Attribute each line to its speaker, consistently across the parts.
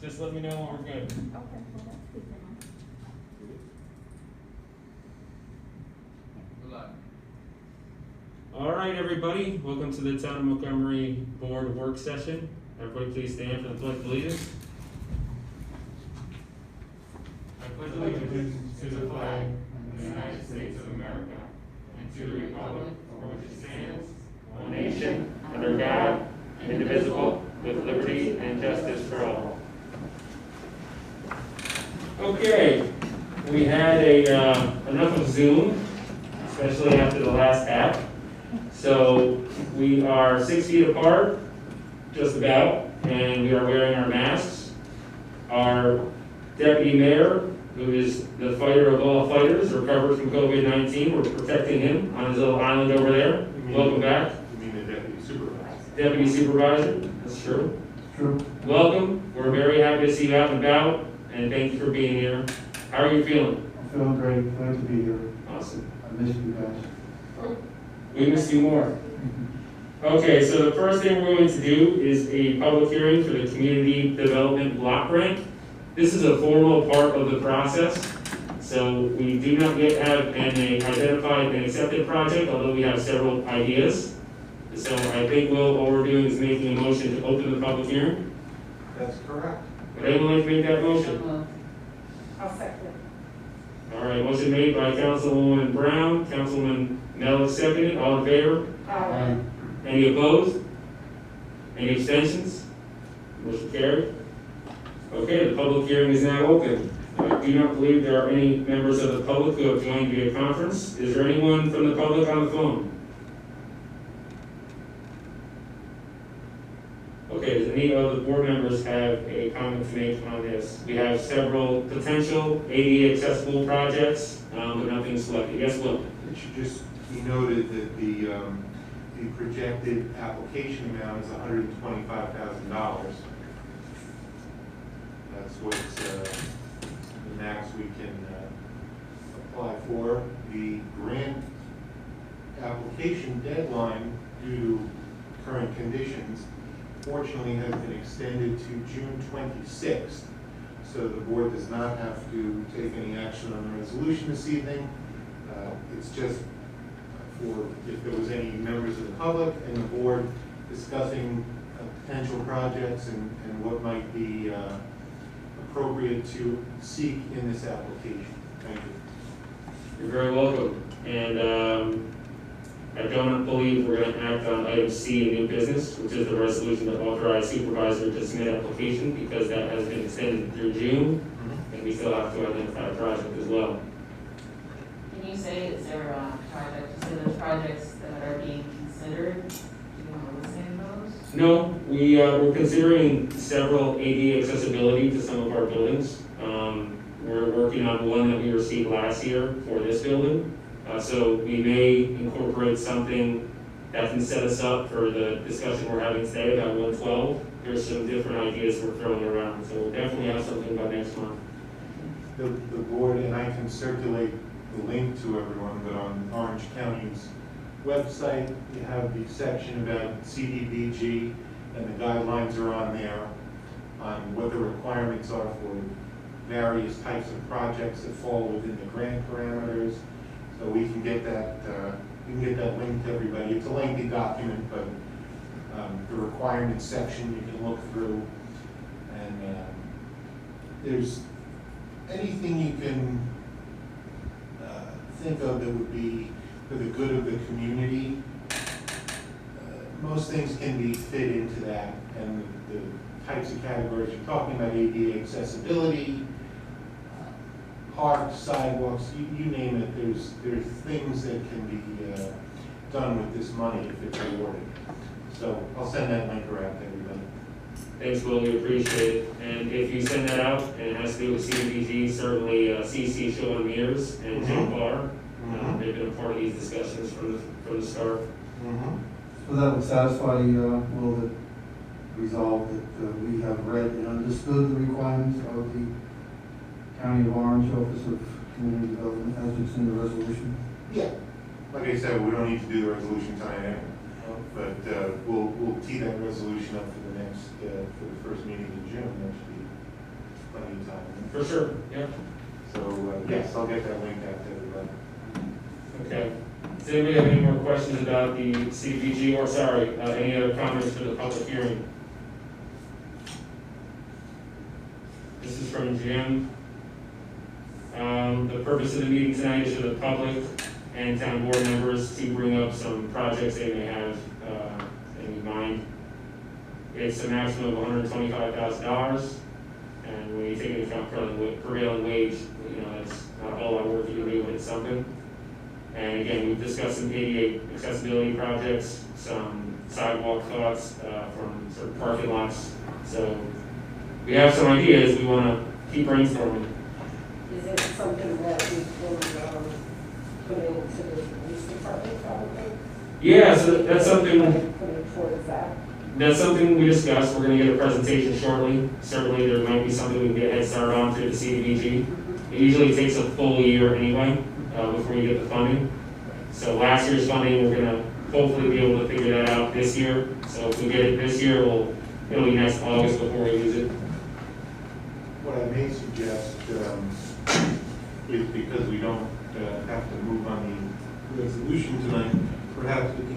Speaker 1: Just let me know when we're good.
Speaker 2: Okay, well, that's good to know.
Speaker 1: All right, everybody, welcome to the Town of Montgomery Board Work Session. Everybody please stand for the Pledge of Allegiance. I pledge allegiance to the flag of the United States of America and to the republic for which it stands, one nation, under God, indivisible, with liberty and justice for all. Okay, we had enough of Zoom, especially after the last app. So we are 6 feet apart, just about, and we are wearing our masks. Our deputy mayor, who is the fighter of all fighters, recovered from COVID-19. We're protecting him on his little island over there. Welcome back.
Speaker 3: You mean the deputy supervisor?
Speaker 1: Deputy supervisor, that's true.
Speaker 4: True.
Speaker 1: Welcome. We're very happy to see you out and about, and thank you for being here. How are you feeling?
Speaker 4: I'm feeling great. Glad to be here.
Speaker 1: Awesome.
Speaker 4: I missed you guys.
Speaker 1: We missed you more. Okay, so the first thing we're going to do is a public hearing for the Community Development Block Grant. This is a formal part of the process, so we do not yet have an identified and accepted project, although we have several ideas. So I think all we're doing is making a motion to open the public hearing.
Speaker 3: That's correct.
Speaker 1: Would anyone like to make that motion?
Speaker 2: I'll second.
Speaker 1: All right, motion made by Councilwoman Brown, Councilman Mello seconded, all in favor?
Speaker 2: Aye.
Speaker 1: Any opposed? Any abstentions? Motion carried. Okay, the public hearing is now open. I do not believe there are any members of the public who have joined via conference. Is there anyone from the public on the phone? Okay, does any of the board members have a comment to make on this? We have several potential ADA accessible projects, but nothing selected. Yes, Will?
Speaker 3: It should just be noted that the projected application amount is $125,000. That's what's the max we can apply for. The grant application deadline due to current conditions fortunately has been extended to June 26th. So the board does not have to take any action on the resolution this evening. It's just for if there was any members of the public and the board discussing potential projects and what might be appropriate to seek in this application. Thank you.
Speaker 1: You're very welcome. And I don't believe we're going to act on item C in new business, which is the resolution to authorize supervisor to submit application, because that has been extended through June, and we still have to identify a project as well.
Speaker 5: Can you say, is there there's projects that are being considered? Do you want to listen to those?
Speaker 1: No, we're considering several ADA accessibility to some of our buildings. We're working on one that we received last year for this building. So we may incorporate something that can set us up for the discussion we're having today about 112. There's some different ideas we're throwing around, so we'll definitely have something by next month.
Speaker 3: The board, and I can circulate the link to everyone, but on Orange County's website, you have the section about CDBG, and the guidelines are on there on what the requirements are for various types of projects that fall within the grant parameters. So we can get that link to everybody. It's a lengthy document, but the requirements section you can look through, and there's anything you can think of that would be for the good of the community. Most things can be fit into that, and the types of categories you're talking about, ADA accessibility, parks, sidewalks, you name it, there's things that can be done with this money if it's awarded. So I'll send that link around to everybody.
Speaker 1: Thanks, Will, we appreciate it. And if you send that out and it has to do with CDBG, certainly CC, Sean Mears, and Jim Barr. They've been a part of these discussions from the start.
Speaker 4: So that would satisfy, will that resolve that we have read and understood the requirements of the County of Orange Office of Community Development as it's in the resolution?
Speaker 3: Yeah. Like I said, we don't need to do the resolution tonight, but we'll tee that resolution up for the next, for the first meeting in June next week. plenty of time.
Speaker 1: For sure, yeah.
Speaker 3: So, yes, I'll get that link out to everybody.
Speaker 1: Okay. Does anybody have any more questions about the CDBG, or sorry, any other comments for the public hearing? This is from Jim. The purpose of the meeting tonight is for the public and town board members to bring up some projects they may have in mind. It's a maximum of $125,000, and when you take into account prevailing wage, you know, that's not a whole lot of work you can do, but it's something. And again, we've discussed some ADA accessibility projects, some sidewalk thoughts from sort of parking lots. So we have some ideas we want to keep brainstorming.
Speaker 2: Is it something that we will put into the police department probably?
Speaker 1: Yeah, so that's something.
Speaker 2: Put it towards that.
Speaker 1: That's something we discussed. We're going to get a presentation shortly. Certainly, there might be something we can get a head start on through the CDBG. It usually takes a full year anyway before we get the funding. So last year's funding, we're going to hopefully be able to figure that out this year. So if we get it this year, it'll be next August before we use it.
Speaker 3: What I may suggest is, because we don't have to move on the resolution tonight, perhaps we can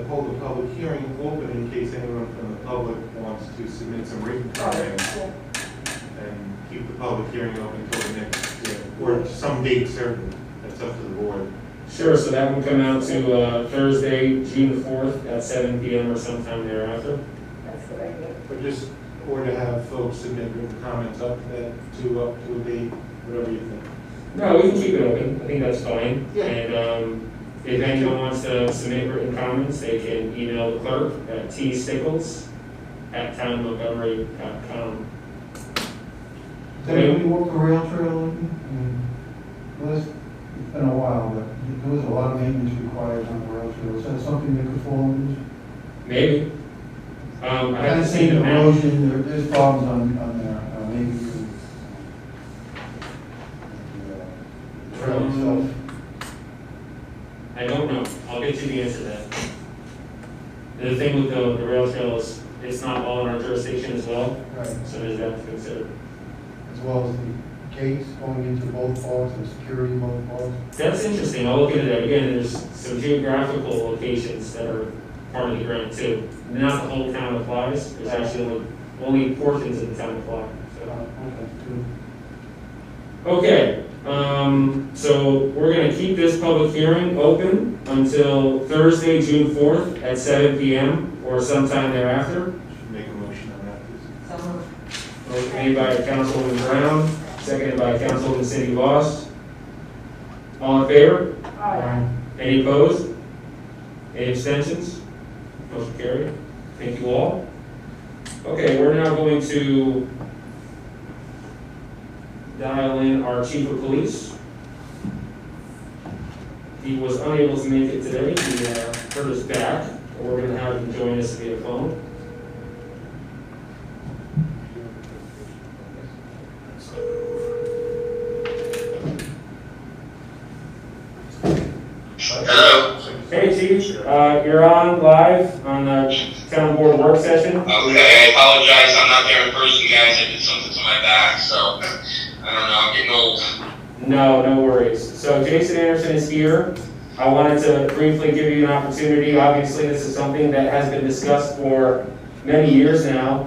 Speaker 3: hold the public hearing open in case anyone from the public wants to submit some written comments, and keep the public hearing open until the next, or some date certain. That's up to the board.
Speaker 1: Sure, so that will come out to Thursday, June 4th at 7 p.m. or sometime thereafter.
Speaker 2: That's what I get.
Speaker 3: But just, or to have folks submit written comments up to a date, whatever you think.
Speaker 1: No, we can keep it open. I think that's fine.
Speaker 3: Yeah.
Speaker 1: And if anyone wants to submit written comments, they can email the clerk at tstickles@townmontgomery.com.
Speaker 4: Did we walk the rail trail? It's been a while, but there was a lot of maintenance required on the rail trail. Is that something that could fall into this?
Speaker 1: Maybe. I
Speaker 4: I
Speaker 1: haven't seen the map.
Speaker 4: erosion, there's problems on there, maybe the trail itself.
Speaker 1: I don't know. I'll get you the answer to that. The thing with the rail trail is it's not all in our jurisdiction as well,
Speaker 4: Right,
Speaker 1: so there's that to consider.
Speaker 4: as well as the gates going into both parks and security in both parks.
Speaker 1: That's interesting. I'll look into that. Again, there's some geographical locations that are part of the grant too. Not the whole town applies. There's actually only portions of the town apply. So.
Speaker 4: Okay,
Speaker 1: Okay, so we're going to keep this public hearing open until Thursday, June 4th at 7 p.m. or sometime thereafter.
Speaker 3: Should make a motion on that, please.
Speaker 5: So
Speaker 1: Made by Councilwoman Brown, seconded by Councilwoman Cindy Voss. All in favor?
Speaker 2: Aye.
Speaker 1: Any opposed? Any abstentions? Motion carried. Thank you all. Okay, we're now going to dial in our chief of police. He was unable to make it today. He hurt his back. We're going to have him join us via phone.
Speaker 6: Hello.
Speaker 1: Hey Chief, you're on live on the town board work session.
Speaker 6: Okay, I apologize. I'm not there in person, guys. I did something to my back, so I don't know. I'm getting old.
Speaker 1: No worries. So Jason Anderson is here. I wanted to briefly give you an opportunity. Obviously, this is something that has been discussed for many years now.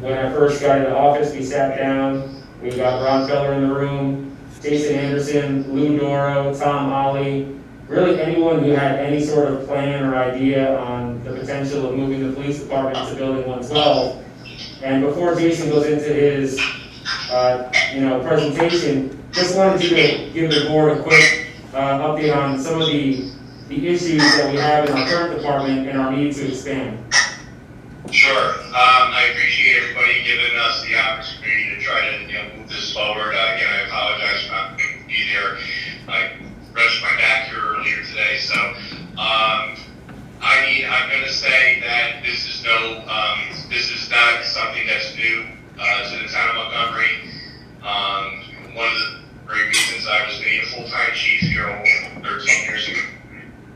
Speaker 1: When I first got into office, we sat down. We got Ron Feller in the room, Jason Anderson, Lou Doro, Tom Ollie, really anyone who had any sort of plan or idea on the potential of moving the police department to Building 112. And before Jason goes into his presentation, just wanted you to give the board a quick update on some of the issues that we have in our current department and our need to expand.
Speaker 6: Sure. I appreciate everybody giving us the opportunity to try to move this forward. Again, I apologize for not being able to be there. I wrenched my back here earlier today, so I'm going to say that this is not something that's new to the town of Montgomery. One of the great reasons I was made a full-time chief here over 13 years ago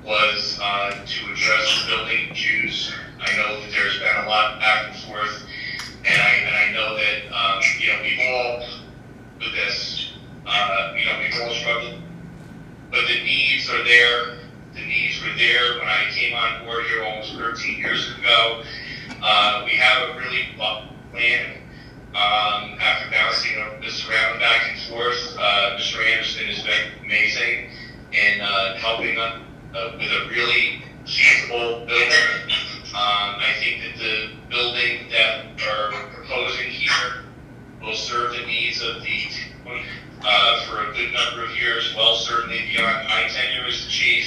Speaker 6: was to address the building issues. I know that there's been a lot back and forth, and I know that we've all really thoughtful plan. After bouncing this around back and forth, Mr. Anderson has been amazing in helping us with a really feasible building. I think that the building that we're proposing here will serve the needs of the for a good number of years, well, certainly beyond my tenure as the chief,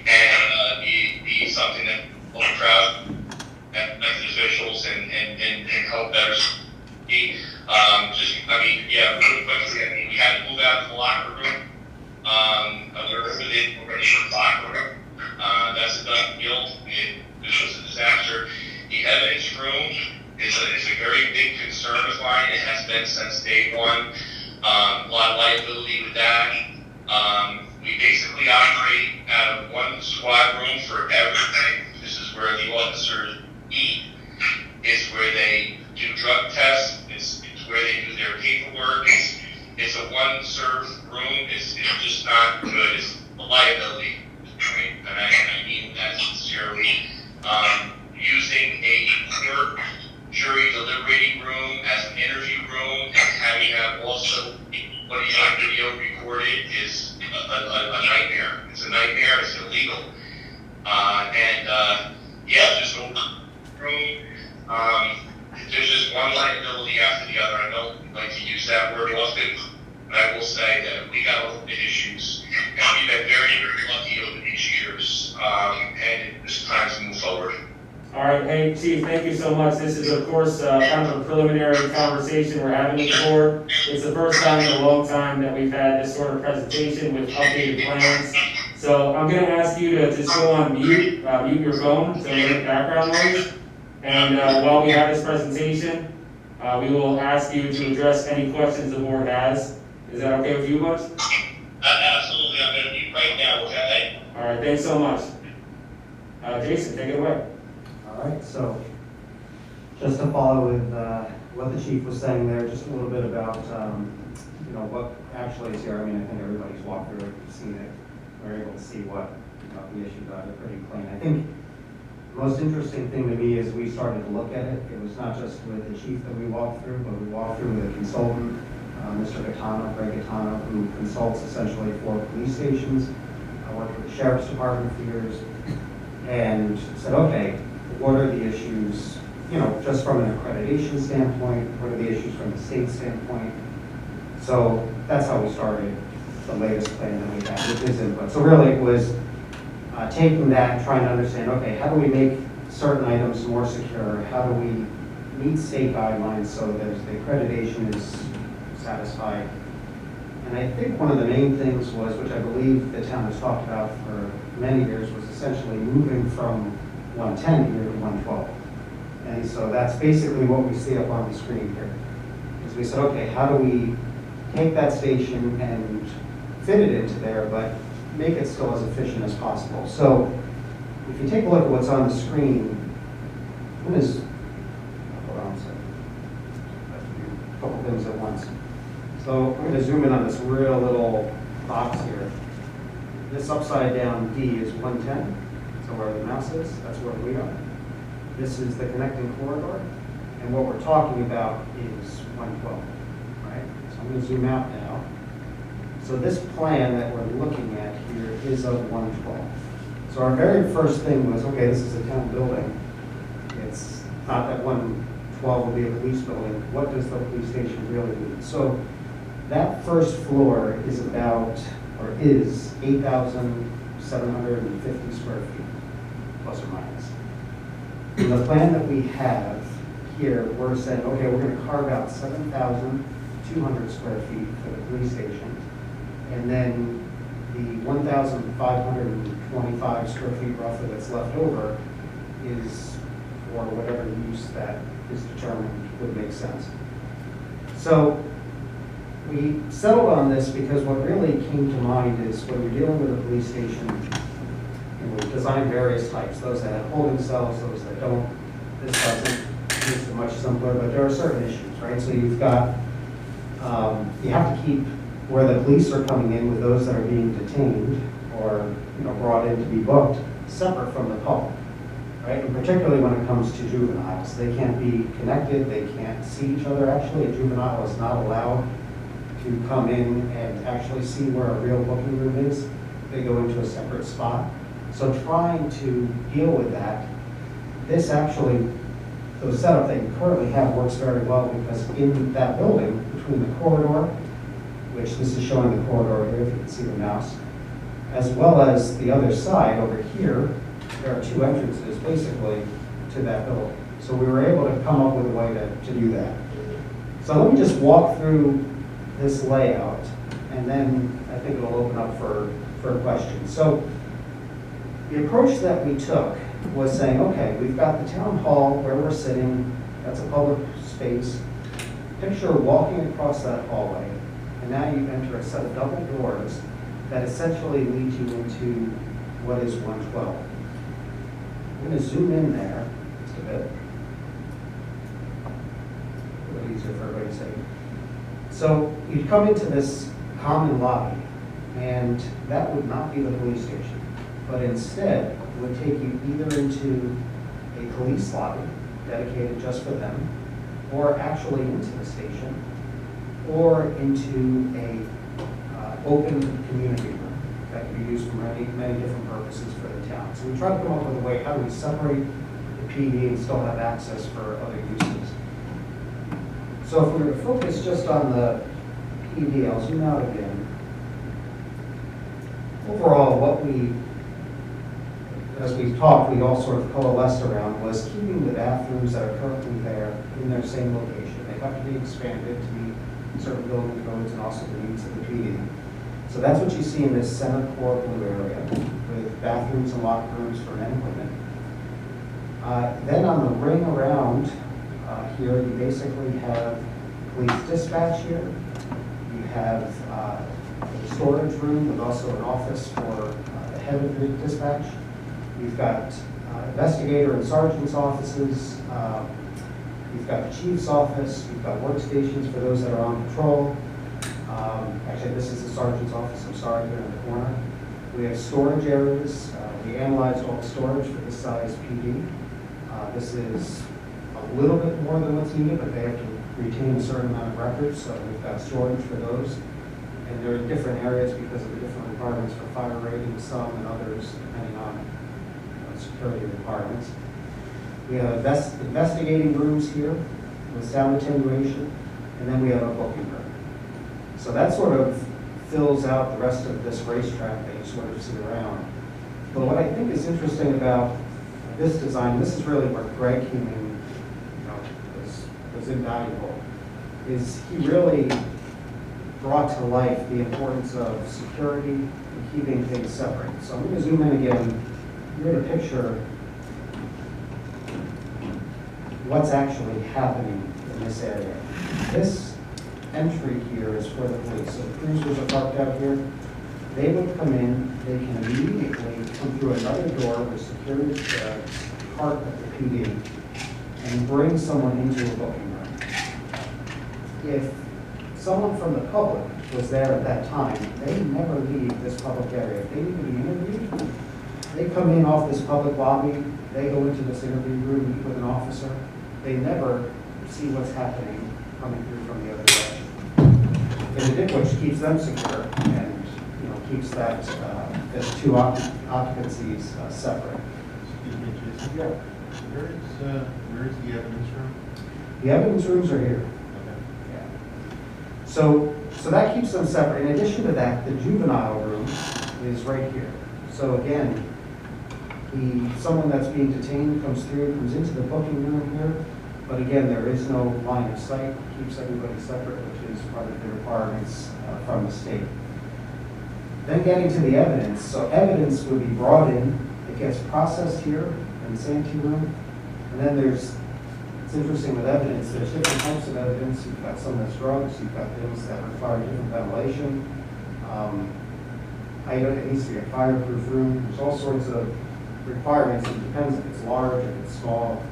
Speaker 6: and be something that we'll be proud of elected officials and help better. Really quickly, we had to move out of the locker room. We're ready for the locker room. That's a done deal. This was a disaster. The evidence room is a very big concern of mine. It has been since day one. A lot of liability with that. We basically operate out of one squad room for everything. This is where the officers eat. It's where they do drug tests. It's where they do their paperwork. It's a one-serve room. It's just not good. It's a liability, right? And I mean that sincerely. Using a court jury deliberating room as an interview room and having that also putting on video recorded is a nightmare. It's a nightmare. It's illegal. Just open room. There's just one liability after the other. I don't like to use that word often, but I will say that we got a little bit issues, and we've been very, very lucky over these years, and it's time to move forward.
Speaker 1: All right, hey, Chief, thank you so much. This is, of course, kind of a preliminary conversation we're having with the board. It's the first time in a long time that we've had this sort of presentation with updated plans. So I'm going to ask you to just go on mute your phone to limit background noise. And while we have this presentation, we will ask you to address any questions the board has. Is that okay with you, Butch?
Speaker 6: Absolutely, I'm going to mute right now, okay?
Speaker 1: All right, thanks so much. Jason, take it away.
Speaker 7: All right, so just to follow with what the chief was saying there, just a little bit about what actually is here. I mean, I think everybody's walked through it, seen it, we're able to see what the issues are. They're pretty clean. I think the most interesting thing to me is we started to look at it. It was not just with the chief that we walked through, but we walked through with a consultant, Mr. Gaetano, Greg Gaetano, who consults essentially for police stations. I worked with the sheriff's department for years, and said, okay, what are the issues, just from an accreditation standpoint? What are the issues from the state standpoint? So that's how we started the latest plan that we had with his input. So really it was taking that and trying to understand, okay, how do we make certain items more secure? How do we meet state guidelines so that the accreditation is satisfied? And I think one of the main things was, which I believe the town has talked about for many years, was essentially moving from 110 here to 112. And so that's basically what we see up on the screen here. Is we said, okay, how do we take that station and fit it into there, but make it still as efficient as possible? So if you take a look at what's on the screen, hold on a second. A couple things at once. So I'm going to zoom in on this real little box here. This upside down D is 110. So where the mouse is, that's where we are. This is the connecting corridor, and what we're talking about is 112, right? So I'm going to zoom out now. So this plan that we're looking at here is of 112. So our very first thing was, okay, this is a town building. It's not that 112 will be a police building. What does the police station really need? So that first floor is is 8,750 square feet, plus or minus. In the plan that we have here, we're saying, okay, we're going to carve out 7,200 square feet for the police station, and then the 1,525 square feet roughly that's left over is for whatever use that is determined would make sense. So we settled on this because what really came to mind is when you're dealing with a police station, and we've designed various types, those that have holding cells, those that don't. This doesn't. It's much simpler, but there are certain issues, right? So you've got, you have to keep where the police are coming in with those that are being detained or brought in to be booked separate from the public. right? And particularly when it comes to juveniles. They can't be connected, they can't see each other. Actually, a juvenile is not allowed to come in and actually see where a real booking room is. They go into a separate spot. So trying to deal with that, this actually, the setup that you currently have works very well, because in that building, between the corridor, which this is showing the corridor here, if you can see the mouse, as well as the other side over here, there are two entrances basically to that building. So we were able to come up with a way to do that. So let me just walk through this layout, and then I think it'll open up for questions. So the approach that we took was saying, okay, we've got the town hall where we're sitting, that's a public space. Picture walking across that hallway, and now you enter a set of double doors that essentially lead you into what is 112. I'm going to zoom in there just a bit. A little easier for everybody to see. So you'd come into this common lobby, and that would not be the police station, but instead would take you either into a police lobby dedicated just for them, or actually into the station, or into a open community room that can be used for many different purposes for the town. So we tried to come up with a way, how do we separate the PD and still have access for other uses? So if we were to focus just on the PD, I'll zoom out again. Overall, what we, as we've talked, we all sort of coalesced around was keeping the bathrooms that are currently there in their same location. They have to be expanded to meet certain building codes and also the needs of the PD. So that's what you see in this center core blue area with bathrooms and locker rooms for men and women. Then on the ring around here, you basically have police dispatch here. You have a storage room with also an office for the head of the dispatch. You've got investigator and sergeant's offices. You've got the chief's office. You've got workstations for those that are on patrol. Actually, this is the sergeant's office, I'm sorry, here in the corner. We have storage areas. We analyzed all the storage for this size PD. This is a little bit more than what's needed, but they have to retain a certain amount of records, so we've got storage for those. And they're in different areas because of the different requirements for fire rating, some and others, depending on security requirements. We have investigating rooms here with sound attenuation, and then we have a booking room. So that sort of fills out the rest of this racetrack that you sort of see around. But what I think is interesting about this design, this is really where Greg came in, was invaluable, is he really brought to life the importance of security and keeping things separate. So I'm going to zoom in again. You're going to picture what's actually happening in this area. This entry here is for the police. So the cruisers are parked out here. They would come in, they can immediately come through another door which secures the part of the PD and bring someone into a booking room. If someone from the public was there at that time, they never leave this public area. If they need to be interviewed, they come in off this public lobby, they go into this interview room, meet with an officer. They never see what's happening coming through from the other direction. Which keeps them secure and keeps that as two occupancies separate.
Speaker 3: Excuse me, Jason.
Speaker 7: Yeah.
Speaker 3: Where is the evidence room?
Speaker 7: The evidence rooms are here.
Speaker 3: Okay.
Speaker 7: Yeah. So that keeps them separate. In addition to that, the juvenile room is right here. So again, someone that's being detained comes into the booking room here, but again, there is no line of sight, keeps everybody separate, which is part of the requirements from the state. Then getting to the evidence. So evidence would be brought in, it gets processed here in the sanitation room, and then it's interesting with evidence, there's different types of evidence. You've got some that's drugs, you've got things that require different ventilation. It needs to be a fireproof room. There's all sorts of requirements. It depends if it's large, if it's small.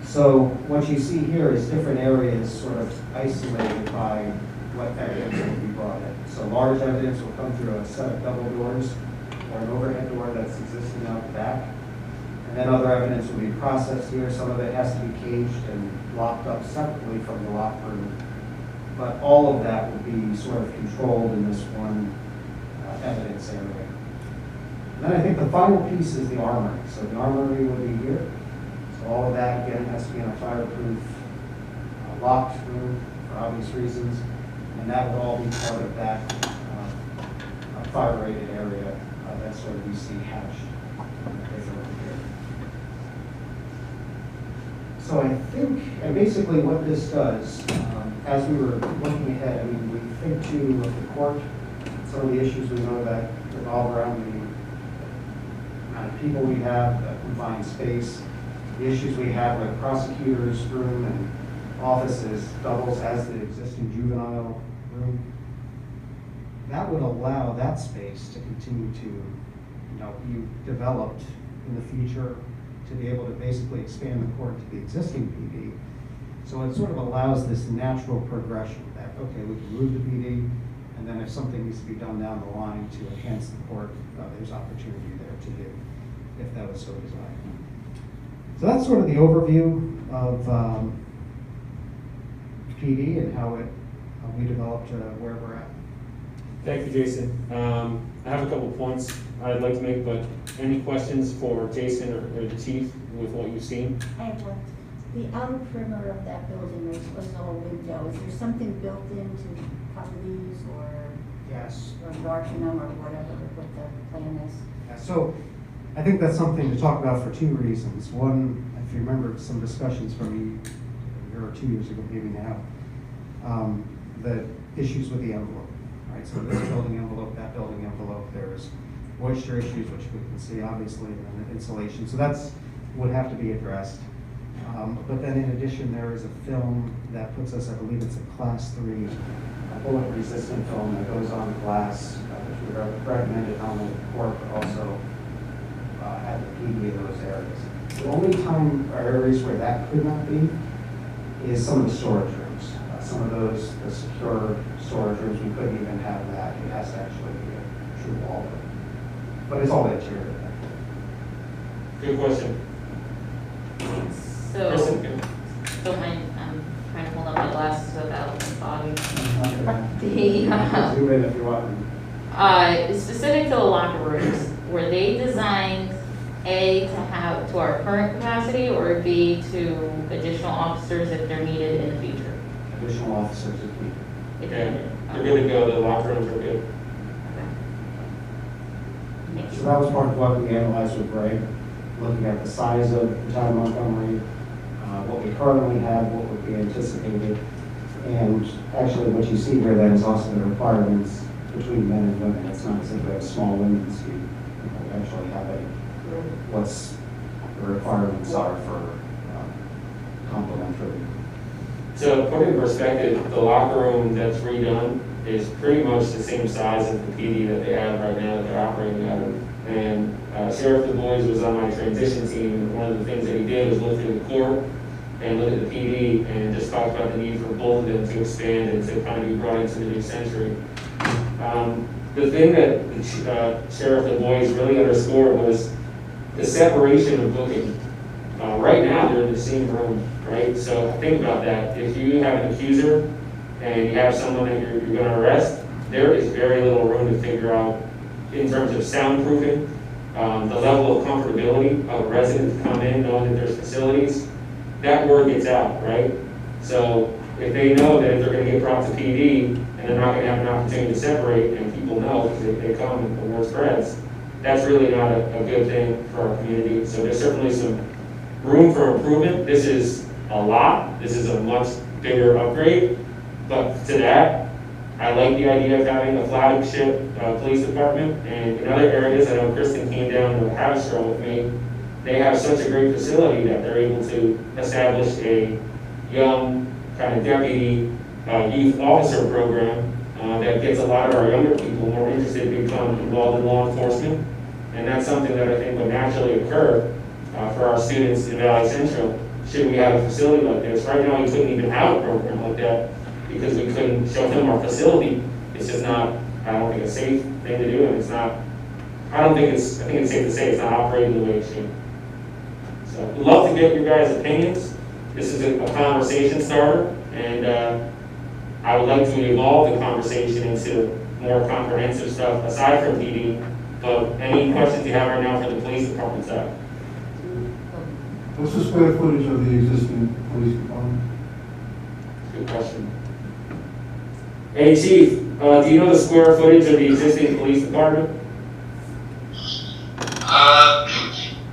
Speaker 7: So what you see here is different areas sort of isolated by what evidence will be brought in. So large evidence will come through a set of double doors or an overhead door that's existing out the back. And then other evidence will be processed here. Some of it has to be caged and locked up separately from the locker room. But all of that will be sort of controlled in this one evidence area. And then I think the final piece is the armory. So the armory will be here. So all of that, again, has to be in a fireproof, locked room for obvious reasons. And that will all be part of that fire-rated area that sort of you see hatched over here. So I think, and basically what this does, as we were looking ahead, I mean, we think too of the court, some of the issues we know that revolve around the amount of people we have, the confined space, the issues we have with prosecutors' room and offices doubles as the existing juvenile room. That would allow that space to continue to, be developed in the future, to be able to basically expand the court to the existing PD. So it sort of allows this natural progression that, okay, we can move the PD, and then if something needs to be done down the line to enhance the court, there's opportunity there to do, if that was so desired. So that's sort of the overview of PD and how we developed where we're at.
Speaker 1: Thank you, Jason. I have a couple points I'd like to make, but any questions for Jason or the chief with what you've seen?
Speaker 8: I have one. The outer perimeter of that building was all window. Is there something built into properties or
Speaker 7: Yes.
Speaker 8: darken them or whatever what the plan is?
Speaker 7: Yeah, so I think that's something to talk about for two reasons. One, if you remember some discussions from a year or 2 years ago, maybe now, the issues with the envelope, right? So this building envelope, that building envelope, there's moisture issues, which we can see obviously, and then the insulation. So that's would have to be addressed. But then in addition, there is a film that puts us, I believe it's a class 3 bullet resistant film that goes on glass, which we recommended not only the court, but also at the PD in those areas. The only time or areas where that could not be is some of the storage rooms. Some of those, the secure storage rooms, we couldn't even have that. It has to actually be a true wall room. But it's all interior.
Speaker 1: Good question.
Speaker 5: So,
Speaker 1: Kristen?
Speaker 5: don't mind, I'm trying to hold up my glasses without fogging.
Speaker 7: Zoom in if you want.
Speaker 5: Specific to the locker rooms, were they designed A, to have to our current capacity, or B, to additional officers if they're needed in the future?
Speaker 7: Additional officers if needed.
Speaker 5: If
Speaker 1: Okay,
Speaker 5: needed.
Speaker 1: we're good to go, the locker rooms are good.
Speaker 5: Okay.
Speaker 7: So that was part of what we analyzed with Greg, looking at the size of the town of Montgomery, what we currently have, what would be anticipated, and actually what you see here then is also the requirements between men and women. It's not as if we have small women's suite. We actually have what's the requirements are for complementary.
Speaker 1: So to put it in perspective, the locker room that's redone is pretty much the same size as the PD that they have right now that they're operating out of. And Sheriff Du Bois was on my transition team, and one of the things that he did was look through the court and look at the PD and just talk about the need for both of them to expand and to kind of be brought into the new century. The thing that Sheriff Du Bois really underscored was the separation of booking. Right now, they're in the same room, right? So think about that. If you have an accuser and you have someone that you're going to arrest, there is very little room to figure out in terms of soundproofing, the level of comfortability of a resident to come in knowing that there's facilities. That word gets out, right? So if they know that if they're going to get brought to PD and they're not going to have an opportunity to separate, and people know because they come and the word spreads, that's really not a good thing for our community. So there's certainly some room for improvement. This is a lot. This is a much bigger upgrade. But to that, I like the idea of having a flagship police department. And in other areas, I know Kristen came down to Havastro with me. They have such a great facility that they're able to establish a young kind of deputy youth officer program that gets a lot of our younger people more interested to become involved in law enforcement. And that's something that I think would naturally occur for our students in Valley Central should we have a facility like this. Right now, we couldn't even have a program like that because we couldn't show them our facility. It's just not, I don't think, a safe thing to do, and it's not, I think it's safe to say it's not operating the way it should. So we'd love to get your guys' opinions. This is a conversation starter, and I would like to evolve the conversation into more comprehensive stuff aside from PD. But any questions you have right now for the police department side?
Speaker 4: What's the square footage of the existing police department?
Speaker 1: Good question. Hey, Chief, do you know the square footage of the existing police department?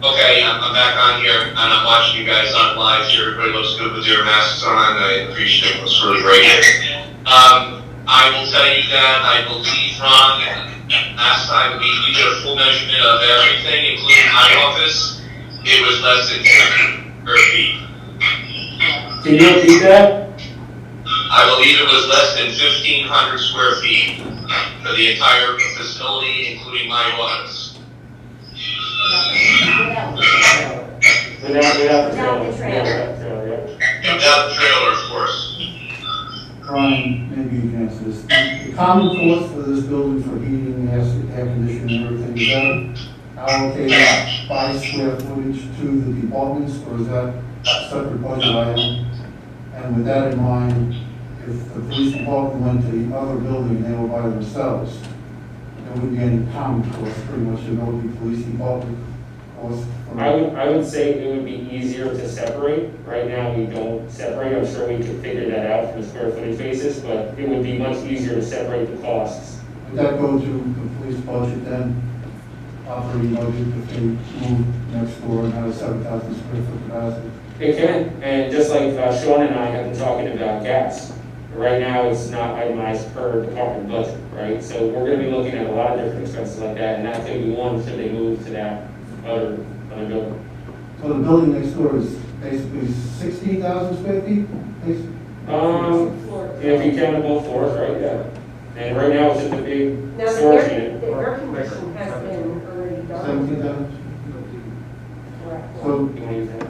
Speaker 6: Okay, I'm back on here, and I'm watching you guys on live here. Everybody looks good with your masks on. I appreciate it. It's really great. I will tell you that I believe, Ron, last time we did a full measurement of everything, including my office, it was less than 200 square feet.
Speaker 1: Can you repeat that?
Speaker 6: I believe it was less than 1,500 square feet for the entire facility, including my office.
Speaker 1: Without the
Speaker 8: Without
Speaker 1: trailer.
Speaker 8: the trailer.
Speaker 1: Yeah.
Speaker 6: Without the trailer, of course.
Speaker 4: Brian, maybe you can answer this. The common cost for this building for heating, air conditioning, and everything, is that allocated by square footage to the departments, or is that a separate budget item? And with that in mind, if the police department went to the other building, they were by themselves, there wouldn't be any common cost, pretty much, there would be police department cost.
Speaker 1: I would say it would be easier to separate. Right now, we don't separate. I'm sure we could figure that out from a square footage basis, but it would be much easier to separate the costs.
Speaker 4: Would that go to the police budget then, operating budget, if they move next door and have a 7,000 square foot capacity?
Speaker 1: It can, and just like Sean and I have been talking about gas. Right now, it's not itemized per department budget, right? So we're gonna be looking at a lot of different expenses like that, and that could be one should they move to that other building.
Speaker 4: So the building next door is basically 16,000 square feet? Basically?
Speaker 1: If you count both floors, right, yeah. And right now, it's just a big
Speaker 2: Now,
Speaker 1: storage unit.
Speaker 2: the air conditioning has been already done.
Speaker 4: 17,000?
Speaker 2: Correct.
Speaker 4: So,
Speaker 1: You wanna use that?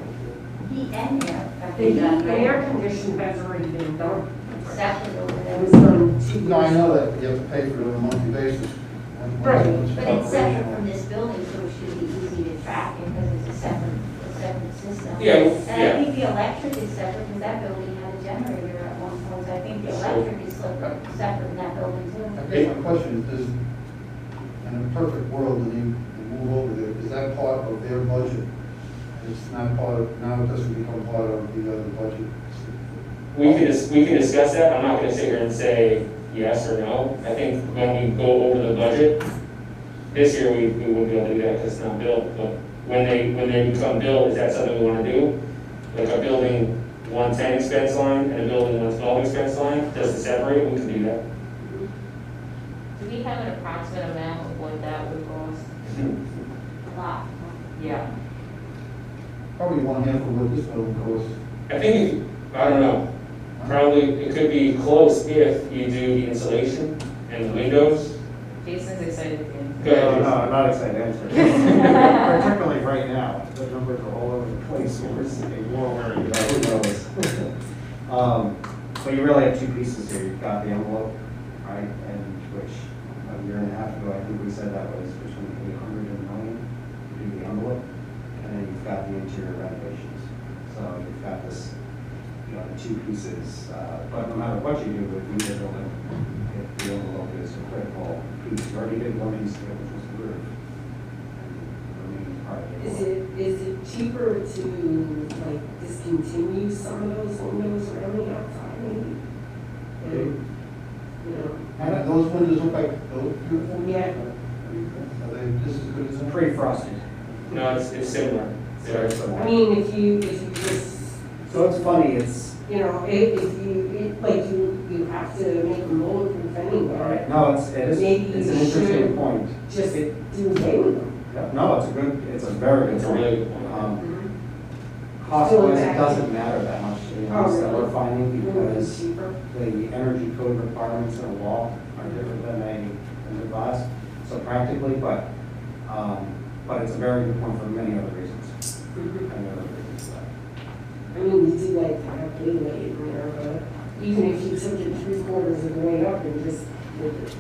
Speaker 8: Heat and air.
Speaker 2: The air conditioning has already been done.
Speaker 8: Separate over
Speaker 2: It
Speaker 8: there.
Speaker 2: was done 2 years
Speaker 4: no, I know
Speaker 2: ago.
Speaker 4: that you have to pay for it on a monthly basis.
Speaker 2: Right,
Speaker 8: But it's separate from this building, so it should be easy to track it because it's a separate system.
Speaker 1: Yeah,
Speaker 8: And I
Speaker 1: yeah.
Speaker 8: think the electric is separate because that building had a generator at one point. I think the electric is separate in that building too.
Speaker 4: I guess my question is, in a perfect world, when you move over there, is that part of their budget? It's not part of, now it doesn't become part of the other budget?
Speaker 1: We can discuss that. I'm not gonna sit here and say yes or no. I think when we go over the budget, this year we won't be able to do that because it's not built, but when they become built, is that something we wanna do? Like a building 110 expense line and a building 112 expense line, just to separate, we can do that.
Speaker 5: Do we have an approximate amount of what that would cost?
Speaker 8: A lot.
Speaker 5: Yeah.
Speaker 4: Probably one half of what this building costs.
Speaker 1: I think, I don't know, probably it could be close if you do the insulation and the windows.
Speaker 5: Jason's excited again.
Speaker 1: Go ahead,
Speaker 7: No,
Speaker 1: Jason.
Speaker 7: I'm not excited to answer. Particularly right now, the numbers are all over the place, so we're seeing more where you know. But you really have two pieces here. You've got the envelope, right, and which a year and a half ago, I think we said that was between 800 and 1 million to do the envelope. And then you've got the interior renovations. So you've got this, you know, the two pieces. But no matter what you do with either building, if the envelope is a critical piece, you already did one piece of it, which was the roof. And the remaining part of the
Speaker 2: Is it cheaper to like discontinue some of those windows around the outside maybe? And, you know,
Speaker 4: And those windows look like, those beautiful?
Speaker 2: yeah,
Speaker 4: Are they just as good as that?
Speaker 7: pre-frosted.
Speaker 1: No, it's similar.
Speaker 7: Very
Speaker 2: I
Speaker 7: similar.
Speaker 2: mean, if you just,
Speaker 7: So it's funny, it's,
Speaker 2: you know, if you, like you have to make them bulletproof anyway.
Speaker 7: no, it's an
Speaker 2: Maybe
Speaker 7: interesting
Speaker 2: you should
Speaker 7: point.
Speaker 2: Just
Speaker 7: It-
Speaker 2: do away with them.
Speaker 7: No, it's a very good
Speaker 1: It's a
Speaker 7: point.
Speaker 1: really good point.
Speaker 7: Cost-wise, it doesn't matter that much, to be honest, that we're
Speaker 2: really?
Speaker 7: finding
Speaker 2: Wouldn't it be
Speaker 7: because
Speaker 2: cheaper?
Speaker 7: the energy code requirements in a wall are different than a glass. So practically, but it's a very good point for many other reasons.
Speaker 2: Mhm.
Speaker 7: Many other reasons for that.
Speaker 2: I mean, you do like have daylight in there, but even if you took it 3/4 of the way up and just did the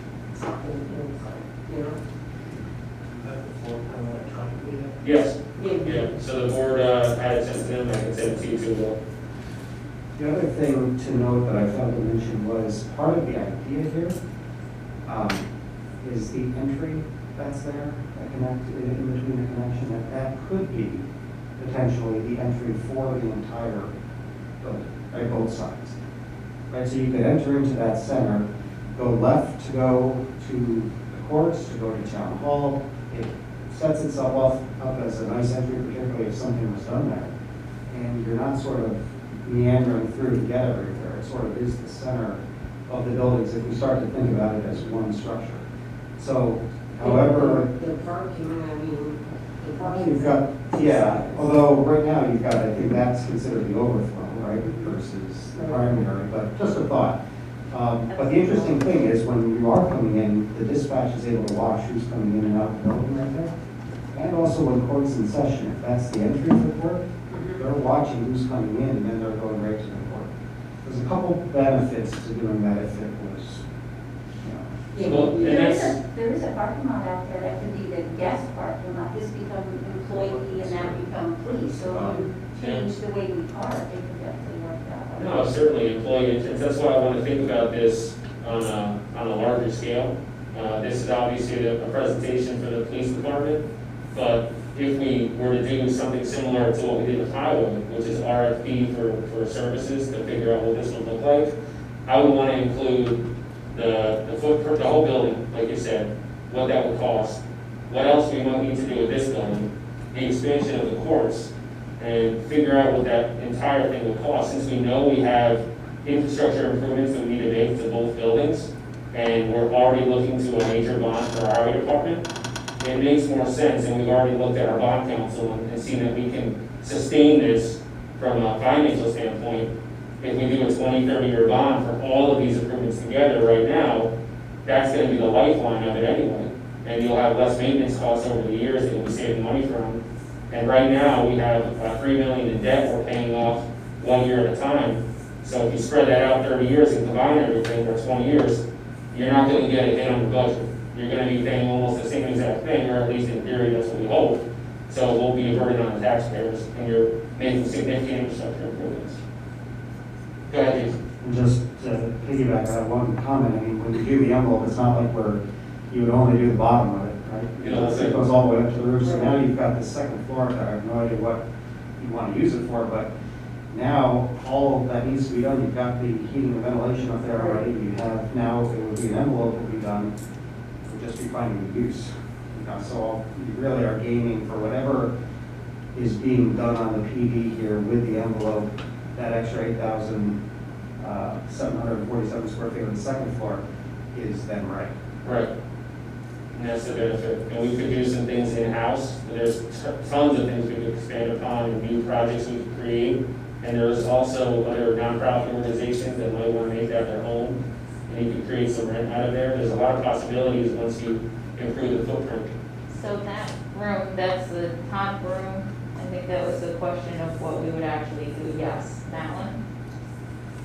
Speaker 2: top of the inside, you know?
Speaker 1: Yes. Yeah, so the board had it sent to them, I can send it to you too, Will.
Speaker 7: The other thing to note that I failed to mention was part of the idea here is the entry that's there, that in between the connection, that could be potentially the entry for the entire building, right, both sides. Right, so you could enter into that center, go left to go to the courts, to go to town hall. It sets itself up as a nice entry, particularly if something was done there. And you're not sort of meandering through to get everywhere. It sort of is the center of the buildings if we start to think about it as one structure. So, however,
Speaker 2: The parking, I mean, the parking.
Speaker 7: you've got, yeah, although right now you've got, I think that's considered the overflow, right, versus the primary, but just a thought. But the interesting thing is when you are coming in, the dispatch is able to watch who's coming in and out of the building right there. And also when court's in session, if that's the entry to the court, they're watching who's coming in and then they're going right to the court. There's a couple benefits to doing that if it was, you know.
Speaker 2: Yeah,
Speaker 1: Well,
Speaker 2: but-
Speaker 1: and
Speaker 8: There is a parking lot out there that could be the guest parking lot, this become employee and that become police, so if you change the way we park, it could definitely work out.
Speaker 1: No, certainly employee entrance, that's why I want to think about this on a larger scale. This is obviously a presentation for the police department, but if we were to do something similar to what we did with Highway, which is RFP for services to figure out what this would look like, I would want to include the footprint, the whole building, like you said, what that would cost, what else we might need to do with this building, the expansion of the courts, and figure out what that entire thing would cost, since we know we have infrastructure improvements that we need to make to both buildings, and we're already looking to a major bond for our highway department. It makes more sense, and we've already looked at our bond council and seen that we can sustain this from a financial standpoint. If we do a 20, 30-year bond for all of these improvements together right now, that's gonna be the lifeline of it anyway. And you'll have less maintenance costs over the years that you'll be saving money from. And right now, we have $3 million in debt we're paying off 1 year at a time. So if you spread that out 30 years and combine everything for 20 years, you're not gonna get a hit on the budget. You're gonna be paying almost the same exact thing, or at least in theory, that's what we hope. So it won't be a burden on the taxpayers, and you're making significant infrastructure improvements. Go ahead, Jason.
Speaker 7: And just to piggyback on that one comment, I mean, when you do the envelope, it's not like you would only do the bottom of it, right?
Speaker 1: Yeah, that's
Speaker 7: It goes all the way up to the roof, so now you've got the second floor, I have no idea what you want to use it for, but now all that needs to be done, you've got the heating and ventilation up there already, you have now, it would be an envelope would be done, it would just be finding the use. You know, so you really are gaining for whatever is being done on the PD here with the envelope, that extra 8,747 square feet on the second floor is then right.
Speaker 1: Right. And that's the benefit. And we could do some things in-house. There's tons of things we could expand upon and new projects we could create. And there's also other nonprofit organizations that might want to make that their home. And you could create some rent out of there. There's a lot of possibilities once you improve the footprint.
Speaker 5: So that room, that's the top room, I think that was the question of what we would actually do, yes, that one?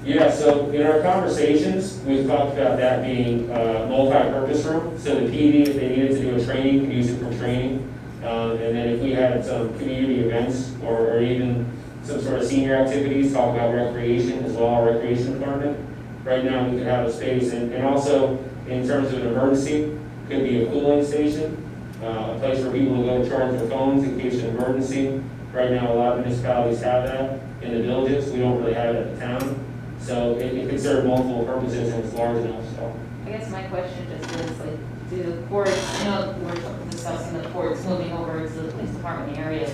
Speaker 1: Yeah, so in our conversations, we've talked about that being a multi-purpose room. So the PD, if they needed to do a training, could use it for training. And then if we had some community events or even some sort of senior activities, talk about recreation as well, our recreation department. Right now, we could have a space, and also in terms of an emergency, could be a cooling station, a place for people to go charge their phones in case of an emergency. Right now, a lot of municipalities have that in the villages. We don't really have it at the town. So it could serve multiple purposes and it's large enough, so.
Speaker 5: I guess my question just is like, do the courts, you know, we're discussing the courts moving over to the police department area.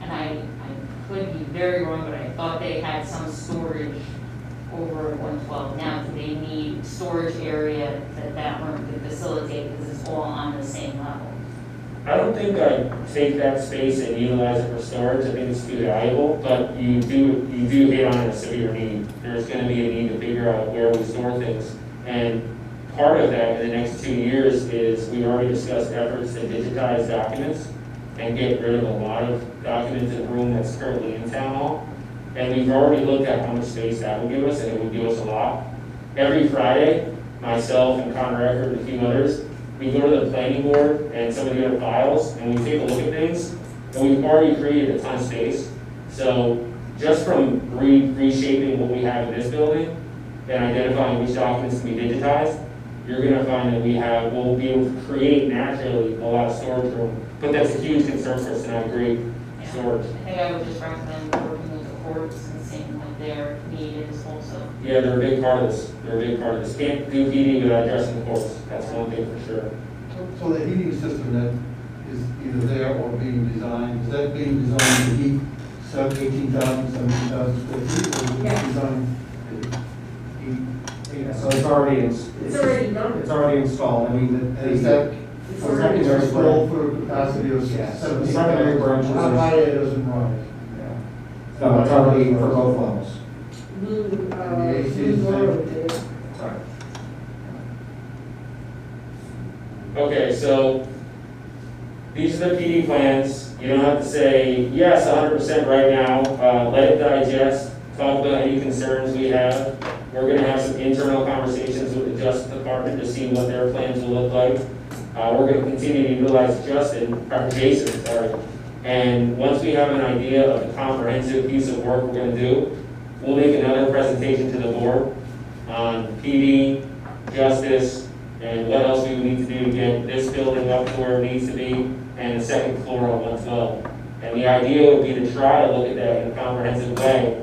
Speaker 5: And I could be very wrong, but I thought they had some storage over at 112. Now, do they need storage area that room could facilitate because it's all on the same level?
Speaker 1: I don't think I'd take that space and utilize it for storage. I think it's too valuable, but you do hit on a severe need. There's gonna be a need to figure out where we store things. And part of that in the next 2 years is we've already discussed efforts to digitize documents and get rid of a lot of documents in the room that's currently in town hall. And we've already looked at how much space that would give us, and it would give us a lot. Every Friday, myself and Connor Eckert and a few others, we go to the planning board and some of the other files, and we take a look at things, and we've already created a ton of space. So just from reshaping what we have in this building and identifying which documents can be digitized, you're gonna find that we'll be able to create naturally a lot of storage room. But that's a huge concern for us, and I agree,
Speaker 5: Yeah.
Speaker 1: storage.
Speaker 5: I think I would just recommend working with the courts and seeing what their need is also.
Speaker 1: Yeah, they're a big part of this. They're a big part of this. Can't do PD without addressing the courts. That's one thing for sure.
Speaker 4: So the heating system that is either there or being designed, is that being designed to heat 18,000, 17,000 square feet? Or is it
Speaker 2: Yeah.
Speaker 4: designed to heat?
Speaker 7: Yeah, so it's already,
Speaker 2: It's already done.
Speaker 7: it's already installed, I mean,
Speaker 4: And is that
Speaker 2: It's
Speaker 7: For
Speaker 2: already
Speaker 7: secondary
Speaker 4: installed for a capacity of
Speaker 7: Yes.
Speaker 4: 17,000?
Speaker 7: Secondary branches
Speaker 4: How
Speaker 7: are-
Speaker 4: high it doesn't rise?
Speaker 7: yeah. No, it's already for both levels.
Speaker 2: Blue,
Speaker 4: And the AC is
Speaker 2: Blue
Speaker 4: the same?
Speaker 2: Road did it.
Speaker 7: Sorry.
Speaker 1: Okay, so these are the PD plans. You don't have to say yes 100% right now. Let it digest. Talk about any concerns we have. We're going to have some internal conversations with the Justice Department to see what their plans will look like. We're going to continue to utilize Jason, sorry. And once we have an idea of the comprehensive piece of work we're going to do, we'll make another presentation to the board on PD, justice, and what else we would need to do to get this building up to where it needs to be, and the second floor on 112. And the idea would be to try to look at that in a comprehensive way.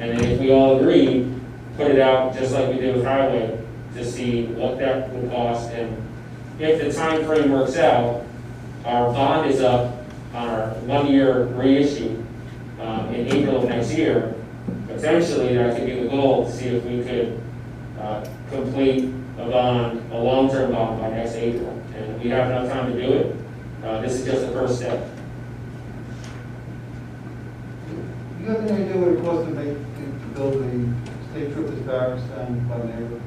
Speaker 1: And then if we all agree, put it out just like we did with Highway to see what that would cost. And if the time frame works out, our bond is up on our 1-year reissue in April of next year. Potentially, that could be the goal, to see if we could complete a bond, a long-term bond by next April. And we have enough time to do it. This is just the first step.
Speaker 4: Do you have any idea what it costs to build the state troopers barracks down by the neighborhood?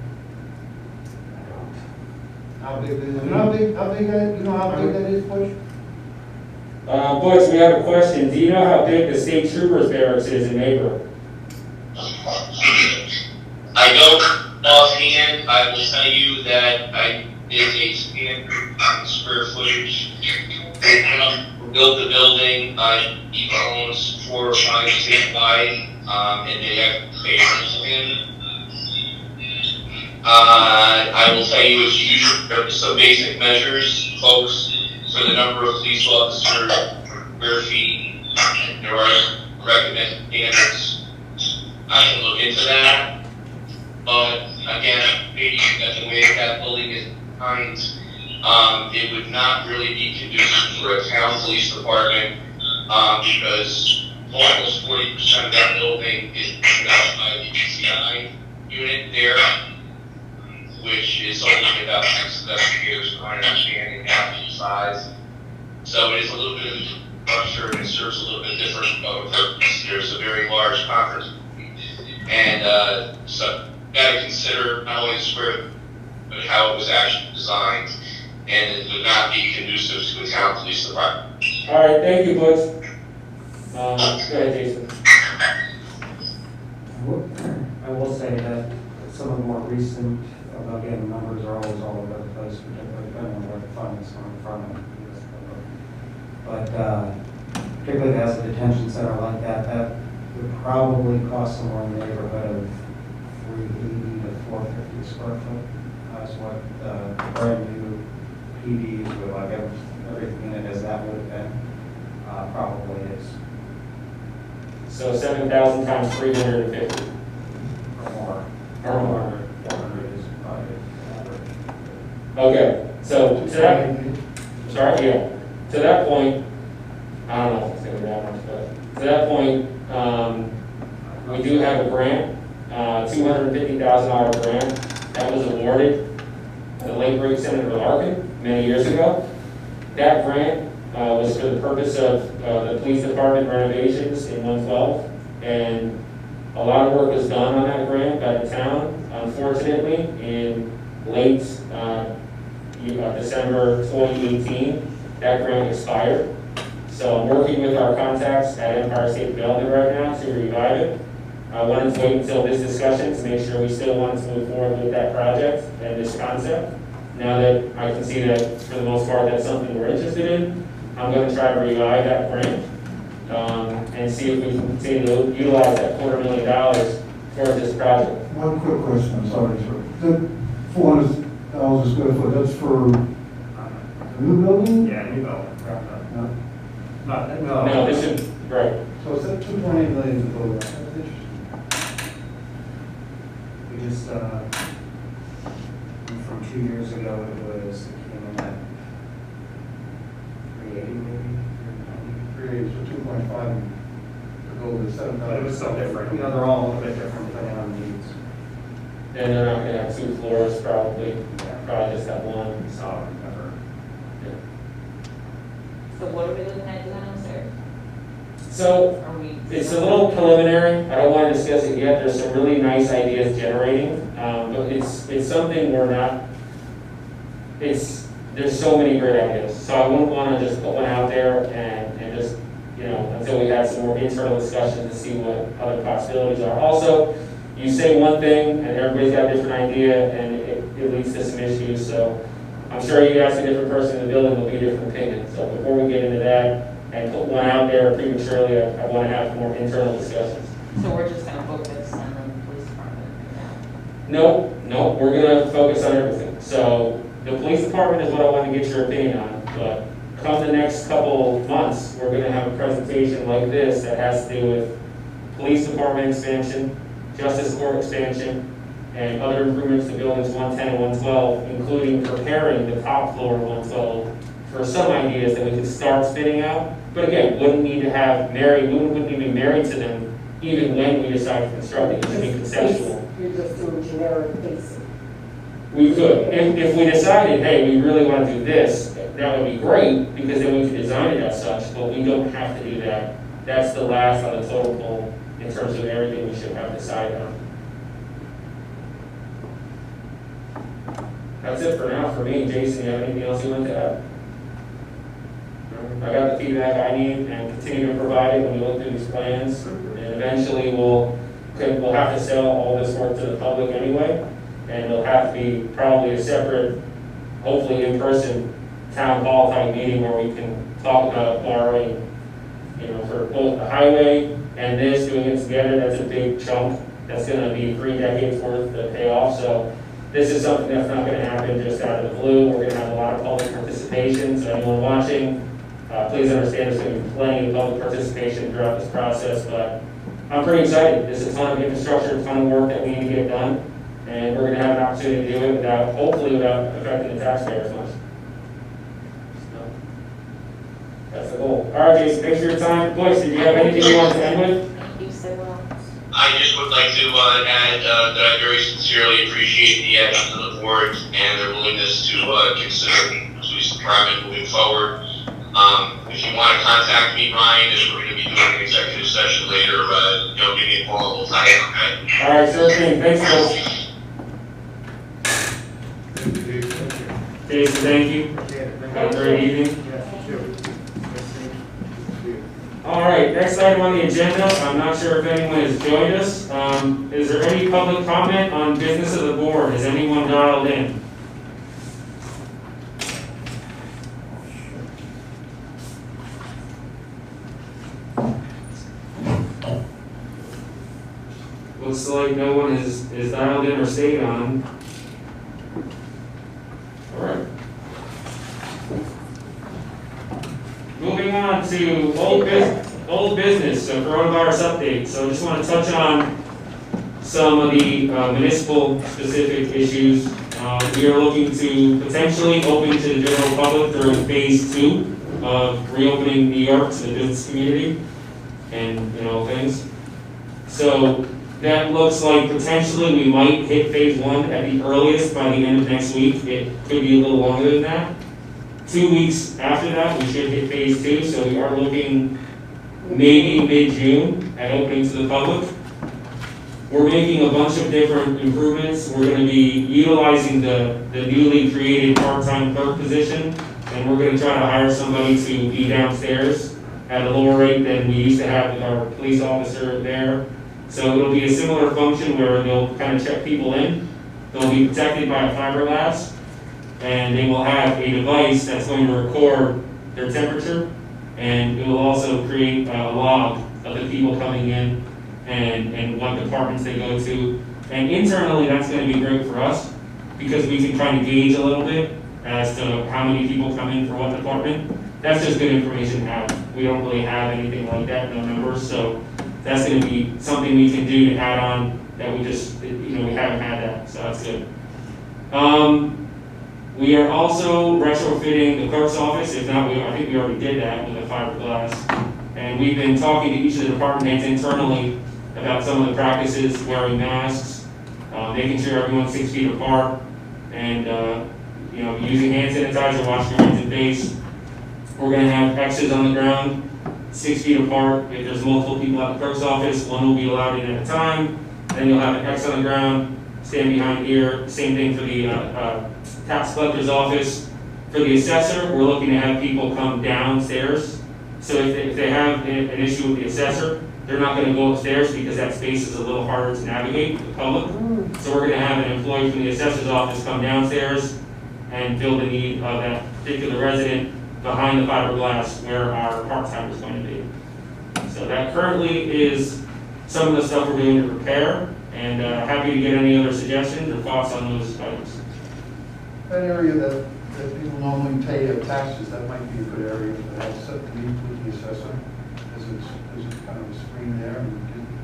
Speaker 4: How big is it? You know how big that is, Bush?
Speaker 1: Butch, we have a question. Do you know how big the state troopers barracks is in Mayberg?
Speaker 6: I don't offhand. I will tell you that I did a scan on square footage. We built the building, each owns 4 or 5 statewide, and they have favors in. I will tell you it's usually some basic measures, folks, for the number of police officers, square feet, there are recommended standards. I can look into that. But again, maybe that's the way that building is designed. It would not really be conducive for a town police department, because almost 40% of that building is owned by the PCI unit there, which is only about 6 investigators, from my understanding, half the size. So it is a little bit of a structure, and it serves a little bit different of a purpose. There's a very large conference room, and so you got to consider not only the square, but how it was actually designed, and it would not be conducive to a town police department.
Speaker 1: All right, thank you, Butch. Go ahead, Jason.
Speaker 7: I will say that some of the more recent, again, the numbers are always all over the place, particularly depending on where the funding is coming from. But particularly as a detention center like that, that would probably cost somewhere in the neighborhood of $380 to $450 square foot. That's what brand new PDs with like everything in it as that would have been, probably is.
Speaker 1: So 7,000 times 350.
Speaker 7: Or more.
Speaker 1: Or more.
Speaker 7: 400 is probably average.
Speaker 1: Okay, so to that, sorry, yeah, to that point, I don't know if it's going to be that much, but to that point, we do have a grant, $250,000 grant that was awarded to the late great Senator Larkin many years ago. That grant was for the purpose of the police department renovations in 112, and a lot of work was done on that grant by the town. Unfortunately, in late December 2018, that grant expired. So I'm working with our contacts at Empire State Development right now to revive it. I wanted to wait until this discussion to make sure we still wanted to move forward with that project and this concept. Now that I can see that for the most part that's something we're interested in, I'm gonna try to revive that grant, and see if we can continue to utilize that $250,000 for this project.
Speaker 4: One quick question, I'm sorry, sir. The 400,000 square foot, that's for a new building?
Speaker 7: Yeah, you go.
Speaker 4: No.
Speaker 1: No, this is, right,
Speaker 4: So it's at 2.8 million to build that. That's interesting.
Speaker 7: We just, from 2 years ago, it was, it came in at 380 maybe, 390.
Speaker 4: 3.8, so 2.5 to build the 7,000.
Speaker 7: But it was still different, you know, they're all a little bit different depending on needs.
Speaker 1: and they're not gonna have 2 floors probably, probably just have one.
Speaker 7: Solid, never.
Speaker 5: So what are we looking at doing upstairs?
Speaker 1: So,
Speaker 5: Are we?
Speaker 1: it's a little preliminary, I don't wanna discuss it yet, there's some really nice ideas generating, but it's something we're not, there's so many great ideas, so I wouldn't wanna just put one out there and just, until we have some more internal discussions to see what other possibilities are. Also, you say one thing and everybody's got a different idea and it leads to some issues, so I'm sure you ask a different person in the building, there'll be different opinions, so before we get into that, and put one out there prematurely, I want to have more internal discussions.
Speaker 5: So we're just gonna focus on the police department right now?
Speaker 1: No, we're going to focus on everything. So the police department is what I want to get your opinion on, but come the next couple months, we're going to have a presentation like this that has to do with police department expansion, justice court expansion, and other improvements to buildings 110 and 112, including preparing the top floor of 112 for some ideas that we can start spinning out. But again, wouldn't need to have we wouldn't even be married to them even when we decide to construct it. It should be conceptual.
Speaker 2: You're just doing generic basic.
Speaker 1: We could, if we decided, hey, we really want to do this, that would be great, because then we could design it as such, but we don't have to do that. That's the last on the total poll in terms of everything we should have decided on. That's it for now for me. Jason, you have anything else you want to add? I got the feedback I need and continue to provide it when we look through these plans. And eventually we'll have to sell all this work to the public anyway. And it'll have to be probably a separate, hopefully in-person town hall type meeting where we can talk about borrowing, for both the highway and this, doing it together. That's a big chunk. That's going to be 3 decades worth to pay off. So this is something that's not going to happen just out of the blue. We're going to have a lot of public participation. So anyone watching, please understand there's going to be plenty of public participation throughout this process, but I'm pretty excited. There's a ton of infrastructure, a ton of work that we need to get done, and we're going to have an opportunity to do it hopefully without affecting the taxpayers much. So, that's the goal. All right, Jason, thanks for your time. Boyce, did you have anything you want to end with?
Speaker 5: Thank you so much.
Speaker 6: I just would like to add that I very sincerely appreciate the actions of the board and their willingness to consider the police department moving forward. If you want to contact me, Ryan, if we're going to be doing an executive session later, give me a call. We'll tie in, okay?
Speaker 1: All right, sure thing. Thanks, folks. Jason, thank you. Have a great evening. All right, next item on the agenda. I'm not sure if anyone has joined us. Is there any public comment on business of the board? Has anyone dialed in? Looks like no one is dialed in or stayed on. All right. Moving on to old business, so coronavirus update. So I just want to touch on some of the municipal specific issues. We are looking to potentially open to the general public during phase 2 of reopening New York to the business community and things. So that looks like potentially we might hit phase 1 at the earliest by the end of next week. It could be a little longer than that. 2 weeks after that, we should hit phase 2, so we are looking maybe mid-June at opening to the public. We're making a bunch of different improvements. We're going to be utilizing the newly created part-time clerk position, and we're going to try to hire somebody to be downstairs at a lower rate than we used to have with our police officer there. So it'll be a similar function where they'll kind of check people in. They'll be protected by a fiberglass, and they will have a device that's going to record their temperature, and it will also create a log of the people coming in and what departments they go to. And internally, that's going to be great for us because we can kind of gauge a little bit as to how many people come in for what department. That's just good information to have. We don't really have anything like that, no numbers, so that's going to be something we can do to add on that we just, we haven't had that, so that's good. We are also retrofitting the clerk's office. If not, I think we already did that with the fiberglass. And we've been talking to each of the department heads internally about some of the practices, wearing masks, making sure everyone's 6 feet apart, and using hand sanitizer, washing your hands and face. We're going to have X's on the ground, 6 feet apart. If there's multiple people at the clerk's office, one will be allowed in at a time. Then you'll have an X on the ground, stand behind here. Same thing for the tax collector's office. For the assessor, we're looking to have people come downstairs. So if they have an issue with the assessor, they're not going to go upstairs because that space is a little harder to navigate for the public. So we're going to have an employee from the assessor's office come downstairs and fill the need of that particular resident behind the fiberglass where our part-time is going to be. So that currently is some of the stuff we're doing to prepare, and happy to get any other suggestions or thoughts on those items.
Speaker 4: That area that people normally pay their taxes, that might be a good area to have set to meet with the assessor. There's kind of a screen there, and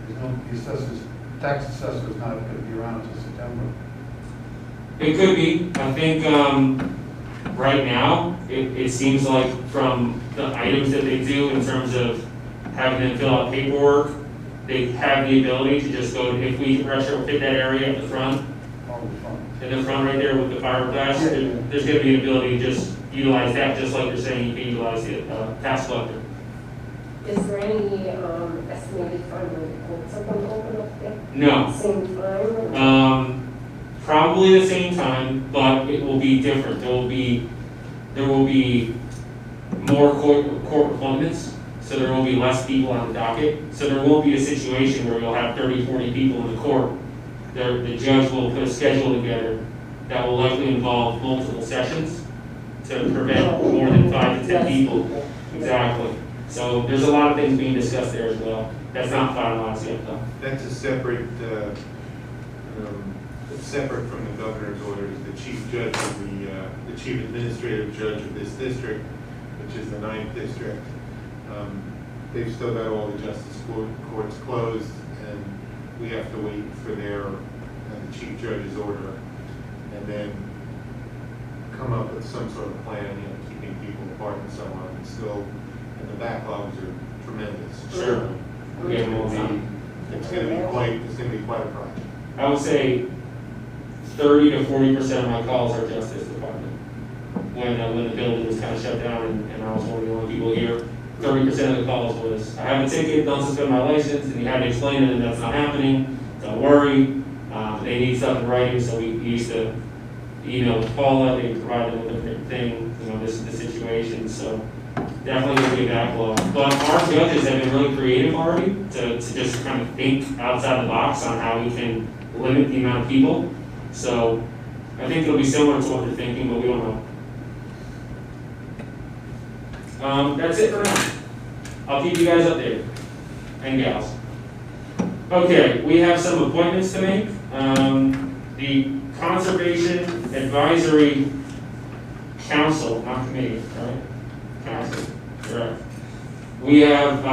Speaker 4: the tax assessor is not going to be around until September.
Speaker 1: It could be. I think right now, it seems like from the items that they do in terms of having them fill out paperwork, they have the ability to just go, if we retrofit that area at the front, in the front right there with the fiberglass, there's going to be an ability to just utilize that, just like you're saying you can utilize the tax collector.
Speaker 2: Is there any estimated time when the courts are going to open up there?
Speaker 1: No.
Speaker 2: Same time?
Speaker 1: Probably the same time, but it will be different. There will be more court appointments, so there will be less people on the docket. So there won't be a situation where you'll have 30, 40 people in the court. The judge will put a schedule together that will likely involve multiple sessions to prevent more than 5 to 10 people. Exactly. So there's a lot of things being discussed there as well. That's not finalized yet, though.
Speaker 3: That's a separate, separate from the governor's orders. The chief judge of the chief administrative judge of this district, which is the 9th district, they've still got all the justice courts closed, and we have to wait for their the chief judge's order, and then come up with some sort of plan, keeping people apart and so on. And still, and the backlogs are tremendous.
Speaker 1: Sure.
Speaker 3: It's going to be quite a project.
Speaker 1: I would say 30 to 40% of my calls are Justice Department. When the building was kind of shut down and I was one of the only people here, 30% of the calls was, I have a ticket, don't suspend my license, and you had to explain it, and that's not happening. Don't worry. They need stuff in writing, so we used to email Paula. They provided with a different thing. This is the situation. So definitely going to be a backlog. But our judges have been really creative already to just kind of think outside the box on how we can limit the amount of people. So I think it'll be similar to what they're thinking, but we don't know. That's it for now. I'll keep you guys updated, and gals. Okay, we have some appointments to make. The Conservation Advisory Council, not committee, right? Council, correct. We have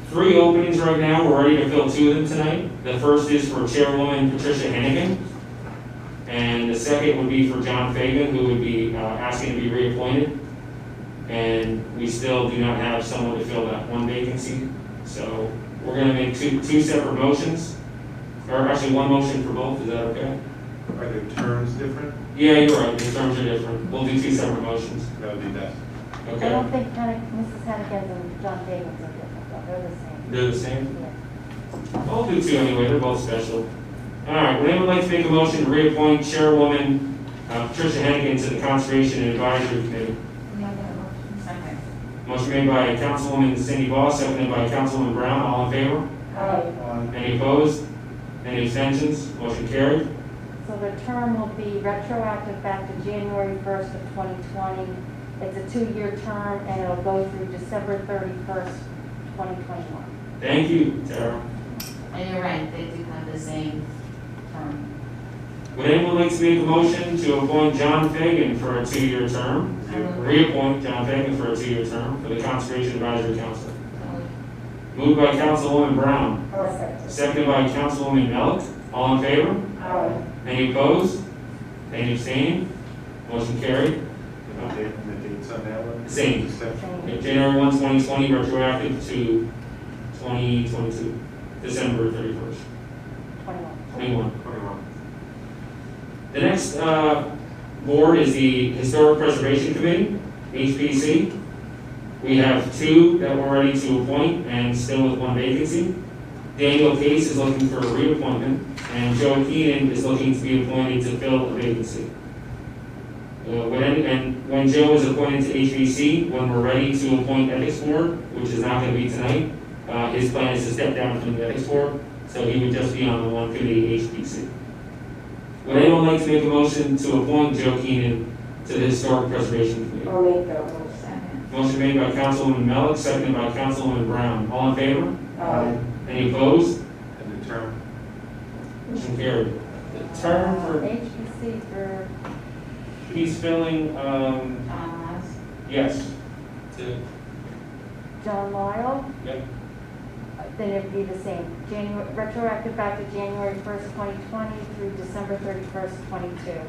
Speaker 1: 3 openings right now. We're ready to fill 2 of them tonight. The first is for Chairwoman Patricia Hennigan, and the second would be for John Fagan, who would be asking to be reappointed. And we still do not have someone to fill that 1 vacancy. So we're going to make two separate motions, or actually 1 motion for both. Is that okay?
Speaker 3: Are the terms different?
Speaker 1: Yeah, you're right. The terms are different. We'll do 2 separate motions.
Speaker 3: That would be best.
Speaker 8: I
Speaker 1: Okay?
Speaker 8: don't think Mrs. Hennigan's and John Davis are different, though. They're the same.
Speaker 1: They're the same?
Speaker 8: Yeah.
Speaker 1: I'll do 2 anyway. They're both special. All right. Would anyone like to make a motion to reappoint Chairwoman Patricia Hennigan to the Conservation Advisory Committee?
Speaker 5: Okay.
Speaker 1: Motion made by Councilwoman Cindy Voss, seconded by Councilwoman Brown. All in favor? Any opposed? Any abstentions? Motion carried.
Speaker 8: So the term will be retroactive back to January 1st of 2020
Speaker 9: It's a 2-year term, and it'll go through December 31st, 2021.
Speaker 1: Thank you, Tara.
Speaker 5: And you're right, they do have the same term.
Speaker 1: Would anyone like to make a motion to appoint John Fagan for a 2-year term? Reappoint John Fagan for a 2-year term for the Conservation Advisory Council. Moved by Councilwoman Brown, seconded by Councilwoman Melick. All in favor?
Speaker 2: Aye.
Speaker 1: Any opposed? Any abstaining? Motion carried.
Speaker 3: The dates on that one?
Speaker 1: Same. Okay, January 1, 2020, retroactive to 2022, December 31st, 21.
Speaker 3: 21.
Speaker 1: The next board is the Historic Preservation Committee, HPC. We have 2 that we're ready to appoint and still with 1 vacancy. Daniel Case is looking for a reappointment, and Joe Keenan is looking to be appointed to fill a vacancy. When Joe is appointed to HPC, when we're ready to appoint Ethics Board, which is not going to be tonight, his plan is to step down from the Ethics Board, so he would just be on the 1 committee, HPC. Would anyone like to make a motion to appoint Joe Keenan to the Historic Preservation Committee?
Speaker 2: I'll make that motion.
Speaker 1: Motion made by Councilwoman Melick, seconded by Councilwoman Brown. All in favor?
Speaker 2: Aye.
Speaker 1: Any opposed?
Speaker 3: And the term?
Speaker 1: Motion carried. The term for,
Speaker 9: HPC for,
Speaker 1: he's filling,
Speaker 5: John Miles.
Speaker 1: yes. To,
Speaker 9: John Lyle,
Speaker 1: yep.
Speaker 9: then it'd be the same. January, retroactive back to January 1st, 2020 through December 31st, 22.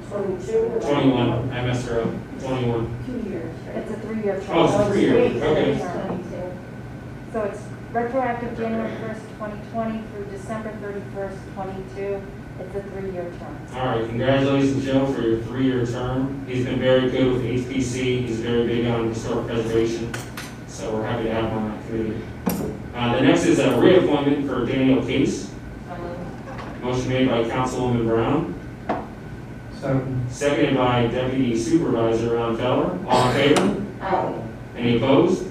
Speaker 2: 22.
Speaker 1: 21, I messed her up. 21.
Speaker 8: 2 years, right?
Speaker 9: It's a 3-year term.
Speaker 1: Oh, it's a 3-year, okay.
Speaker 8: 22.
Speaker 9: So it's retroactive January 1st, 2020 through December 31st, 22. It's a 3-year term.
Speaker 1: All right, congratulations, Joe, for your 3-year term. He's been very good with HPC. He's very big on historic preservation, so we're happy to have him on that committee. The next is a reappointment for Daniel Case. Motion made by Councilwoman Brown,
Speaker 4: Second.
Speaker 1: seconded by Deputy Supervisor Ron Feller. All in favor?
Speaker 2: Aye.
Speaker 1: Any opposed?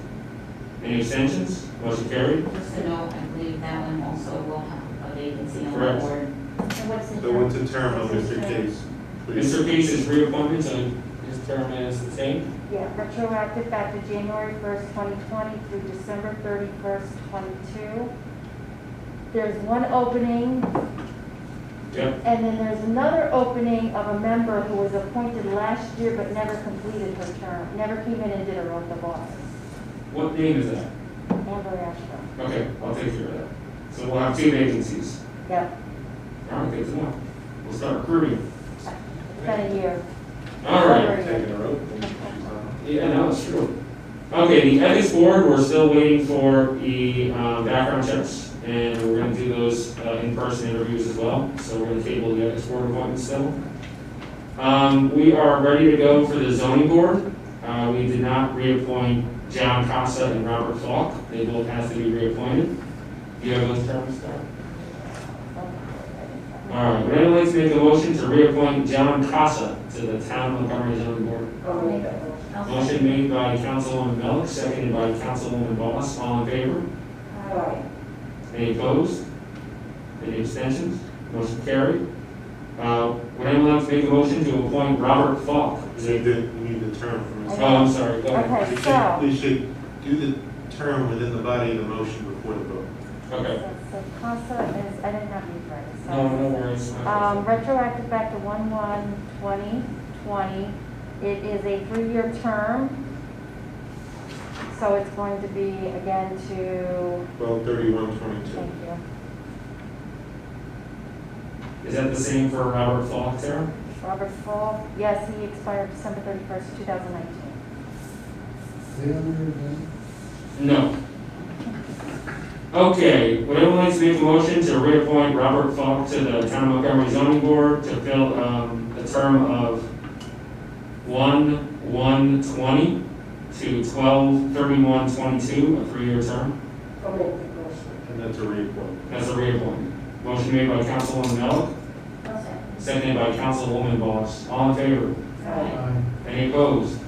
Speaker 1: Any abstentions? Motion carried.
Speaker 5: Just a note, I believe that one also will have a vacancy on the
Speaker 1: Correct.
Speaker 5: board.
Speaker 9: And what's the
Speaker 3: So what's the term of Mr. Case? please?
Speaker 1: Mr. Case's reappointment, so his term is the same.
Speaker 9: Yeah, retroactive back to January 1st, 2020 through December 31st, 22. There's one opening,
Speaker 1: Yep.
Speaker 9: and then there's another opening of a member who was appointed last year but never completed her term, never came in and did her oath of office.
Speaker 1: What name is that?
Speaker 9: Amber Ashton.
Speaker 1: Okay, I'll take care of that. So we'll have 2 vacancies.
Speaker 9: Yep,
Speaker 1: All right, good to know. We'll start recruiting.
Speaker 9: it's been a year.
Speaker 1: All right.
Speaker 9: Over a year.
Speaker 3: Taking a road.
Speaker 1: Yeah, no, it's true. Okay, the ethics board, we're still waiting for the background checks, and we're gonna do those in-person interviews as well, so we're gonna table the ethics board appointment still. We are ready to go for the zoning board. We did not reappoint John Casa and Robert Falk. They both have to be reappointed. Do you have those terms, Scott? All right, would anyone like to make a motion to reappoint John Casa to the Town of Montgomery zoning board?
Speaker 2: I'll make that motion.
Speaker 1: Motion made by Councilwoman Melick, seconded by Councilwoman Boss. All in favor?
Speaker 2: Aye.
Speaker 1: Any opposed? Any abstentions? Motion carried. Would anyone like to make a motion to appoint Robert Falk?
Speaker 3: We need the term from his.
Speaker 1: Oh, I'm sorry, go ahead.
Speaker 9: Okay,
Speaker 3: We
Speaker 9: so,
Speaker 3: should do the term within the body of the motion before the vote.
Speaker 1: Okay.
Speaker 9: so CASA is, I didn't have these right. so-
Speaker 1: No worries.
Speaker 9: Retroactive back to 1/1/2020. It is a 3-year term. So it's going to be again to,
Speaker 3: 12/31/22.
Speaker 9: thank you,
Speaker 1: Is that the same for Robert Falk, Tara?
Speaker 9: Robert Fall. Yes, he expired December 31st, 2019.
Speaker 1: No. Okay, would anyone like to make a motion to reappoint Robert Falk to the Town of Montgomery zoning board to fill a term of 1/1/20 to 12/31/22, a 3-year term?
Speaker 2: I'll make the motion.
Speaker 3: And that's a reappointment.
Speaker 1: That's a reappointment. Motion made by Councilwoman Melick,
Speaker 8: I'll second.
Speaker 1: seconded by Councilwoman Boss. All in favor?
Speaker 2: Aye.
Speaker 1: Any opposed?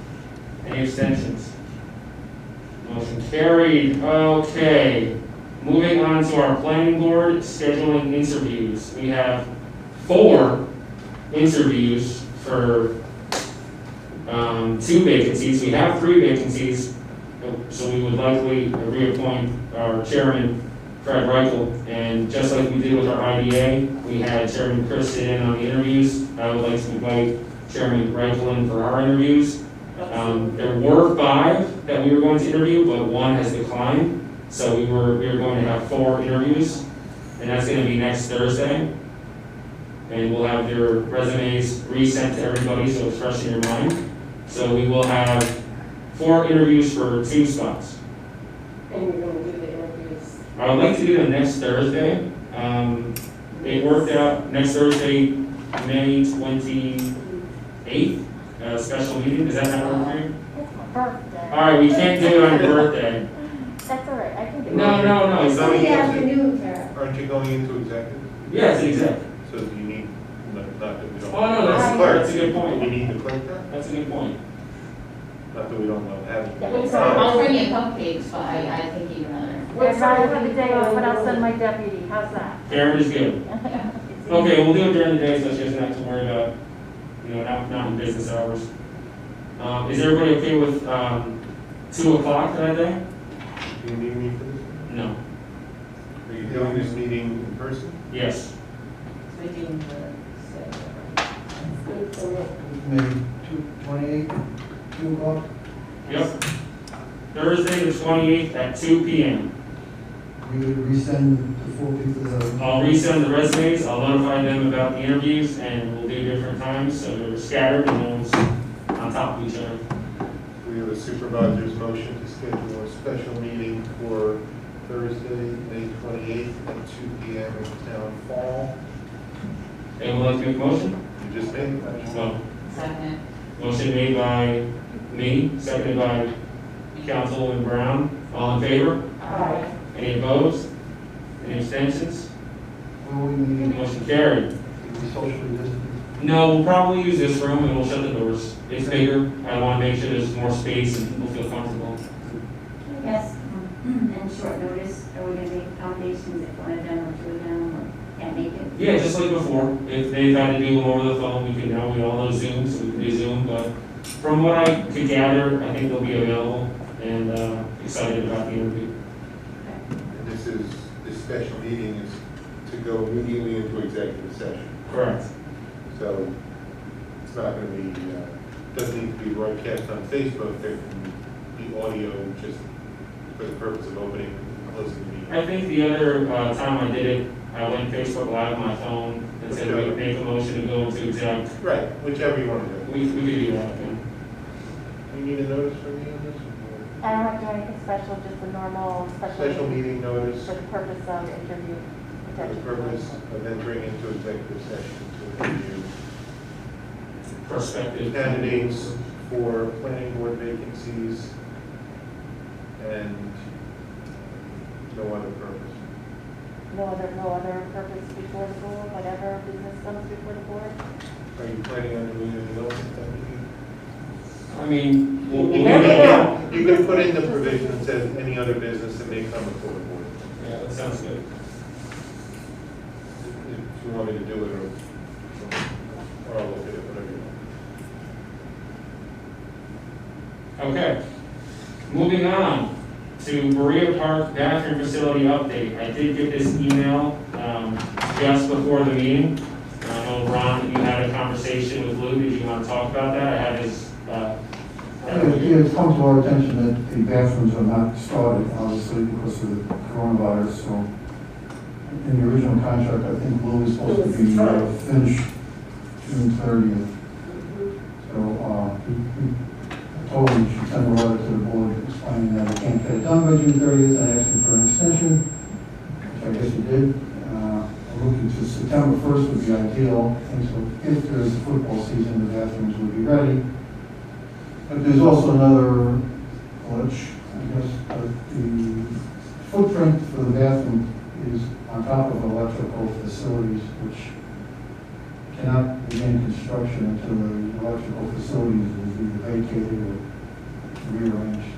Speaker 1: Any abstentions? Motion carried. Okay. Moving on to our planning board, scheduling interviews. We have 4 interviews for 2 vacancies. We have 3 vacancies, so we would likely reappoint our chairman, Fred Reichel. And just like we did with our IDA, we had Chairman Chris sit in on the interviews. I would like to invite Chairman Reichel in for our interviews. There were 5 that we were going to interview, but 1 has declined. So we were going to have 4 interviews, and that's going to be next Thursday. And we'll have their resumes resent to everybody, so it's fresh in your mind. So we will have 4 interviews for 2 spots.
Speaker 2: And you're gonna do the interviews.
Speaker 1: I would like to do them next Thursday. It worked out next Thursday, May 28th, a special meeting. Does that not work for you?
Speaker 9: It's my birthday.
Speaker 1: All right, we can't do it on your birthday.
Speaker 9: That's all right, I can do it.
Speaker 1: No,
Speaker 8: It's
Speaker 1: it's
Speaker 8: in
Speaker 1: not.
Speaker 8: the afternoon, Tara.
Speaker 3: Aren't you going into executive?
Speaker 1: Yes, exactly.
Speaker 3: So do you need, not that we don't.
Speaker 1: Oh, no, that's a good
Speaker 3: Do
Speaker 1: point.
Speaker 3: we need the clerk there?
Speaker 1: That's a good point.
Speaker 3: Not that we don't know, have.
Speaker 9: Yeah,
Speaker 5: I'll bring you cupcakes, but I think you'd rather.
Speaker 9: Yes, I'll have a day off, but I'll send my deputy, how's that?
Speaker 1: Karen is good. Okay, we'll do it during the day, so she doesn't have to worry about, not in business hours. Is everybody okay with, 2 o'clock that day?
Speaker 3: Do you need me for this?
Speaker 1: No.
Speaker 3: Are you doing this meeting in person?
Speaker 1: Yes.
Speaker 5: Switching
Speaker 2: Good for me.
Speaker 4: Maybe 28, 2 o'clock?
Speaker 1: Yep. Thursday, the 28th at 2 p.m.
Speaker 4: We would resend the 4 people that are.
Speaker 1: I'll resend the resumes, I'll notify them about the interviews, and we'll do different times, so they're scattered and no one's on top of each other.
Speaker 3: We have a supervisor's motion to schedule a special meeting for Thursday, May 28th at 2 p.m. in Town Hall.
Speaker 1: Anyone like to make a motion?
Speaker 3: You just made the motion.
Speaker 1: No.
Speaker 5: Second.
Speaker 1: Motion made by me, seconded by Councilwoman Brown. All in favor?
Speaker 5: Aye.
Speaker 1: Any opposed? Any abstentions?
Speaker 4: Will we need
Speaker 1: Motion carried.
Speaker 4: to be socially distant?
Speaker 1: No, we'll probably use this room and we'll shut the doors. It's bigger. I want to make sure there's more space and people feel comfortable.
Speaker 8: Yes, and short notice, are we gonna make accommodations if one of them or 2 of them or can't make it?
Speaker 1: Yeah, just like before. If they've had to do them over the phone, we can, we all know Zoom, so we can do Zoom. But from what I could gather, I think they'll be available and excited about the interview.
Speaker 3: And this special meeting is to go immediately into executive session.
Speaker 1: Correct.
Speaker 3: So it's not going to be, doesn't need to be broadcast on Facebook. There can be audio just for the purpose of opening and closing the meeting.
Speaker 1: I think the other time I did it, I went Facebook Live on my phone and said we would make a motion to go into exec.
Speaker 3: Right, whichever you want to do.
Speaker 1: We could do that, yeah.
Speaker 3: You need a notice from me on this?
Speaker 9: I don't have to do anything special, just a normal
Speaker 3: Special meeting notice
Speaker 9: for the purpose of interview.
Speaker 3: for the purpose of entering into executive session to interview
Speaker 1: Prospective
Speaker 3: candidates for planning board vacancies and no other purpose.
Speaker 9: No other purpose before the board, whatever business comes before the board.
Speaker 3: Are you planning on doing anything else at that meeting?
Speaker 1: I mean, we'll
Speaker 3: You can put in the provision that says any other business that may come before the board.
Speaker 1: yeah, that sounds good.
Speaker 3: If you want me to do it, or I'll look at it, whatever you want.
Speaker 1: Okay. Moving on to Berea Park bathroom facility update. I did get this email just before the meeting. I know, Ron, you had a conversation with Lou. Did you want to talk about that? I have his.
Speaker 4: It's come to our attention that the bathrooms are not started, obviously, because of the coronavirus, so in the original contract, I think Lou was supposed to be finished June 30th. So, I told him he should send a letter to the board explaining that we can't get it done by June 30th and asking for an extension, which I guess he did. Looking to September 1st would be ideal, and so if there's a football season, the bathrooms would be ready. But there's also another glitch, I guess, the footprint for the bathroom is on top of electrical facilities, which cannot begin construction until the electrical facilities is either vacated or rearranged.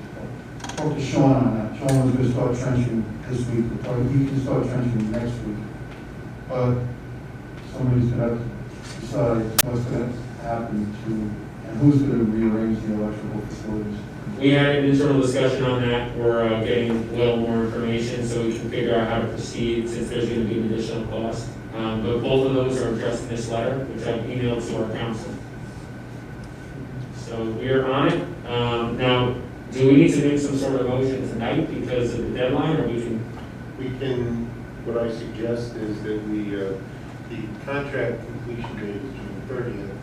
Speaker 4: Talked to Sean on that. Sean was going to start trenching this week, or he can start trenching next week. But somebody's going to decide what's going to happen to And who's going to rearrange the electrical facilities?
Speaker 1: We had an internal discussion on that. We're getting a little more information so we can figure out how to proceed since there's going to be an additional cost. But both of those are addressed in this letter, which I've emailed to our council. So we are on it. Now, do we need to make some sort of motion tonight because of the deadline, or we can?
Speaker 3: What I suggest is that the contract completion date is June 30th.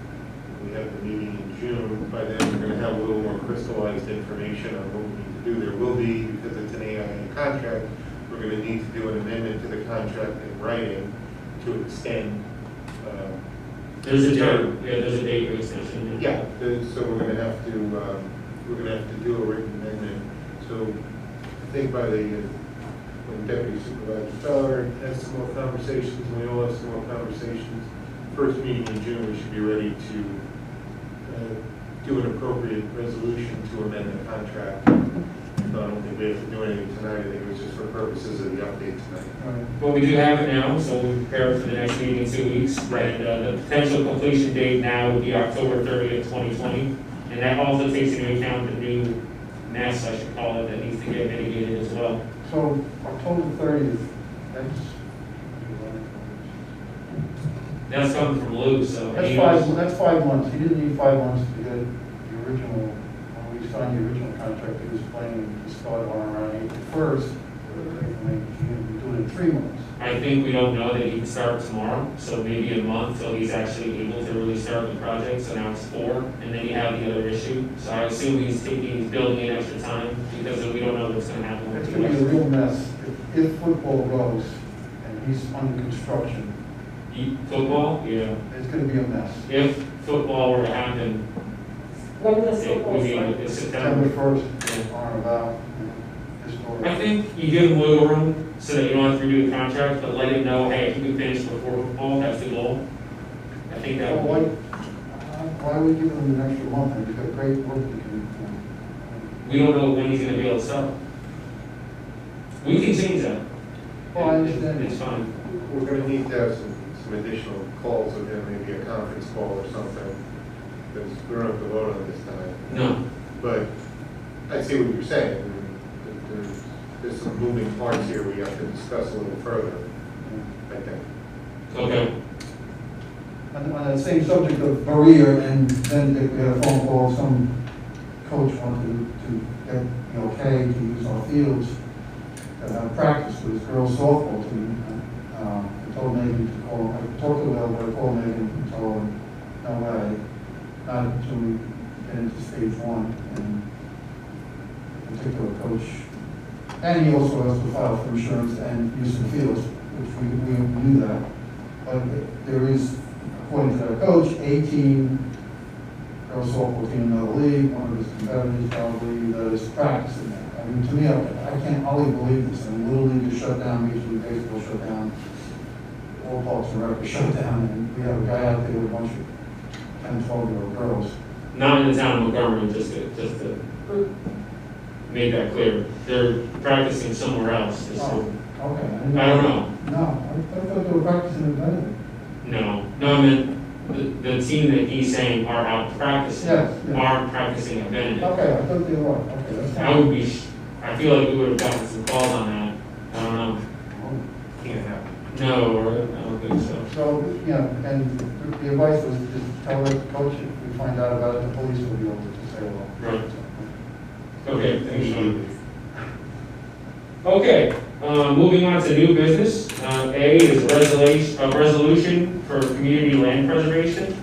Speaker 3: We have the meeting in June. By then, we're going to have a little more crystallized information on what we need to do. There will be, because it's an AIA contract, we're going to need to do an amendment to the contract in writing to extend.
Speaker 1: There's a term, yeah, there's a date for extension.
Speaker 3: Yeah, so we're going to have to do a written amendment. So I think by when Deputy Supervisor Feller has some more conversations, and we all have some more conversations, first meeting in June, we should be ready to do an appropriate resolution to amend the contract. So I don't think we have to do anything tonight. I think it was just for purposes of the update tonight.
Speaker 1: Well, we do have it now, so we're prepared for the next meeting in 2 weeks.
Speaker 3: Right.
Speaker 1: And the potential completion date now would be October 30th, 2020. And that also takes into account the new mess, I should call it, that needs to get mitigated as well.
Speaker 4: So October 30th,
Speaker 1: That's coming from Lou, so.
Speaker 4: that's 5 months. He didn't need 5 months to get the original, when we signed the original contract, he was planning to start on around April 1st. He can do it in 3 months.
Speaker 1: I think we don't know that he can start tomorrow, so maybe a month till he's actually able to really start the project, so now it's 4, and then you have the other issue. So I assume he's building in extra time, because we don't know what's gonna happen with
Speaker 4: It's
Speaker 1: the
Speaker 4: going to be a
Speaker 1: rest.
Speaker 4: real mess if football goes and he's under construction.
Speaker 1: Football, yeah.
Speaker 4: It's going to be a mess.
Speaker 1: If football were to happen,
Speaker 2: When does
Speaker 1: it
Speaker 2: football
Speaker 1: would be
Speaker 2: start?
Speaker 1: in
Speaker 4: September
Speaker 1: September.
Speaker 4: 1st, on about, historic.
Speaker 1: I think you give him wiggle room so that you don't have to redo the contract, but let him know, hey, if you can finish before football, that's the goal. I think that
Speaker 4: Why,
Speaker 1: would
Speaker 4: why are we giving him an extra month? He's got great work to do.
Speaker 1: we don't know when he's gonna be able to start. We can change that.
Speaker 4: Well, I understand.
Speaker 1: It's fine.
Speaker 3: We're going to need to have some additional calls with him, maybe a conference call or something, because we don't have to vote on this tonight.
Speaker 1: No.
Speaker 3: But I see what you're saying. There's some moving parts here we have to discuss a little further, I think.
Speaker 1: Okay.
Speaker 4: On that same subject of Maria, and then we had a phone call, some coach wanted to get the okay to use our fields to have practice with his girls softball team. I told Megan to call, I talked to Will, but I called Megan and told her, no way, not until we get into stage 1. And the particular coach, and he also has to file for insurance and use the fields, which we knew that. But there is, according to their coach, 18 girls softball team in the league, one of his competitors probably that is practicing that. I mean, to me, I can't hardly believe this. I mean, Little League is shut down, Major League Baseball shut down, all parks and rec are shut down, and we have a guy out there with a bunch of 10, 12-year-old girls.
Speaker 1: Not in the town of Montgomery, just to make that clear. They're practicing somewhere else.
Speaker 4: Oh, okay.
Speaker 1: I don't know.
Speaker 4: No, I thought they were practicing in Benedict.
Speaker 1: No, I meant the team that he's saying are out practicing,
Speaker 4: Yes, yes.
Speaker 1: aren't practicing at Benedict.
Speaker 4: Okay, I thought they were. Okay, that's
Speaker 1: I would be, I feel like we would have gotten some calls on that. I don't know.
Speaker 3: Can't happen.
Speaker 1: No, or I don't think so.
Speaker 4: So, yeah, and the advice was just tell the coach if we find out about it, the police will be able to say, well.
Speaker 1: Right. Okay, thanks, Sean. Okay, moving on to new business. A is a resolution for community land preservation.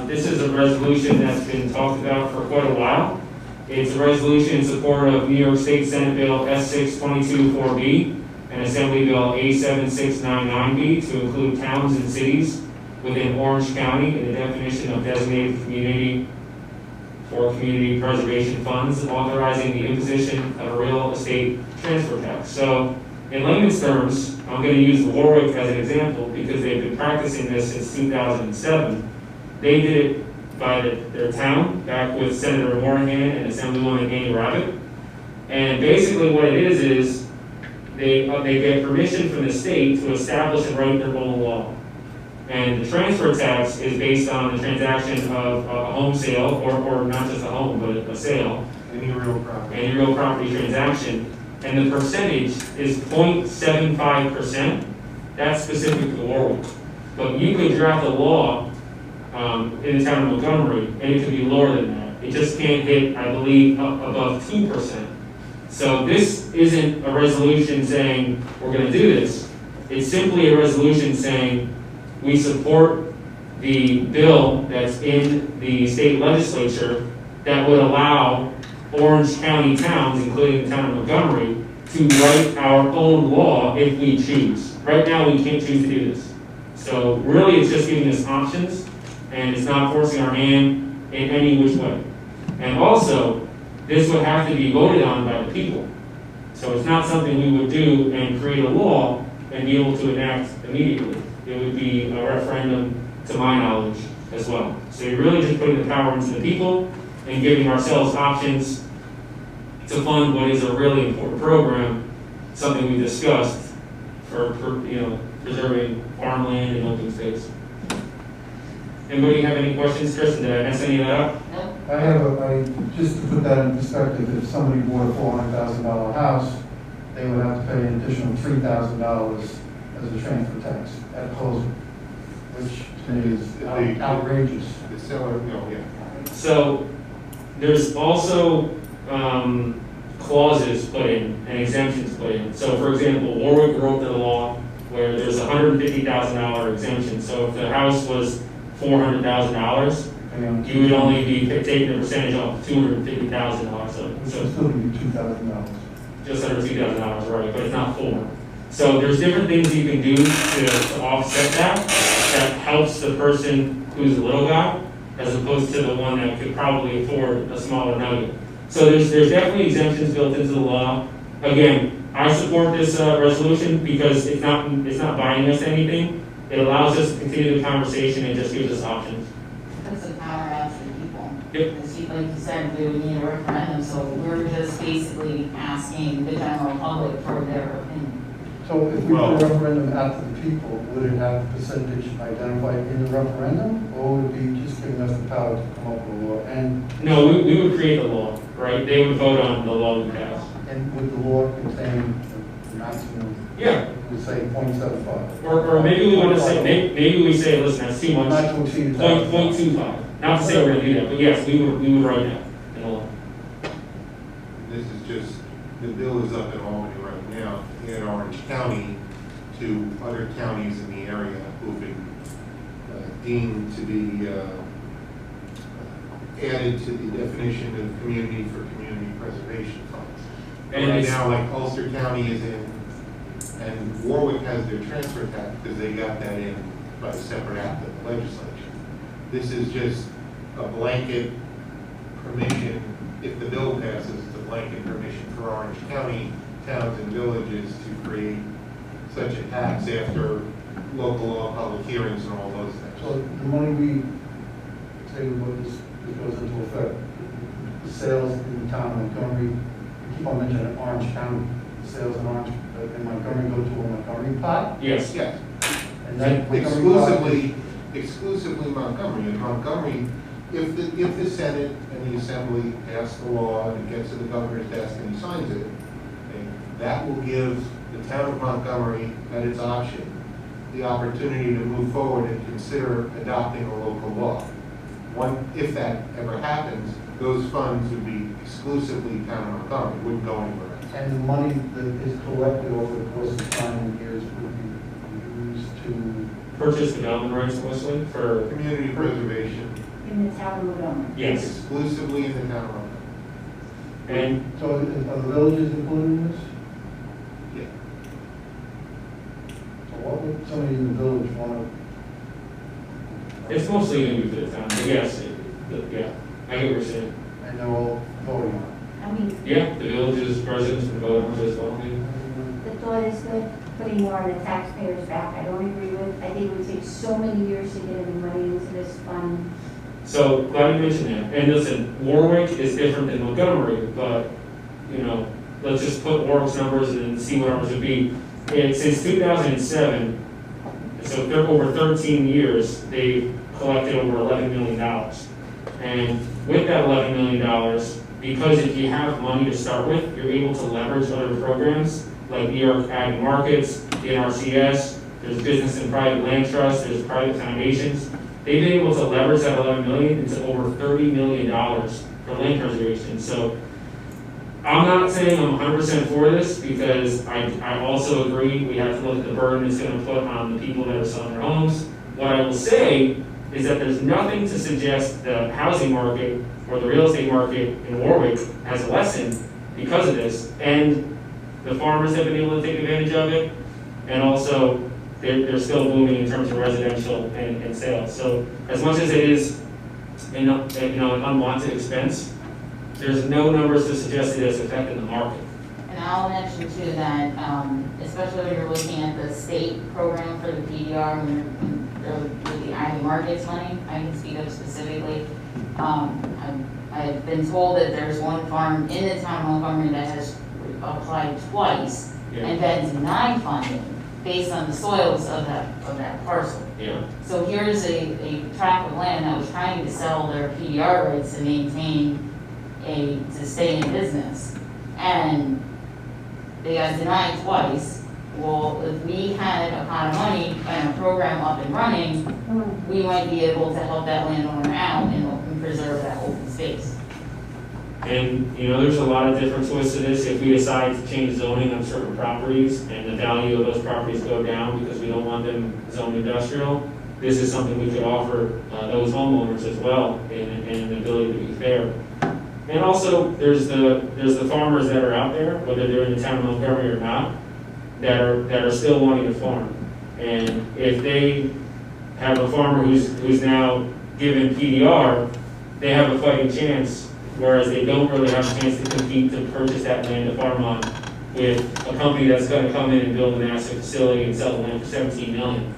Speaker 1: This is a resolution that's been talked about for quite a while. It's a resolution in support of New York State Senate Bill S-622-4B and Assembly Bill A-7699B to include towns and cities within Orange County in the definition of designated community for community preservation funds, authorizing the imposition of a real estate transfer tax. So, in layman's terms, I'm going to use Warwick as an example because they've been practicing this since 2007. They did it by their town, back with Senator Moorhan and Assemblywoman Annie Rabbit. And basically what it is they get permission from the state to establish and write their own law. And the transfer tax is based on the transaction of a home sale, or not just a home, but a sale,
Speaker 3: Any real property.
Speaker 1: any real property transaction. And the percentage is 0.75%. That's specific to Warwick. But you could draft a law in the town of Montgomery, and it could be lower than that. It just can't hit, I believe, above 2%. So this isn't a resolution saying we're going to do this. It's simply a resolution saying we support the bill that's in the state legislature that would allow Orange County towns, including the town of Montgomery, to write our own law if we choose. Right now, we can't choose to do this. So really, it's just giving us options, and it's not forcing our hand in any which way. And also, this would have to be voted on by the people. So it's not something we would do and create a law and be able to enact immediately. It would be a referendum, to my knowledge, as well. So you're really just putting the power into the people and giving ourselves options to fund what is a really important program, something we discussed for preserving farmland and open space. Anybody have any questions, Kristen? Did I mess any of that up?
Speaker 5: Nope.
Speaker 4: Just to put that in perspective, if somebody bought a $400,000 house, they would have to pay an additional $3,000 as a transfer tax at closing, which to me is outrageous.
Speaker 3: The seller, yeah.
Speaker 1: So there's also clauses put in and exemptions put in. So for example, Warwick wrote the law where there's a $150,000 exemption. So if the house was $400,000, you would only be taking a percentage off $250,000. So
Speaker 4: Which would still be $2,000.
Speaker 1: just under $2,000, right? But it's not full. So there's different things you can do to offset that helps the person who's a little guy, as opposed to the one that could probably afford a smaller nugget. So there's definitely exemptions built into the law. Again, I support this resolution because it's not binding us to anything. It allows us to continue the conversation and just gives us options.
Speaker 5: Puts the power out to the people.
Speaker 1: Yep.
Speaker 5: Because like you said, we would need a referendum, so we're just basically asking the general public for their opinion.
Speaker 4: So if we put a referendum out to the people, would it have the percentage identified in the referendum, or would it be just giving us the power to come up with a law? And
Speaker 1: No, we would create the law, right? They would vote on the law we pass.
Speaker 4: would the law contain the maximum?
Speaker 1: Yeah.
Speaker 4: We say 0.75.
Speaker 1: Or maybe we want to say, maybe we say, listen, that's too much.
Speaker 4: Not to exceed
Speaker 1: 0.25. Not to say we're going to do that, but yes, we would write that in the law.
Speaker 3: This is just, the bill is up in Albany right now, in Orange County, to other counties in the area who've been deemed to be added to the definition of community for community preservation funds.
Speaker 1: And
Speaker 3: Right
Speaker 1: it's-
Speaker 3: now, like Ulster County is in, and Warwick has their transfer tax because they got that in by a separate act of the legislature. This is just a blanket permission, if the bill passes, it's a blanket permission for Orange County towns and villages to create such a tax after local law, public hearings, and all those
Speaker 4: So
Speaker 3: things.
Speaker 4: the money we, say what this goes into effect, the sales in the town of Montgomery, we keep on mentioning Orange County, the sales in Orange, in Montgomery go to a Montgomery pot?
Speaker 1: Yes.
Speaker 3: Yes,
Speaker 4: And that Montgomery pot-
Speaker 3: exclusively Montgomery. And Montgomery, if the Senate and the Assembly pass the law and it gets to the governor's desk and he signs it, that will give the town of Montgomery, at its option, the opportunity to move forward and consider adopting a local law. If that ever happens, those funds would be exclusively town of Montgomery, wouldn't go anywhere else.
Speaker 4: And the money that is collected over the course of time and years would be used to,
Speaker 1: Purchase development rights mostly for,
Speaker 3: Community preservation,
Speaker 8: In the town of Montgomery.
Speaker 1: yes.
Speaker 3: exclusively in the town of Montgomery.
Speaker 1: And
Speaker 4: so are the villages included in this?
Speaker 3: Yeah.
Speaker 4: So what would somebody in the village want to?
Speaker 1: it's mostly going to be for the town, but yes, yeah, I get what you're saying.
Speaker 4: And they're all voting on
Speaker 8: I mean,
Speaker 1: Yeah, the village's residents can vote on it as well. Yeah.
Speaker 8: the thought is good, putting more on the taxpayers' back. I don't agree with, I think it would take so many years to get any money into this fund.
Speaker 1: So glad you mentioned that. And listen, Warwick is different than Montgomery, but let's just put Warwick's numbers and see what ours would be. And since 2007, And so over 13 years, they've collected over $11 million. And with that $11 million, because if you have money to start with, you're able to leverage other programs like New York Ag Markets, NRCS, there's Business and Private Land Trust, there's private foundations. They've been able to leverage that $11 million into over $30 million for land preservation. So I'm not saying I'm 100% for this, because I also agree we have to look at the burden it's going to put on the people that are selling their homes. What I will say is that there's nothing to suggest the housing market or the real estate market in Warwick has lessened because of this. And the farmers have been able to take advantage of it. And also, they're still booming in terms of residential and sales. So as much as it is an unwanted expense, there's no numbers to suggest it has affected the market.
Speaker 5: And I'll mention too that, especially when you're looking at the state program for the PDR, with the Ivy Markets money, I can speak up specifically. I've been told that there's one farm in the town of Montgomery that has applied twice and been denied funding based on the soils of that parcel.
Speaker 1: Yeah.
Speaker 5: So here's a tract of land that was trying to sell their PDR rights to maintain to stay in business, and they got denied twice. Well, if we had a pot of money and a program up and running, we might be able to help that landowner out and preserve that open space.
Speaker 1: And, there's a lot of different twists to this. If we decide to change zoning on certain properties and the value of those properties go down because we don't want them zoned industrial, this is something we could offer those homeowners as well, and an ability to be fair. And also, there's the farmers that are out there, whether they're in the town of Montgomery or not, that are still wanting to farm. And if they have a farmer who's now given PDR, they have a fighting chance, whereas they don't really have a chance to compete to purchase that land to farm on with a company that's going to come in and build a massive facility and sell the land for $17 million.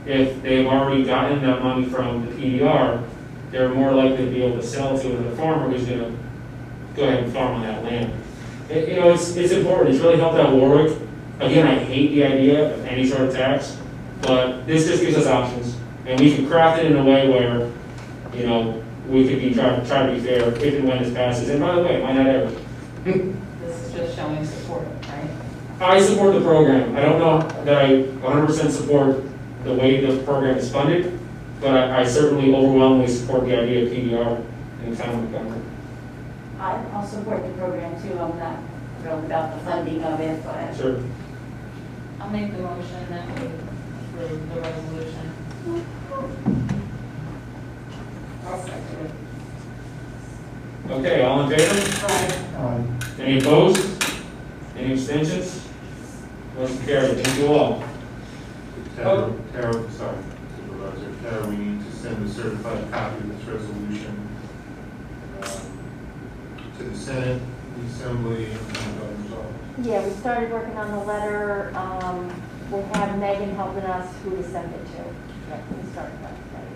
Speaker 1: If they've already gotten that money from the PDR, they're more likely to be able to sell to another farmer who's going to go ahead and farm on that land. It's important. It's really helped out Warwick. Again, I hate the idea of any sort of tax, but this just gives us options, and we can craft it in a way where, we could be try to be fair if and when this passes. And by the way, why not ever?
Speaker 5: This is just showing support, right?
Speaker 1: I support the program. I don't know that I 100% support the way the program is funded, but I certainly overwhelmingly support the idea of PDR in the town of Montgomery.
Speaker 8: I'll support the program too. I'm not thrilled about the funding of it, but.
Speaker 1: Sure.
Speaker 5: I'll make the motion that we approve the resolution.
Speaker 2: I'll second it.
Speaker 1: Okay, all in favor?
Speaker 2: Aye.
Speaker 1: Any opposed? Any abstentions? Motion carried. Thank you all.
Speaker 3: Tara, sorry, Supervisor, Tara, we need to send a certified copy of this resolution to the Senate, the Assembly, and the Governor's office.
Speaker 9: Yeah, we started working on the letter. We'll have Megan helping us who to send it to. Yeah, we started that today.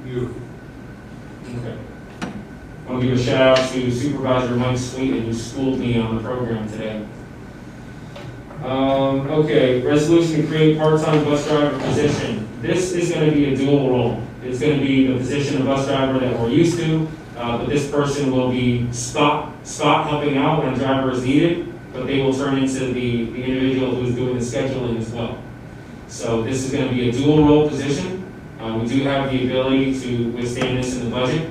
Speaker 3: Beautiful.
Speaker 1: Okay. I want to give a shout out to Supervisor Mike Sweeten, who schooled me on the program today. Okay, resolution to create part-time bus driver position. This is going to be a dual role. It's going to be the position of bus driver that we're used to, but this person will be spot helping out when a driver is needed, but they will turn into the individual who's doing the scheduling as well. So this is going to be a dual role position. We do have the ability to withstand this in the budget,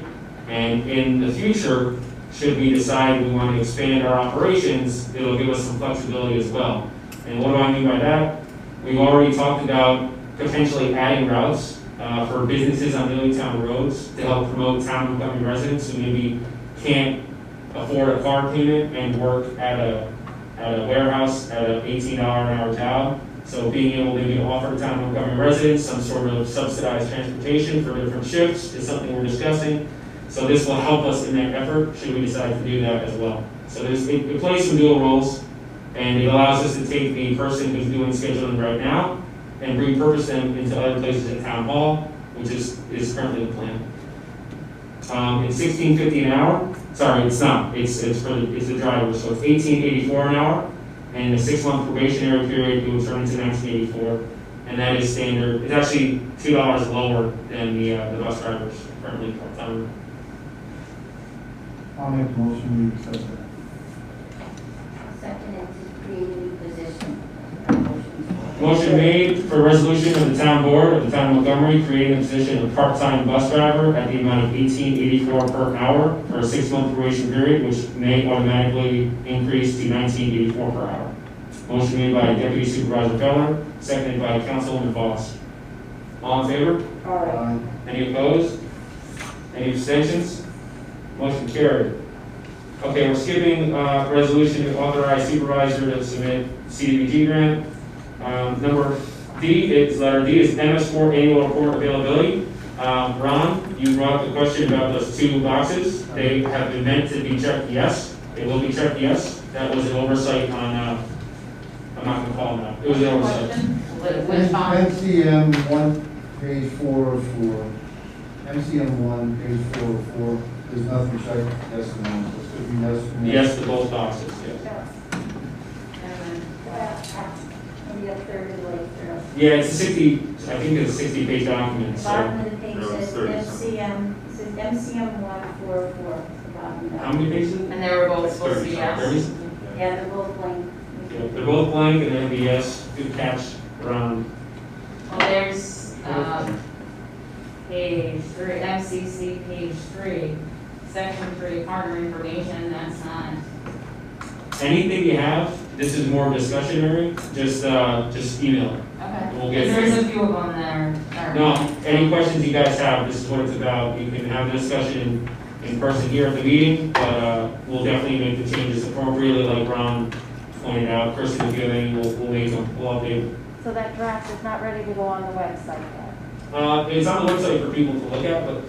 Speaker 1: and in the future, should we decide we want to expand our operations, it'll give us some flexibility as well. And what do I mean by that? We've already talked about potentially adding routes for businesses on Milltown roads to help promote town of Montgomery residents who maybe can't afford a car payment and work at a warehouse at an $18 an hour job. So being able to offer town of Montgomery residents some sort of subsidized transportation for different shifts is something we're discussing. So this will help us in that effort should we decide to do that as well. So it plays some dual roles, and it allows us to take the person who's doing scheduling right now and repurpose them into other places at Town Hall, which is currently the plan. It's $16.50 an hour. Sorry, it's not. It's the driver, so it's $18.84 an hour. And in a 6-month probationary period, it will turn into $19.84. and that is standard. It's actually $2 lower than the bus drivers currently part-time.
Speaker 4: I'll make a motion, we accept that.
Speaker 8: Second, and to create a new position.
Speaker 1: Motion made for resolution of the town board of the town of Montgomery creating the position of part-time bus driver at the amount of $18.84 per hour for a 6-month probation period, which may automatically increase to $19.84 per hour. Motion made by Deputy Supervisor Feller, seconded by Councilwoman Voss. All in favor?
Speaker 4: Aye.
Speaker 1: Any opposed? Any abstentions? Motion carried. Okay, we're skipping resolution to authorize supervisor to submit CDBG grant. Number D, letter D is MS4 annual report availability. Ron, you brought up the question about those 2 boxes. They have been meant to be checked yes. They will be checked yes. That was an oversight on, I'm not gonna call them out. It was an oversight.
Speaker 5: Which box?
Speaker 4: MCM 1, page 404. MCM 1, page 404. There's nothing checked, yes or no. It could be yes or no.
Speaker 1: Yes to both boxes, yes.
Speaker 8: And the third is like,
Speaker 1: Yeah, it's a 60, I think it's a 60-page document, so.
Speaker 8: bottom of the page
Speaker 3: No, it's
Speaker 8: says
Speaker 3: 30
Speaker 8: MCM, it says MCM 144, it's the bottom of that.
Speaker 1: How many pages?
Speaker 5: And they were both supposed to be yes.
Speaker 1: 30?
Speaker 8: Yeah, they're both blank.
Speaker 1: Yeah, they're both blank and then the yes, good catch, Ron.
Speaker 5: Well, there's, page 3, MCC page 3, section 3, partner information, that's not.
Speaker 1: Anything you have, this is more discussionary, just email it.
Speaker 5: Okay.
Speaker 1: We'll get
Speaker 5: There's
Speaker 1: there.
Speaker 5: a few of them that are.
Speaker 1: No, any questions you guys have, this is what it's about. You can have the discussion in person here at the meeting, but we'll definitely make the changes appropriately, like Ron pointed out. Kristen, if you have any, we'll make them, we'll update.
Speaker 9: So that draft is not ready to go on the website yet?
Speaker 1: It's on the website for people to look at, but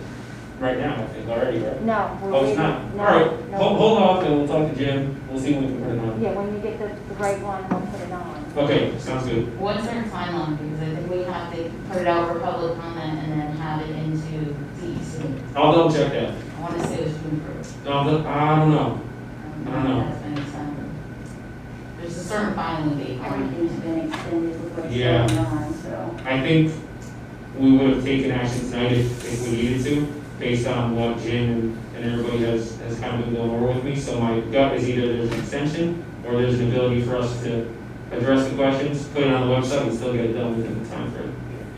Speaker 1: right now, I think already, right?
Speaker 9: No. we're
Speaker 1: Oh, it's
Speaker 9: waiting.
Speaker 1: not?
Speaker 9: No,
Speaker 1: All right,
Speaker 9: no.
Speaker 1: hold off and we'll talk to Jim. We'll see when we can put it on.
Speaker 9: Yeah, when you get the right one, we'll put it on.
Speaker 1: Okay, sounds good.
Speaker 5: What's our timeline, because I think we have to put it out for public comment and then have it into DEC.
Speaker 1: I'll double check that.
Speaker 5: I want to say it was June 1st.
Speaker 1: No, I don't know. I don't know.
Speaker 5: That's been extended. There's a certain filing date.
Speaker 8: Everything's been extended with what's
Speaker 1: Yeah.
Speaker 8: going on, so.
Speaker 1: I think we would have taken action tonight if we needed to, based on what Jim and everybody has kind of been going over with me. So my gut is either there's an extension or there's an ability for us to address the questions, put it on the website and still get it done within the time frame.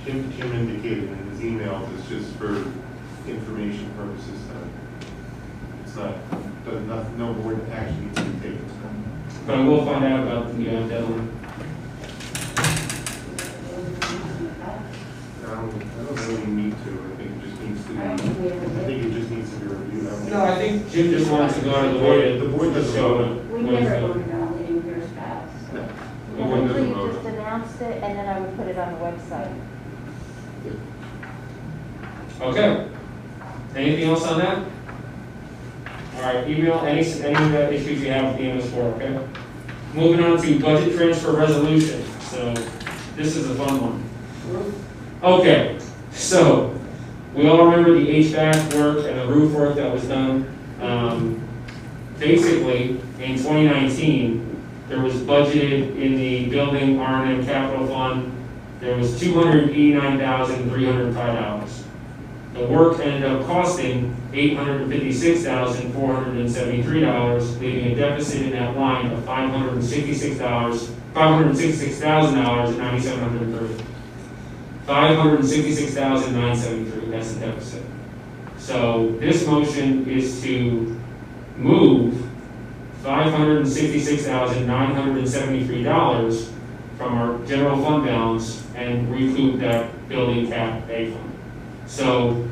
Speaker 3: Yeah, Jim indicated in his emails, it's just for information purposes. It's not, no board action needs to be taken.
Speaker 1: But I will find out about the deadline.
Speaker 3: I don't really need to, I think it just needs to be,
Speaker 8: I don't think we ever
Speaker 3: I
Speaker 8: did.
Speaker 3: think it just needs to be reviewed.
Speaker 1: No, I think Jim just wants to go out of the way to.
Speaker 3: The board doesn't
Speaker 1: show
Speaker 3: vote.
Speaker 1: it.
Speaker 8: We never voted on it in years past, so.
Speaker 3: No.
Speaker 9: Yeah,
Speaker 3: board
Speaker 9: usually
Speaker 3: doesn't
Speaker 9: you
Speaker 3: vote.
Speaker 9: just announced it, and then I would put it on the website.
Speaker 1: Okay. Anything else on that? All right, email any issues you have with the MS4, okay? Moving on to budget transfer resolution. So this is a fun one. Okay, so we all remember the HVAC work and the roof work that was done. Basically, in 2019, there was budgeted in the building R&M capital fund, there was $289,305. The work ended up costing $856,473, leaving a deficit in that line of $566,930. $566,973, that's the deficit. So this motion is to move $566,973 from our general fund balance and recoup that building cap A fund. So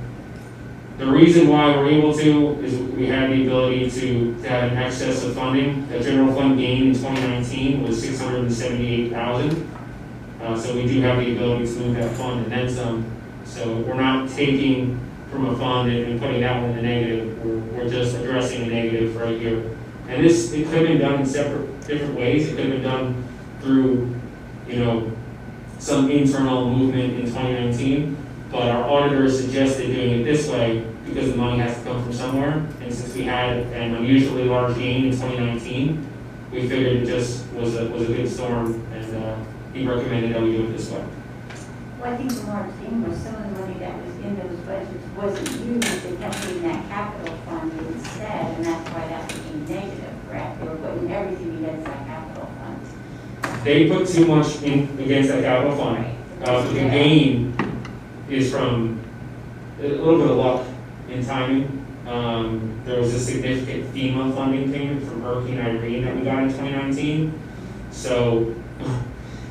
Speaker 1: the reason why we're able to is we had the ability to have an excess of funding. The general fund gain in 2019 was $678,000. So we do have the ability to move that fund and then some. So we're not taking from a fund and putting that one in the negative. We're just addressing a negative right here. And it could have been done in different ways. It could have been done through, some internal movement in 2019. But our auditor suggested doing it this way because the money has to come from somewhere. And since we had an unusually large gain in 2019, we figured it just was a good storm, and he recommended that we do it this way.
Speaker 8: Well, I think from our understanding was some of the money that was in those budgets wasn't used, they kept it in that capital fund instead, and that's why that became negative, correct? They were putting everything against that capital fund.
Speaker 1: They put too much in against that capital fund. The gain is from a little bit of luck in timing. There was a significant FEMA funding payment from Hurricane Irene that we got in 2019. So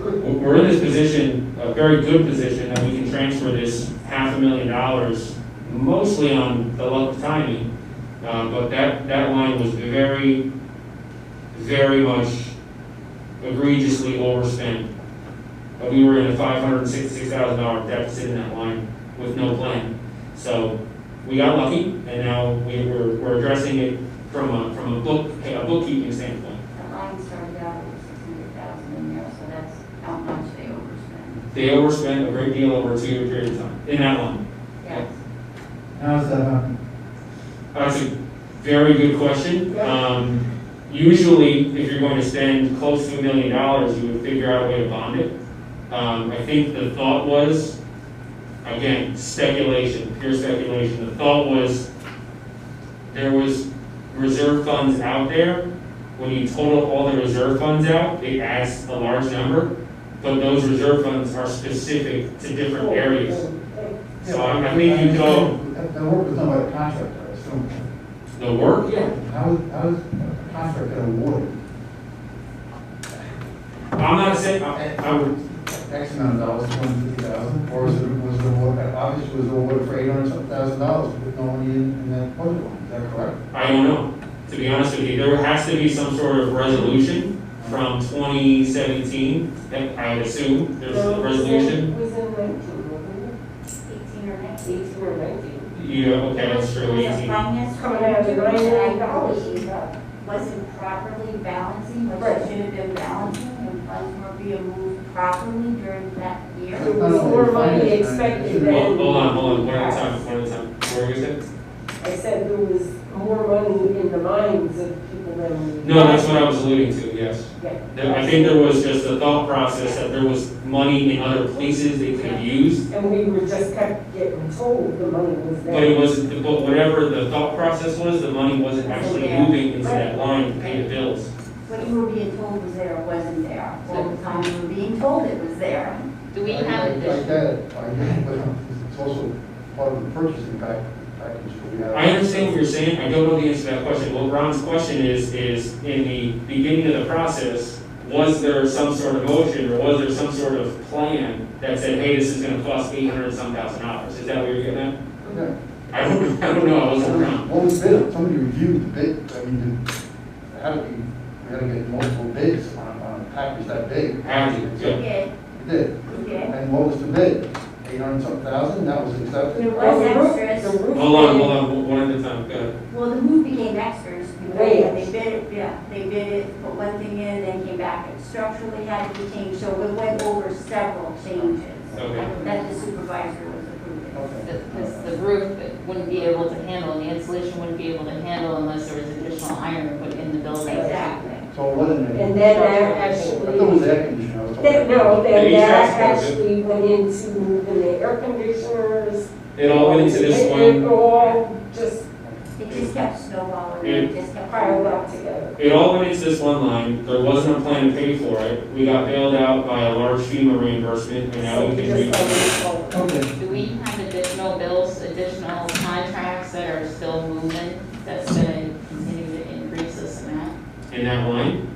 Speaker 1: we're in this position, a very good position, that we can transfer this $500,000 mostly on the luck of timing. But that line was very, very much egregiously overspent. We were in a $566,000 deficit in that line with no plan. So we got lucky, and now we're addressing it from a bookkeeping standpoint.
Speaker 8: That line started out with 600,000 in there, so that's how much they overspent.
Speaker 1: They overspent a great deal over a 2-year period of time in that line.
Speaker 8: Yes.
Speaker 4: How does that happen?
Speaker 1: That's a very good question. Usually, if you're going to spend close to $1 million, you would figure out a way to bond it. I think the thought was, again, speculation, pure speculation. The thought was there was reserve funds out there. When you total all the reserve funds out, it adds a large number, but those reserve funds are specific to different areas. So I think you go.
Speaker 4: The work was done by the contractor, I assume.
Speaker 1: The work? Yeah.
Speaker 4: How is a contractor awarded?
Speaker 1: I'm not saying, I would,
Speaker 4: X amount of dollars, $250,000, or was it awarded, obviously was awarded for $800,000 with no money in that budget line, is that correct?
Speaker 1: I don't know. To be honest with you, there has to be some sort of resolution from 2017, I would assume, there's a resolution.
Speaker 2: It was in 19, wasn't
Speaker 8: 18 or 19.
Speaker 2: it? 18 or 19.
Speaker 1: Yeah, okay, that's true,
Speaker 8: It was a
Speaker 1: 18.
Speaker 8: finance
Speaker 2: Coming out of the
Speaker 8: manager,
Speaker 2: $98.
Speaker 8: that wasn't properly balancing, which
Speaker 2: Right.
Speaker 8: it should have been balancing, and funds were being moved properly during that year.
Speaker 2: There was more money expected than.
Speaker 1: Hold on, one at a time, one at a time. What were you saying?
Speaker 2: I said there was more money in the minds of people than.
Speaker 1: No, that's what I was alluding to, yes.
Speaker 2: Yeah.
Speaker 1: I think there was just a thought process that there was money in other places they could have used,
Speaker 2: And we were just kept getting told the money was there.
Speaker 1: but it wasn't, but whatever the thought process was, the money wasn't actually moving into that line to pay the bills.
Speaker 8: What you were being told was there wasn't there. All the time you were being told it was there.
Speaker 5: Do we
Speaker 4: I
Speaker 5: have
Speaker 4: get
Speaker 5: additional?
Speaker 4: it, but it's also part of the purchasing package that we have.
Speaker 1: I understand what you're saying, I don't know the answer to that question. What Ron's question is in the beginning of the process, was there some sort of motion, or was there some sort of plan that said, hey, this is gonna cost $800,000? Is that what you're getting at?
Speaker 4: Okay.
Speaker 1: I don't know, I wasn't around.
Speaker 4: What was bid? Somebody reviewed the bid, I mean, it had to be, we had to get multiple bids on a package that big.
Speaker 1: Had to,
Speaker 8: We
Speaker 1: yeah.
Speaker 8: did,
Speaker 4: We did.
Speaker 8: we did.
Speaker 4: And what was the bid? 800-something, that was accepted?
Speaker 8: There was extras.
Speaker 2: The roof.
Speaker 1: Hold on, one at a time, go ahead.
Speaker 8: Well, the move became extras. because
Speaker 2: Right.
Speaker 8: They bid it, yeah, they bid it, put one thing in, then came back. It structurally had to be changed, so it went over several changes
Speaker 1: Okay.
Speaker 8: that the supervisor was approving.
Speaker 5: Because the roof wouldn't be able to handle, and the insulation wouldn't be able to handle unless there was additional iron put in the building.
Speaker 8: Exactly.
Speaker 4: So it wasn't.
Speaker 2: And then that
Speaker 4: I thought it was
Speaker 2: actually,
Speaker 4: air conditioner, I was
Speaker 2: that,
Speaker 4: talking.
Speaker 2: no, then
Speaker 1: The
Speaker 2: that
Speaker 1: HVAC was it?
Speaker 2: actually went into moving the air conditioners.
Speaker 1: It all went into this
Speaker 2: It
Speaker 1: one,
Speaker 2: all just
Speaker 8: It just kept snowballing,
Speaker 1: It-
Speaker 8: it just kept
Speaker 2: piled
Speaker 8: piling
Speaker 2: up
Speaker 8: up.
Speaker 2: together.
Speaker 1: it all went into this one line, there wasn't a plan to pay for it. We got bailed out by a large FEMA reimbursement, and now we can
Speaker 2: Just like
Speaker 1: recoup.
Speaker 2: it's all-
Speaker 4: Okay.
Speaker 5: Do we have additional bills, additional contracts that are still moving, that's gonna continue to increase this amount?
Speaker 1: In that line.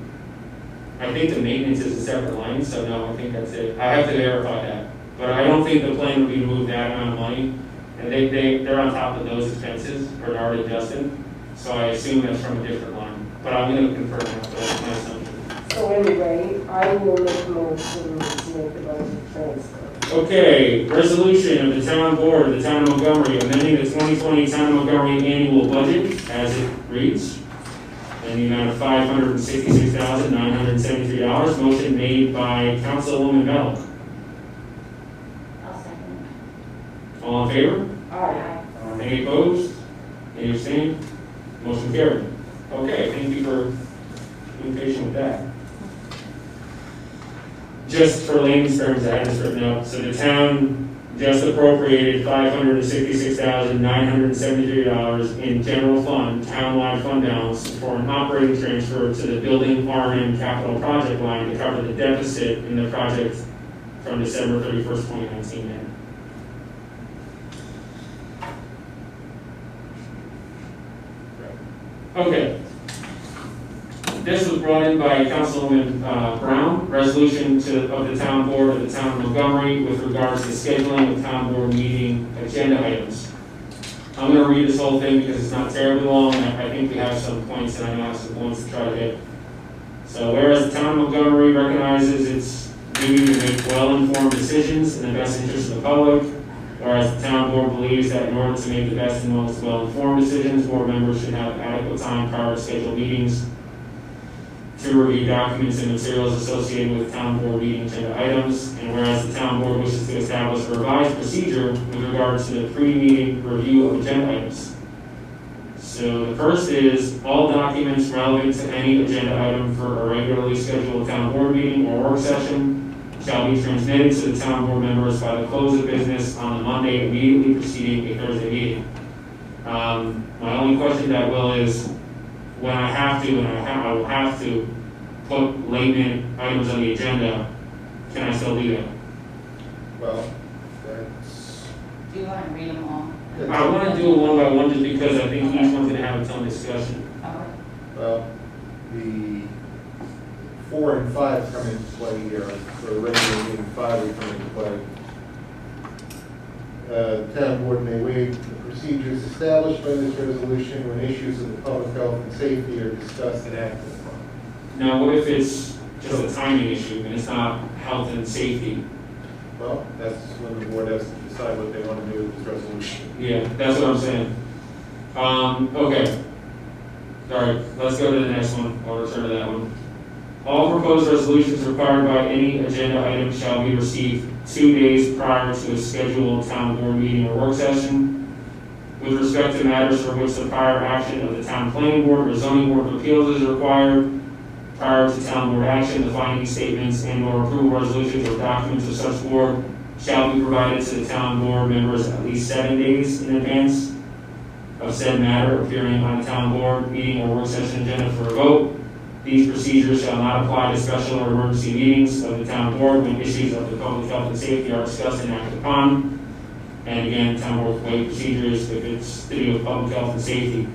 Speaker 1: I think the maintenance is a separate line, so no, I think that's it. I have to verify that. But I don't think the plan would be to move that amount of money. And they're on top of those expenses, Bernard and Justin. So I assume that's from a different line. But I'm gonna confirm that, but that's my assumption.
Speaker 2: So anyway, I will make a motion to make the budget transfer.
Speaker 1: Okay, resolution of the town board of the town of Montgomery amending the 2020 town of Montgomery annual budget as it reads. In the amount of $566,973. Motion made by Councilwoman Bell.
Speaker 8: I'll second
Speaker 1: All in favor?
Speaker 8: it.
Speaker 2: All right.
Speaker 1: Any opposed? Any abstained? Motion carried. Okay, thank you for being patient with that. just for layman's terms, I had this written up, so the town just appropriated $566,973 in general fund, townwide fund balance for an operating transfer to the building R&M capital project line to cover the deficit in the project from December 31st, 2019 in. Okay. This was brought in by Councilwoman Brown, resolution of the town board of the town of Montgomery with regards to scheduling of town board meeting agenda items. I'm going to read this whole thing because it's not terribly long, and I think we have some points, and I know I have some points to try to hit. So whereas the town of Montgomery recognizes its duty to make well-informed decisions in the best interest of the public, whereas the town board believes that in order to make the best and most well-informed decisions, board members should have adequate time prior to scheduled meetings to review documents and materials associated with town board meeting agenda items, and whereas the town board wishes to establish a revised procedure with regards to the pre-meeting review of agenda items. So the first is, all documents relevant to any agenda item for a regularly scheduled town board meeting or work session shall be transmitted to the town board members by the close of business on the Monday immediately preceding a Thursday meeting. My only question to that is, when I have to, and I will have to put late minute items on the agenda, can I still do that?
Speaker 3: Well, that's,
Speaker 5: Do you want to read them all?
Speaker 1: I want to do it one by one just because I think each one's going to have its own discussion.
Speaker 5: Okay.
Speaker 3: well, the 4 and 5 come into play here, for the regular meeting 5 will come into play. The town board may waive the procedures established by this resolution when issues of the public health and safety are discussed and acted upon.
Speaker 1: Now, what if it's just a timing issue and it's not health and safety?
Speaker 3: Well, that's when the board has to decide what they want to do with this resolution.
Speaker 1: Yeah, that's what I'm saying. Okay. All right, let's go to the next one. I'll return to that one. All proposed resolutions required by any agenda item shall be received 2 days prior to a scheduled town board meeting or work session. With respect to matters for which the prior action of the town planning board or zoning board of appeals is required, prior to town board action, the finding statements and/or approval resolutions or documents of such board shall be provided to the town board members at least 7 days in advance of said matter appearing on the town board meeting or work session agenda for a vote. These procedures shall not apply to special or emergency meetings of the town board when issues of the public health and safety are discussed and acted upon. And again, town board waive procedures if it's to do with public health and safety.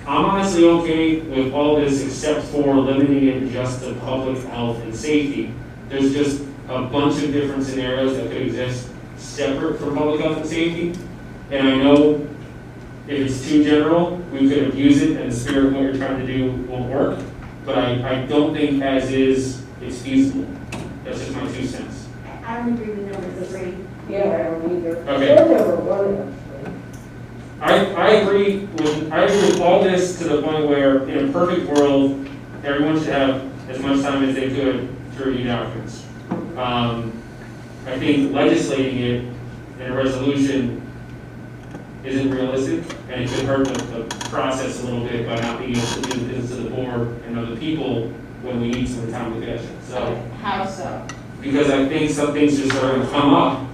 Speaker 1: I'm honestly okay with all this except for limiting it just to public health and safety. There's just a bunch of different scenarios that could exist separate from public health and safety. And I know if it's too general, we could abuse it and the spirit of what you're trying to do won't work. But I don't think as is, it's feasible. That's just my 2 cents.
Speaker 8: I don't agree with number 3.
Speaker 2: Yeah, I don't either.
Speaker 1: Okay.
Speaker 2: Or number 1, actually.
Speaker 1: I agree with all this to the point where in a perfect world, everyone should have as much time as they could to review documents. I think legislating it in a resolution isn't realistic, and it could hurt the process a little bit by not being able to do this to the board and other people when we need some time to catch it. So,
Speaker 5: How so?
Speaker 1: because I think some things just are going to come up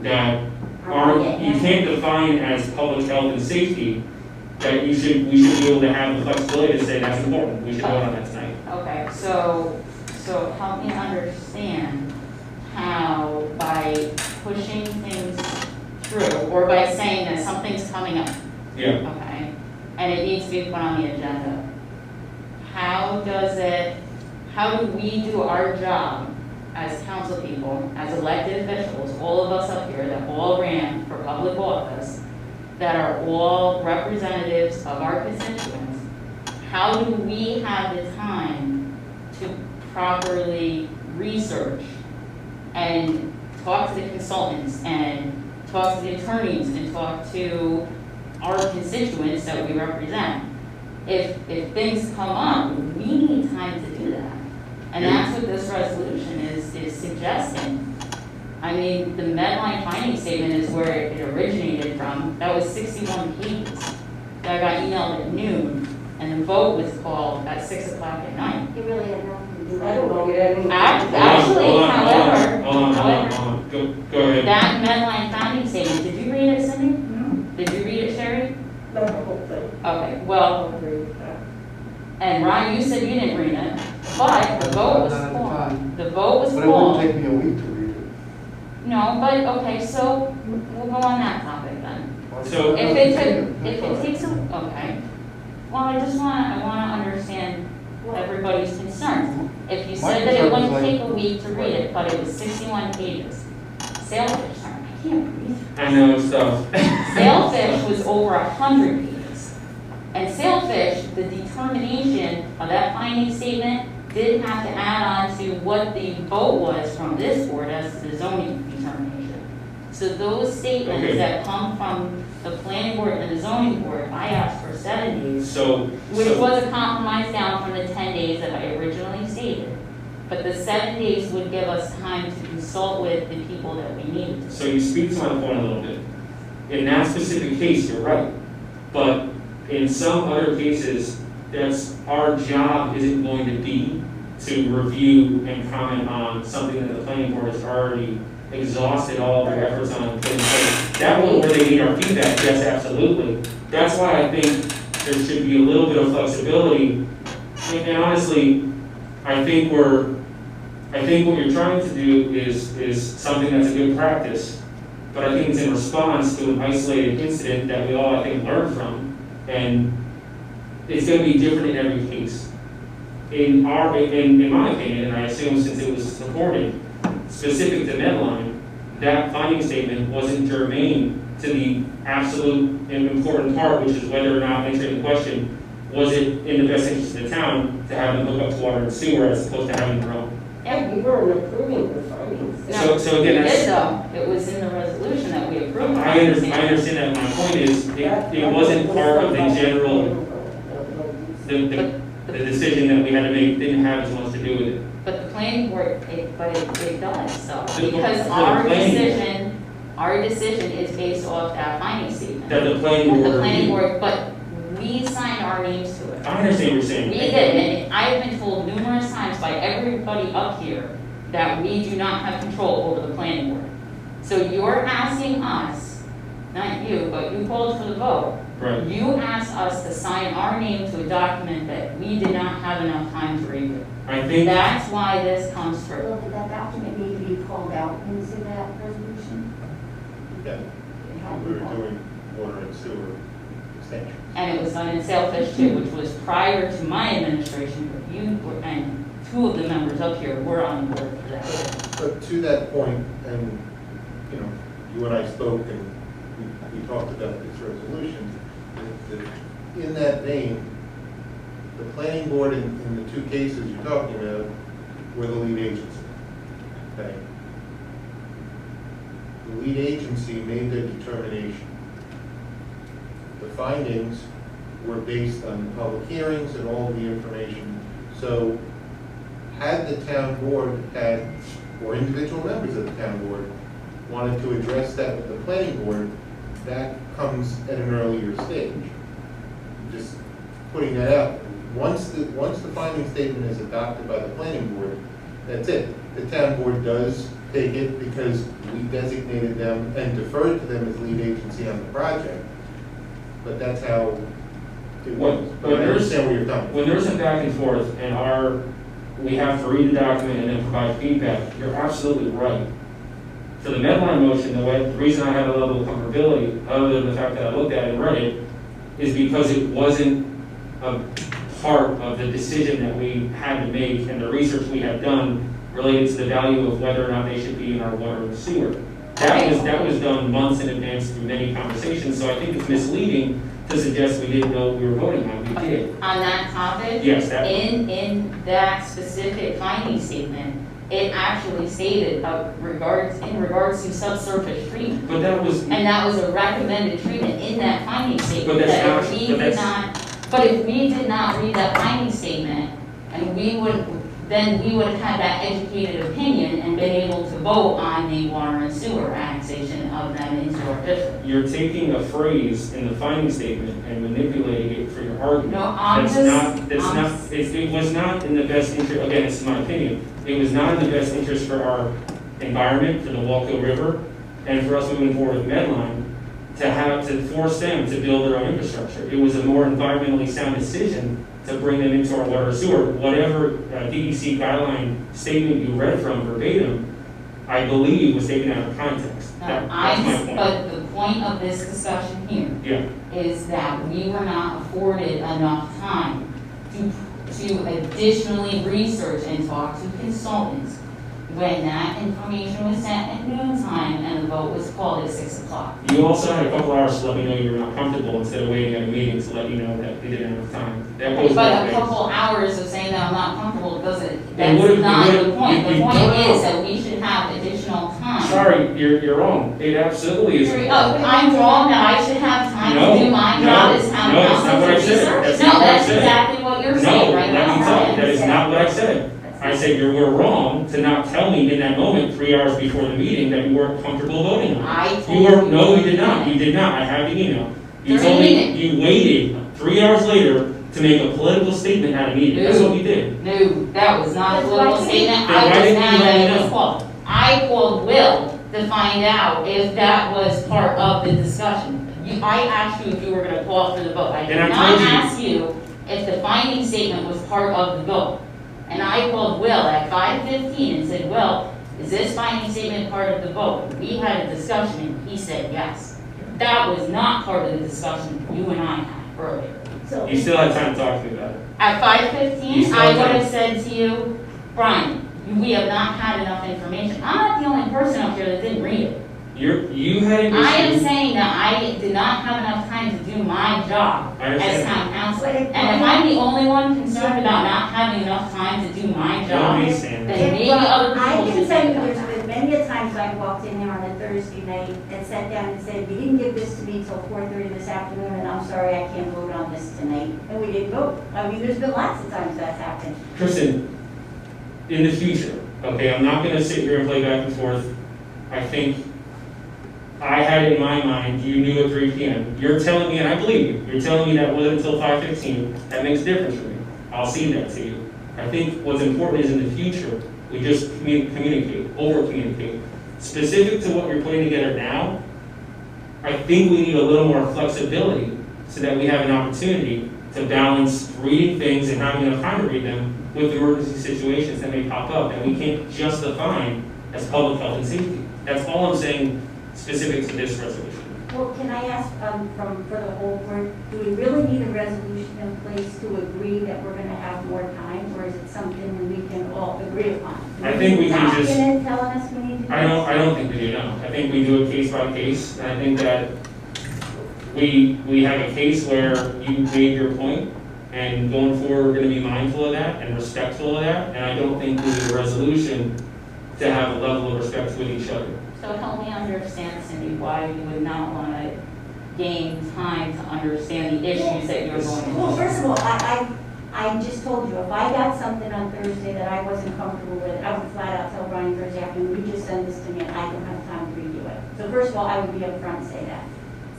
Speaker 1: that aren't, you can't define as public health and safety, that we should be able to have the flexibility to say that's important, we should vote on that tonight.
Speaker 5: Okay, so help me understand how by pushing things through, or by saying that something's coming up,
Speaker 1: Yeah.
Speaker 5: okay, and it needs to be put on the agenda, how do we do our job as council people, as elected officials, all of us up here that all ran for public office, that are all representatives of our constituents, how do we have the time to properly research and talk to the consultants and talk to the attorneys and talk to our constituents that we represent? If things come up, we need time to do that. And that's what this resolution is suggesting. I mean, the Medline finding statement is where it originated from. That was 61 pages. That got emailed at noon, and the vote was called at 6 o'clock at night.
Speaker 8: It really had nothing
Speaker 2: I don't know, get any.
Speaker 5: Actually, however,
Speaker 1: Hold on. Go ahead.
Speaker 5: that Medline finding statement, did you read it, Cindy? Did you read it, Sherry?
Speaker 2: Not the whole thing.
Speaker 5: Okay,
Speaker 2: I
Speaker 5: well,
Speaker 2: don't agree with that.
Speaker 5: and Ron, you said you didn't read it, but the vote was
Speaker 4: Not at the
Speaker 5: called.
Speaker 4: time.
Speaker 5: The vote was
Speaker 4: But it wouldn't
Speaker 5: called.
Speaker 4: take me a week to read it.
Speaker 5: No, but, okay, so we'll go on that topic then.
Speaker 1: So-
Speaker 5: If it takes a, okay. Well, I wanna understand everybody's concern. If you
Speaker 4: My
Speaker 5: said that it
Speaker 4: concern was
Speaker 5: wouldn't
Speaker 4: like-
Speaker 5: take a week to read it, but it was 61 pages. Sailfish, sorry, I can't read.
Speaker 1: I know it's tough.
Speaker 5: Sailfish was over 100 pages. And Sailfish, the determination of that finding statement did have to add on to what the vote was from this board as to the zoning determination. So those statements
Speaker 1: Okay.
Speaker 5: that come from the planning board and the zoning board, I asked for 7 days,
Speaker 1: So,
Speaker 5: which was a compromise down from the 10 days that I originally stated. But the 7 days would give us time to consult with the people that we needed to.
Speaker 1: so you speak to my point a little bit. In that specific case, you're right. But in some other cases, that's, our job isn't going to be to review and comment on something that the planning board has already exhausted all of their efforts on putting in place. That one where they need our feedback, yes, absolutely. That's why I think there should be a little bit of flexibility. And honestly, I think what you're trying to do is something that's a good practice. But I think it's in response to an isolated incident that we all, I think, learned from. And it's gonna be different in every case. In my opinion, and I assume since it was supported, specific to Medline, that finding statement wasn't germane to the absolute and important part, which is whether or not answering the question, was it in the best interest of the town to have them hook up to water and sewer as opposed to having their own?
Speaker 2: Yeah, we weren't approving the findings.
Speaker 5: No,
Speaker 1: So again,
Speaker 5: we
Speaker 1: that's-
Speaker 5: did though. It was in the resolution that we approved.
Speaker 1: I understand that. My point is, it wasn't part of the general, the decision that we had to make didn't have as much to do with it.
Speaker 5: But the planning board, it does, so,
Speaker 1: The-
Speaker 5: because
Speaker 1: the
Speaker 5: our
Speaker 1: planning-
Speaker 5: decision is based off that finding statement.
Speaker 1: That the planning
Speaker 5: And
Speaker 1: board.
Speaker 5: the planning board, but we signed our names to it.
Speaker 1: I understand what you're saying.
Speaker 5: We did, and I have been told numerous times by everybody up here that we do not have control over the planning board. So you're asking us, not you, but you called for the vote.
Speaker 1: Right.
Speaker 5: You asked us to sign our name to a document that we did not have enough time to review.
Speaker 1: I think,
Speaker 5: That's why this comes through.
Speaker 8: Well, did that document need to be called out into that resolution?
Speaker 3: Yeah,
Speaker 8: It had to
Speaker 3: we
Speaker 8: be
Speaker 3: were
Speaker 8: called.
Speaker 3: doing water and sewer extensions.
Speaker 5: And it was done in Sailfish too, which was prior to my administration, but you were, and 2 of the members up here were on board for that.
Speaker 3: But to that point, and, you know, you and I spoke and we talked about this resolution, that in that vein, the planning board in the 2 cases you're talking about were the lead agency. Okay? The lead agency made their determination. The findings were based on public hearings and all the information. So had the town board had, or individual members of the town board, wanted to address that with the planning board, that comes at an earlier stage. Just putting that out. Once the finding statement is adopted by the planning board, that's it. The town board does take it because we designated them and deferred to them as lead agency on the project. But that's how it was. But I understand where you're coming from.
Speaker 1: when there's a back and forth and we have to read the document and then provide feedback, you're absolutely right. For the Medline motion, the reason I have a level of comfortability, other than the fact that I looked at it and read it, is because it wasn't a part of the decision that we had to make and the research we had done related to the value of whether or not they should be in our water and sewer. That was done months in advance through many conversations, so I think it's misleading to suggest we didn't know what we were voting on. We did.
Speaker 5: On that topic?
Speaker 1: Yes, that.
Speaker 5: In that specific finding statement, it actually stated in regards to subsurface treatment.
Speaker 1: But that was.
Speaker 5: And that was a recommended treatment in that finding statement.
Speaker 1: But that's
Speaker 5: that
Speaker 1: not-
Speaker 5: if we
Speaker 1: but
Speaker 5: did
Speaker 1: that's-
Speaker 5: not, but if we did not read that finding statement, and we then we would have had that educated opinion and been able to vote on the water and sewer annexation of them into our district.
Speaker 1: You're taking a phrase in the finding statement and manipulating it for your argument.
Speaker 5: No, I'm
Speaker 1: That's
Speaker 5: just-
Speaker 1: not, that's
Speaker 5: I'm
Speaker 1: not,
Speaker 5: just-
Speaker 1: it was not in the best interest, again, this is my opinion. It was not in the best interest for our environment, for the Wallkill River, and for us moving forward with Medline, to force them to build their own infrastructure. It was a more environmentally sound decision to bring them into our water and sewer. Whatever DEC guideline statement you read from verbatim, I believe was taken out of context. That's my point.
Speaker 5: But the point of this discussion here
Speaker 1: Yeah,
Speaker 5: is that we were not afforded enough time to additionally research and talk to consultants when that information was sent at noontime and the vote was called at 6 o'clock.
Speaker 1: you also had a couple hours to let me know you were not comfortable instead of waiting at a meeting to let you know that they didn't have time. That goes
Speaker 5: But
Speaker 1: both
Speaker 5: a
Speaker 1: ways.
Speaker 5: couple hours of saying that I'm not comfortable doesn't,
Speaker 1: It
Speaker 5: that's
Speaker 1: would've-
Speaker 5: not
Speaker 1: it
Speaker 5: the
Speaker 1: would've-
Speaker 5: point. The
Speaker 1: you
Speaker 5: point
Speaker 1: don't know.
Speaker 5: is that we should have additional time.
Speaker 1: Sorry, you're wrong. It absolutely is.
Speaker 5: I'm wrong that I should have time
Speaker 1: No,
Speaker 5: to do my
Speaker 1: no,
Speaker 5: job as town
Speaker 1: no, that's not
Speaker 5: council
Speaker 1: what
Speaker 5: to
Speaker 1: I said.
Speaker 5: research.
Speaker 1: That's
Speaker 5: No,
Speaker 1: not what I
Speaker 5: that's
Speaker 1: said.
Speaker 5: exactly what you're
Speaker 1: No,
Speaker 5: saying right
Speaker 1: let me
Speaker 5: now.
Speaker 1: tell you, that is not what I said. I said you were wrong to not tell me in that moment, 3 hours before the meeting, that you weren't comfortable voting on it.
Speaker 5: I told
Speaker 1: You were,
Speaker 5: you.
Speaker 1: no, you did not. You did not. I have the email. You
Speaker 5: During
Speaker 1: told
Speaker 5: the
Speaker 1: me,
Speaker 5: meeting.
Speaker 1: you waited 3 hours later to make a political statement at a meeting. That's what you did.
Speaker 5: No, that was not a
Speaker 8: That's
Speaker 5: political
Speaker 8: why-
Speaker 5: statement.
Speaker 1: Then
Speaker 5: I
Speaker 1: why
Speaker 5: was
Speaker 1: didn't you
Speaker 5: mad
Speaker 1: let
Speaker 5: that
Speaker 1: me
Speaker 5: it was
Speaker 1: know?
Speaker 5: called. I called Will to find out if that was part of the discussion. I asked you if you were gonna call for the vote. I did
Speaker 1: And I
Speaker 5: not
Speaker 1: told you-
Speaker 5: ask you if the finding statement was part of the vote. And I called Will at 5:15 and said, Will, is this finding statement part of the vote? We had a discussion and he said yes. That was not part of the discussion you and I had earlier.
Speaker 8: So,
Speaker 1: You still had time to talk to me about it.
Speaker 5: At
Speaker 1: You
Speaker 5: 5:15,
Speaker 1: still
Speaker 5: I
Speaker 1: have
Speaker 5: would
Speaker 1: time.
Speaker 5: have said to you, Brian, we have not had enough information. I'm not the only person up here that didn't read it.
Speaker 1: You had an
Speaker 5: I am
Speaker 1: issue.
Speaker 5: saying that I did not have enough time to do my job
Speaker 1: I
Speaker 5: as
Speaker 1: understand.
Speaker 5: town council.
Speaker 8: But if-
Speaker 5: And if I'm the only one concerned about not having enough time to do my job,
Speaker 1: Don't be saying that.
Speaker 5: then maybe other people
Speaker 8: I
Speaker 5: should
Speaker 8: can tell you,
Speaker 5: think about
Speaker 8: there's
Speaker 5: that.
Speaker 8: been many a times I walked in there on a Thursday night and sat down and said, you didn't give this to me till 4:30 this afternoon, and I'm sorry, I can't vote on this tonight. And we didn't vote. I mean, there's been lots of times that's happened.
Speaker 1: Kristen, in the future, okay, I'm not gonna sit here and play back and forth. I think I had it in my mind, you knew at 3 p.m. You're telling me, and I believe you, you're telling me that wasn't until 5:15. That makes a difference for me. I'll see that to you. I think what's important is in the future, we just communicate, over-communicate. Specific to what you're putting together now, I think we need a little more flexibility so that we have an opportunity to balance reading things and having enough time to read them with emergency situations that may pop up that we can't just define as public health and safety. That's all I'm saying specific to this resolution.
Speaker 8: Well, can I ask, for the whole board, do we really need a resolution in place to agree that we're gonna have more time, or is it something we can all agree upon?
Speaker 1: I think we can just-
Speaker 8: Document telling us we need to do
Speaker 1: I don't think we do, no. I think we do it case by case, and I think that we have a case where you made your point, and going forward, we're gonna be mindful of that and respectful of that, and I don't think we need a resolution to have a level of respect with each other.
Speaker 5: So help me understand, Cindy, why you would not want to gain time to understand the issues that you're going to.
Speaker 8: Well, first of all, I just told you, if I got something on Thursday that I wasn't comfortable with, I would flat out tell Brian Thursday afternoon, you just send this to me and I don't have time to review it. So first of all, I would be upfront and say that.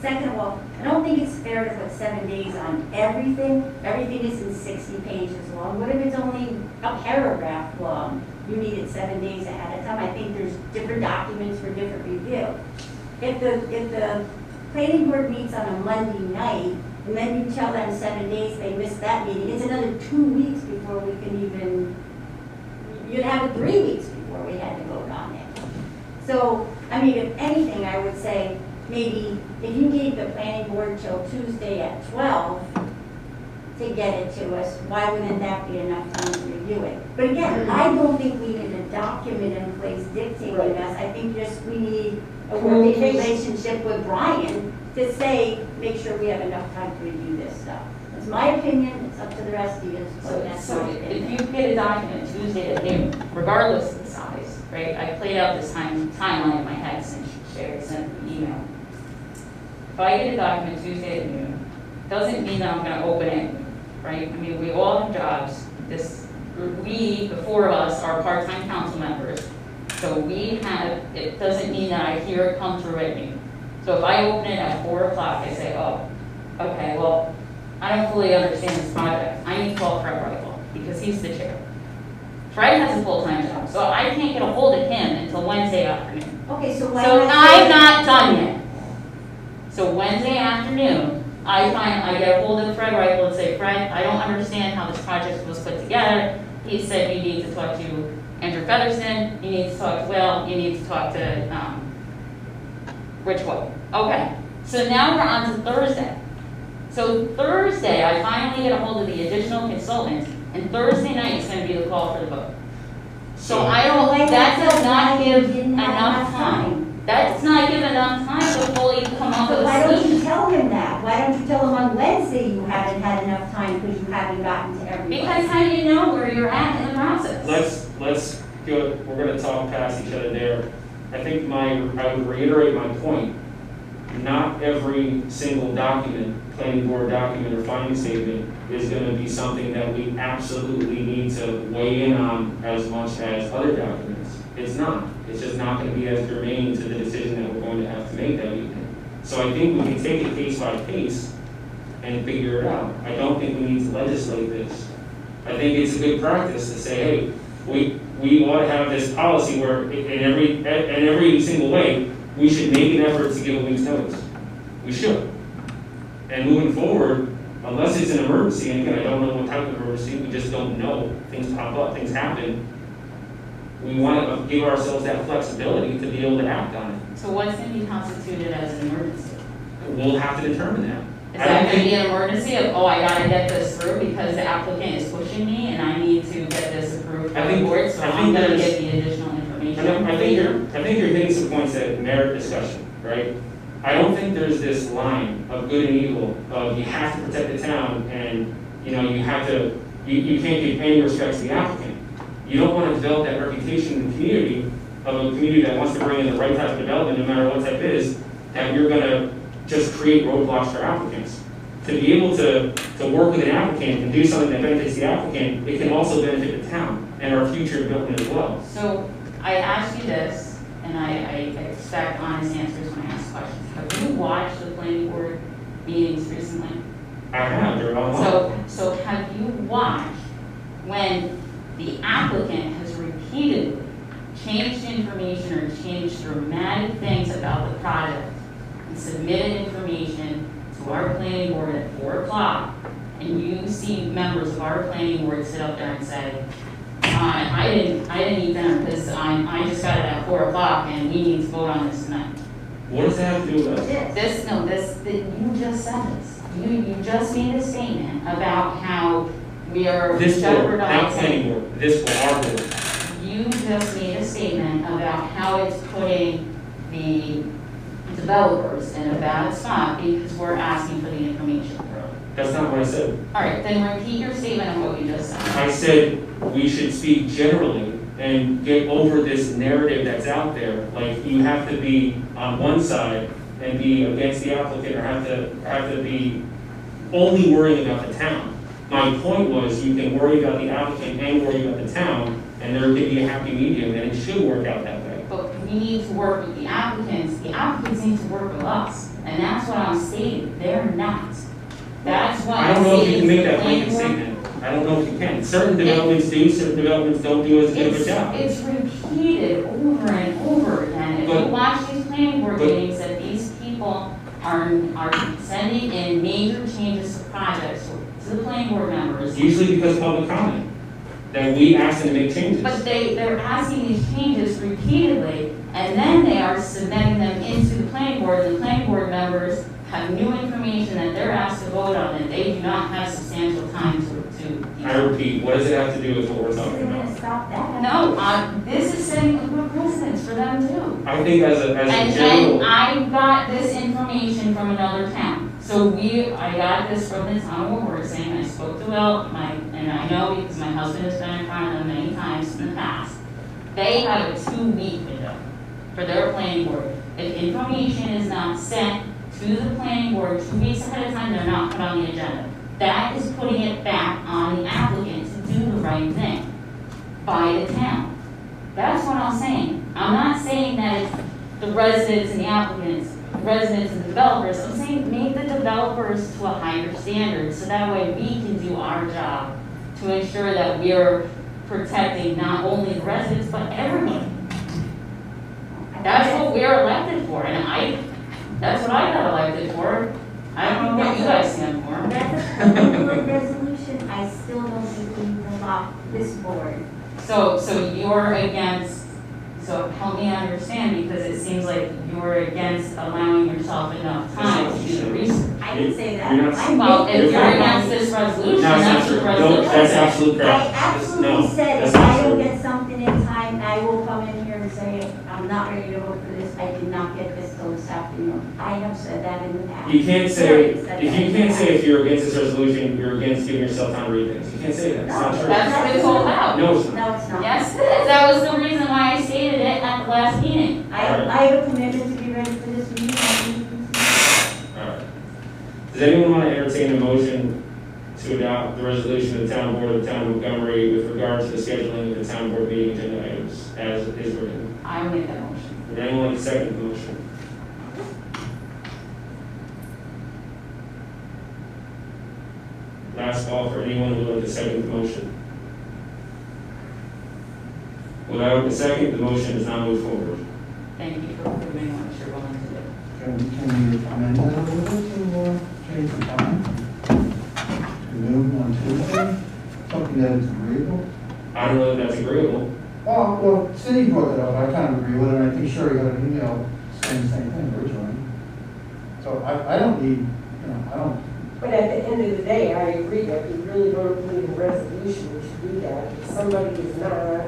Speaker 8: Second of all, I don't think it's fair to put 7 days on everything. Everything isn't 60 pages long. What if it's only a paragraph long? You need it 7 days ahead of time. I think there's different documents for different review. If the planning board meets on a Monday night, and then you tell them 7 days they missed that meeting, it's another 2 weeks before we can even, you'd have it 3 weeks before we had to vote on it. So, I mean, if anything, I would say, maybe if you gave the planning board till Tuesday at 12 to get it to us, why wouldn't that be enough time to review it? But again, I don't think we need a document in place dictating us. I think just we need a working relationship with Brian to say, make sure we have enough time to review this stuff. That's my opinion, it's up to the rest of you, but that's
Speaker 5: So
Speaker 8: my
Speaker 5: if
Speaker 8: opinion.
Speaker 5: you get a document Tuesday at noon, regardless of the size, right? I played out this timeline in my head since Sherry sent the email. If I get a document Tuesday at noon, doesn't mean that I'm gonna open it, right? I mean, we all have jobs. This we, the four of us, are part-time council members. So we have, it doesn't mean that I hear it come through at me. So if I open it at 4 o'clock, I say, oh, okay, well, I don't fully understand this project. I need to call Fred Reichel because he's the chair. Fred has a full-time job, so I can't get a hold of him until Wednesday afternoon.
Speaker 8: Okay, so why
Speaker 5: So
Speaker 8: not
Speaker 5: I'm
Speaker 8: say-
Speaker 5: not done yet. So Wednesday afternoon, I get a hold of Fred Reichel and say, Fred, I don't understand how this project was put together. He said you need to talk to Andrew Featherston, you need to talk to Will, you need to talk to Rich Wood. Okay, so now we're on to Thursday. So Thursday, I finally get a hold of the additional consultant, and Thursday night is going to be the call for the vote. So I don't, that does not give enough time. That does not give enough time to fully come up with
Speaker 8: But why
Speaker 5: a
Speaker 8: don't you
Speaker 5: solution.
Speaker 8: tell him that? Why don't you tell him on Wednesday you haven't had enough time because you haven't gotten to everybody?
Speaker 5: Because how do you know where you're at in the process?
Speaker 1: Let's go, we're gonna talk past each other there. I think I would reiterate my point. Not every single document, planning board document or finding statement is gonna be something that we absolutely need to weigh in on as much as other documents. It's not. It's just not gonna be as germane to the decision that we're going to have to make that evening. So I think we can take it case by case and figure it out. I don't think we need to legislate this. I think it's a good practice to say, hey, we ought to have this policy where in every single way, we should make an effort to give a week's notice. We should. And moving forward, unless it's an emergency, and again, I don't know what type of emergency, we just don't know. Things pop up, things happen. We want to give ourselves that flexibility to be able to act on it.
Speaker 5: So what's going to be constituted as an emergency?
Speaker 1: We'll have to determine that.
Speaker 5: Is that going to be an emergency of, oh, I got to get this through because the applicant is pushing me and I need to get this approved by the board, so I'm going to get the additional information?
Speaker 1: I think you're hitting some points that merit discussion, right? I don't think there's this line of good and evil of you have to protect the town and you have to you can't give any respect to the applicant. You don't want to develop that reputation in the community of a community that wants to bring in the right type of development, no matter what type it is, that you're going to just create roadblocks for applicants. To be able to work with an applicant and do something that benefits the applicant, it can also benefit the town and our future development as well.
Speaker 5: So I asked you this, and I expect honest answers when I ask questions. Have you watched the planning board meetings recently?
Speaker 1: I have, they're online.
Speaker 5: So have you watched when the applicant has repeatedly changed information or changed dramatic things about the project and submitted information to our planning board at 4 o'clock, and you see members of our planning board sit up there and say, I didn't eat dinner because I just got it at 4 o'clock and we need to vote on this tonight.
Speaker 1: What does that have to do with us?
Speaker 5: You just said this. You just made a statement about how we are
Speaker 1: This board, not
Speaker 5: jeopardizing.
Speaker 1: planning board, this board, our board.
Speaker 5: You just made a statement about how it's putting the developers in a bad spot because we're asking for the information.
Speaker 1: That's not what I said.
Speaker 5: All right, then repeat your statement of what you just said.
Speaker 1: I said we should speak generally and get over this narrative that's out there. Like you have to be on one side and be against the applicant, or have to be only worrying about the town. My point was you can worry about the applicant and worry about the town, and there could be a happy medium, and it should work out that way.
Speaker 5: But we need to work with the applicants. The applicants need to work with us, and that's what I'm stating. They're not. That's what
Speaker 1: I
Speaker 5: I'm
Speaker 1: don't know if you
Speaker 5: stating.
Speaker 1: can make that
Speaker 5: to the
Speaker 1: blanket
Speaker 5: planning board.
Speaker 1: statement. I don't know if you can. Certain developments do, certain developments don't do as good of a job.
Speaker 5: It's repeated over and over again. If you
Speaker 1: But-
Speaker 5: watch these planning board
Speaker 1: but-
Speaker 5: meetings, that these people are sending in major changes to projects to the planning board members.
Speaker 1: Usually because public comment, that we ask them to make changes.
Speaker 5: But they're asking these changes repeatedly, and then they are submitting them into the planning board. The planning board members have new information that they're asked to vote on, and they do not have substantial time to.
Speaker 1: I repeat, what does it have to do with what we're
Speaker 8: So
Speaker 1: talking
Speaker 8: they're
Speaker 1: about?
Speaker 8: gonna stop that?
Speaker 5: No, this is setting a good precedence for them too.
Speaker 1: I think as a
Speaker 5: And
Speaker 1: general,
Speaker 5: I got this information from another town. So I got this from the town of Warwick, I spoke to Will, and I know because my husband has been in front of them many times in the past. They have a 2-week window for their planning board. If information is not sent to the planning board 2 weeks ahead of time, they're not put on the agenda. That is putting it back on the applicant to do the right thing. by the town. That's what I'm saying. I'm not saying that it's the residents and the applicants, the residents and the developers. I'm saying make the developers to a higher standard, so that way we can do our job to ensure that we're protecting not only the residents, but everybody. That's what we're elected for, and that's what I got elected for. I don't know what you guys stand for.
Speaker 8: That's a public resolution, I still don't think we need to lock this board.
Speaker 5: So you're against, so help me understand, because it seems like you're against allowing yourself enough time to do the research.
Speaker 8: I didn't say that.
Speaker 1: You're not-
Speaker 5: Well, if you're against this resolution,
Speaker 1: No, it's not
Speaker 5: that's
Speaker 1: true.
Speaker 5: your
Speaker 1: No,
Speaker 5: resolution.
Speaker 1: that's absolute
Speaker 8: I
Speaker 1: crap.
Speaker 8: absolutely said
Speaker 1: that's
Speaker 8: if
Speaker 1: not
Speaker 8: I don't
Speaker 1: true.
Speaker 8: get something in time, I will come in here and say, I'm not ready to vote for this, I did not get this till this afternoon. I have said that in the past.
Speaker 1: You can't say,
Speaker 8: Terry said
Speaker 1: if
Speaker 8: that
Speaker 1: you
Speaker 8: in the
Speaker 1: can't
Speaker 8: past.
Speaker 1: say if you're against this resolution, you're against giving yourself time to read things. You can't say that. It's not true.
Speaker 5: That's what it's all about.
Speaker 1: No, it's not.
Speaker 8: No, it's not.
Speaker 5: Yes, it is. That was the reason why I stated it at the last meeting.
Speaker 8: I have a commitment to be ready for this meeting.
Speaker 1: Alright. Does anyone want to entertain a motion to adopt the resolution of the town board of the town of Montgomery with regard to the scheduling of the town board meeting agenda items as is written?
Speaker 5: I will make that motion.
Speaker 1: Would anyone like to second the motion? Last call for anyone who would like to second the motion. Without a second, the motion does not move forward.
Speaker 5: Thank you for proving what you're willing to do.
Speaker 4: Can we amend that a little bit to change the time? To noon on Tuesday, something that is agreeable?
Speaker 1: I don't know if that's agreeable.
Speaker 4: Oh, well, Cindy brought that up, I kind of agree with it, and I think Sherry got an email saying the same thing originally. So I don't need, I don't,
Speaker 2: But at the end of the day, I agree that we really don't need a resolution to do that. If somebody is not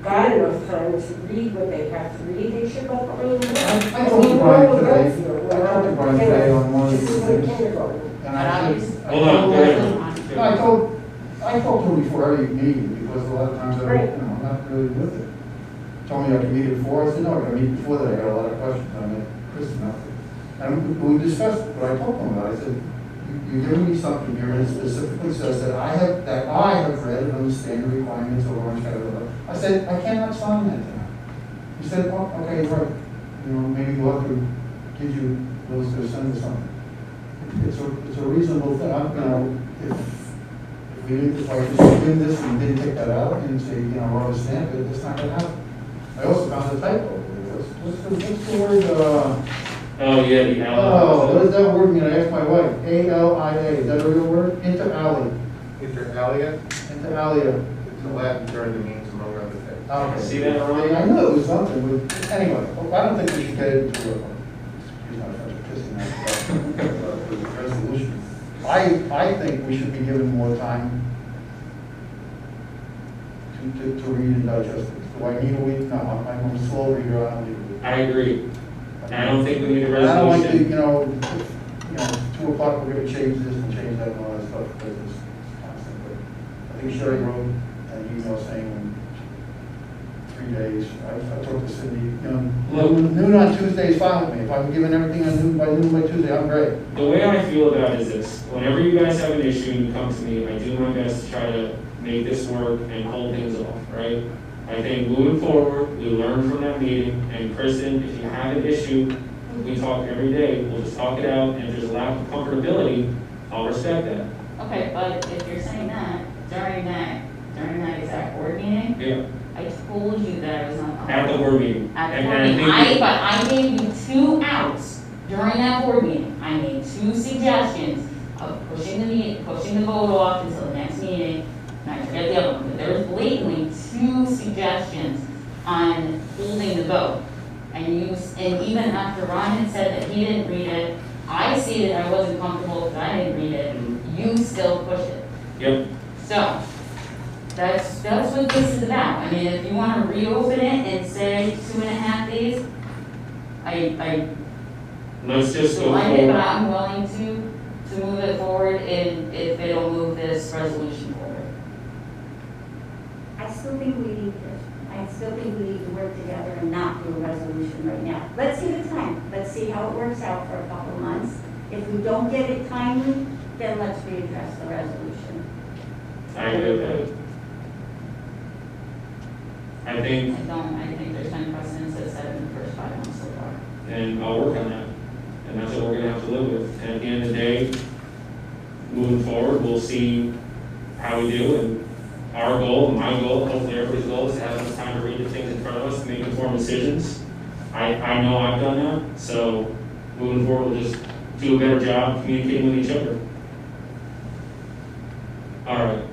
Speaker 2: got enough time to read what they have to read, they should go for it.
Speaker 4: I talked to Brian today, on one of
Speaker 2: This
Speaker 4: these
Speaker 2: is
Speaker 4: things.
Speaker 2: like kindergarten.
Speaker 4: And I said,
Speaker 1: Hold on, go ahead.
Speaker 4: I talked to him before every meeting, because a lot of times I'm not really with it. Told me I could meet it before, I said, no, I gotta meet before that, I got a lot of questions, I met Chris enough. And we discussed what I told him about, I said, you're giving me something here, and it specifically says that I have read and understand the requirements of Orange County. I said, I cannot sign that tonight. He said, oh, okay, right, maybe we'll have to give you those to send or something. It's a reasonable thing, if we didn't, if I just did this and didn't take that out and say, rubber stamp it, it's not gonna happen. I also found a typo. What's the word,
Speaker 1: Oh, yeah, the
Speaker 4: oh, what does that word mean? I asked my wife. A-L-I-A, is that a real word? Inter alia.
Speaker 3: Inter alia,
Speaker 4: Inter alia.
Speaker 3: it's a Latin term that means among other things.
Speaker 4: Okay.
Speaker 1: See that, Ron?
Speaker 4: I knew it was something, but anyway, I don't think we should get into a, excuse my French, pissing out the resolution. I think we should be given more time to read and digest it. Do I need a week? No, I'm a slow reader, I don't need a week.
Speaker 1: I agree. And I don't think we need a
Speaker 4: And I don't like to,
Speaker 1: resolution.
Speaker 4: if 2 o'clock, we're gonna change this and change that and all that stuff, because it's constant. But I think Sherry wrote an email saying in 3 days, I talked to Cindy, noon on Tuesday is fine with me. If I'm giving everything on noon by Tuesday, I'm great.
Speaker 1: The way I feel about it is this: whenever you guys have an issue and you come to me, I do my best to try to make this work and hold things off, right? I think moving forward, we learn from that meeting, and Kristen, if you have an issue, we talk every day, we'll just talk it out, and if there's a lack of comfortability, I'll respect that.
Speaker 5: Okay, but if you're saying that, during that exact board meeting,
Speaker 1: Yeah,
Speaker 5: I told you that I was not.
Speaker 1: at the board meeting.
Speaker 5: At the
Speaker 1: And
Speaker 5: board
Speaker 1: I
Speaker 5: meeting,
Speaker 1: think
Speaker 5: but I gave you 2 outs during that board meeting. I made 2 suggestions of pushing the vote off until the next meeting, and I forget the other one, but there was blatantly 2 suggestions on holding the vote. And even after Ron had said that he didn't read it, I see that I wasn't comfortable because I didn't read it, you still pushed it.
Speaker 1: Yep,
Speaker 5: So, that's what this is about. I mean, if you want to reopen it and say 2.5 days, I
Speaker 1: let's just go
Speaker 5: like it, but
Speaker 1: forward.
Speaker 5: I'm willing to move it forward if it'll move this resolution forward.
Speaker 8: I still think we need this. I still think we need to work together and not do a resolution right now. Let's give it time. Let's see how it works out for a couple of months. If we don't get it timely, then let's readdress the resolution.
Speaker 1: I agree with that. I think,
Speaker 5: I think there's been precedents that said in the first 5 months so far.
Speaker 1: and I'll work on that. And that's what we're gonna have to live with. And at the end of the day, moving forward, we'll see how we do. And our goal, my goal, hopefully everybody's goal is to have enough time to read the things in front of us, to make informed decisions. I know I've done that, so moving forward, we'll just do a better job communicating with each other. All right.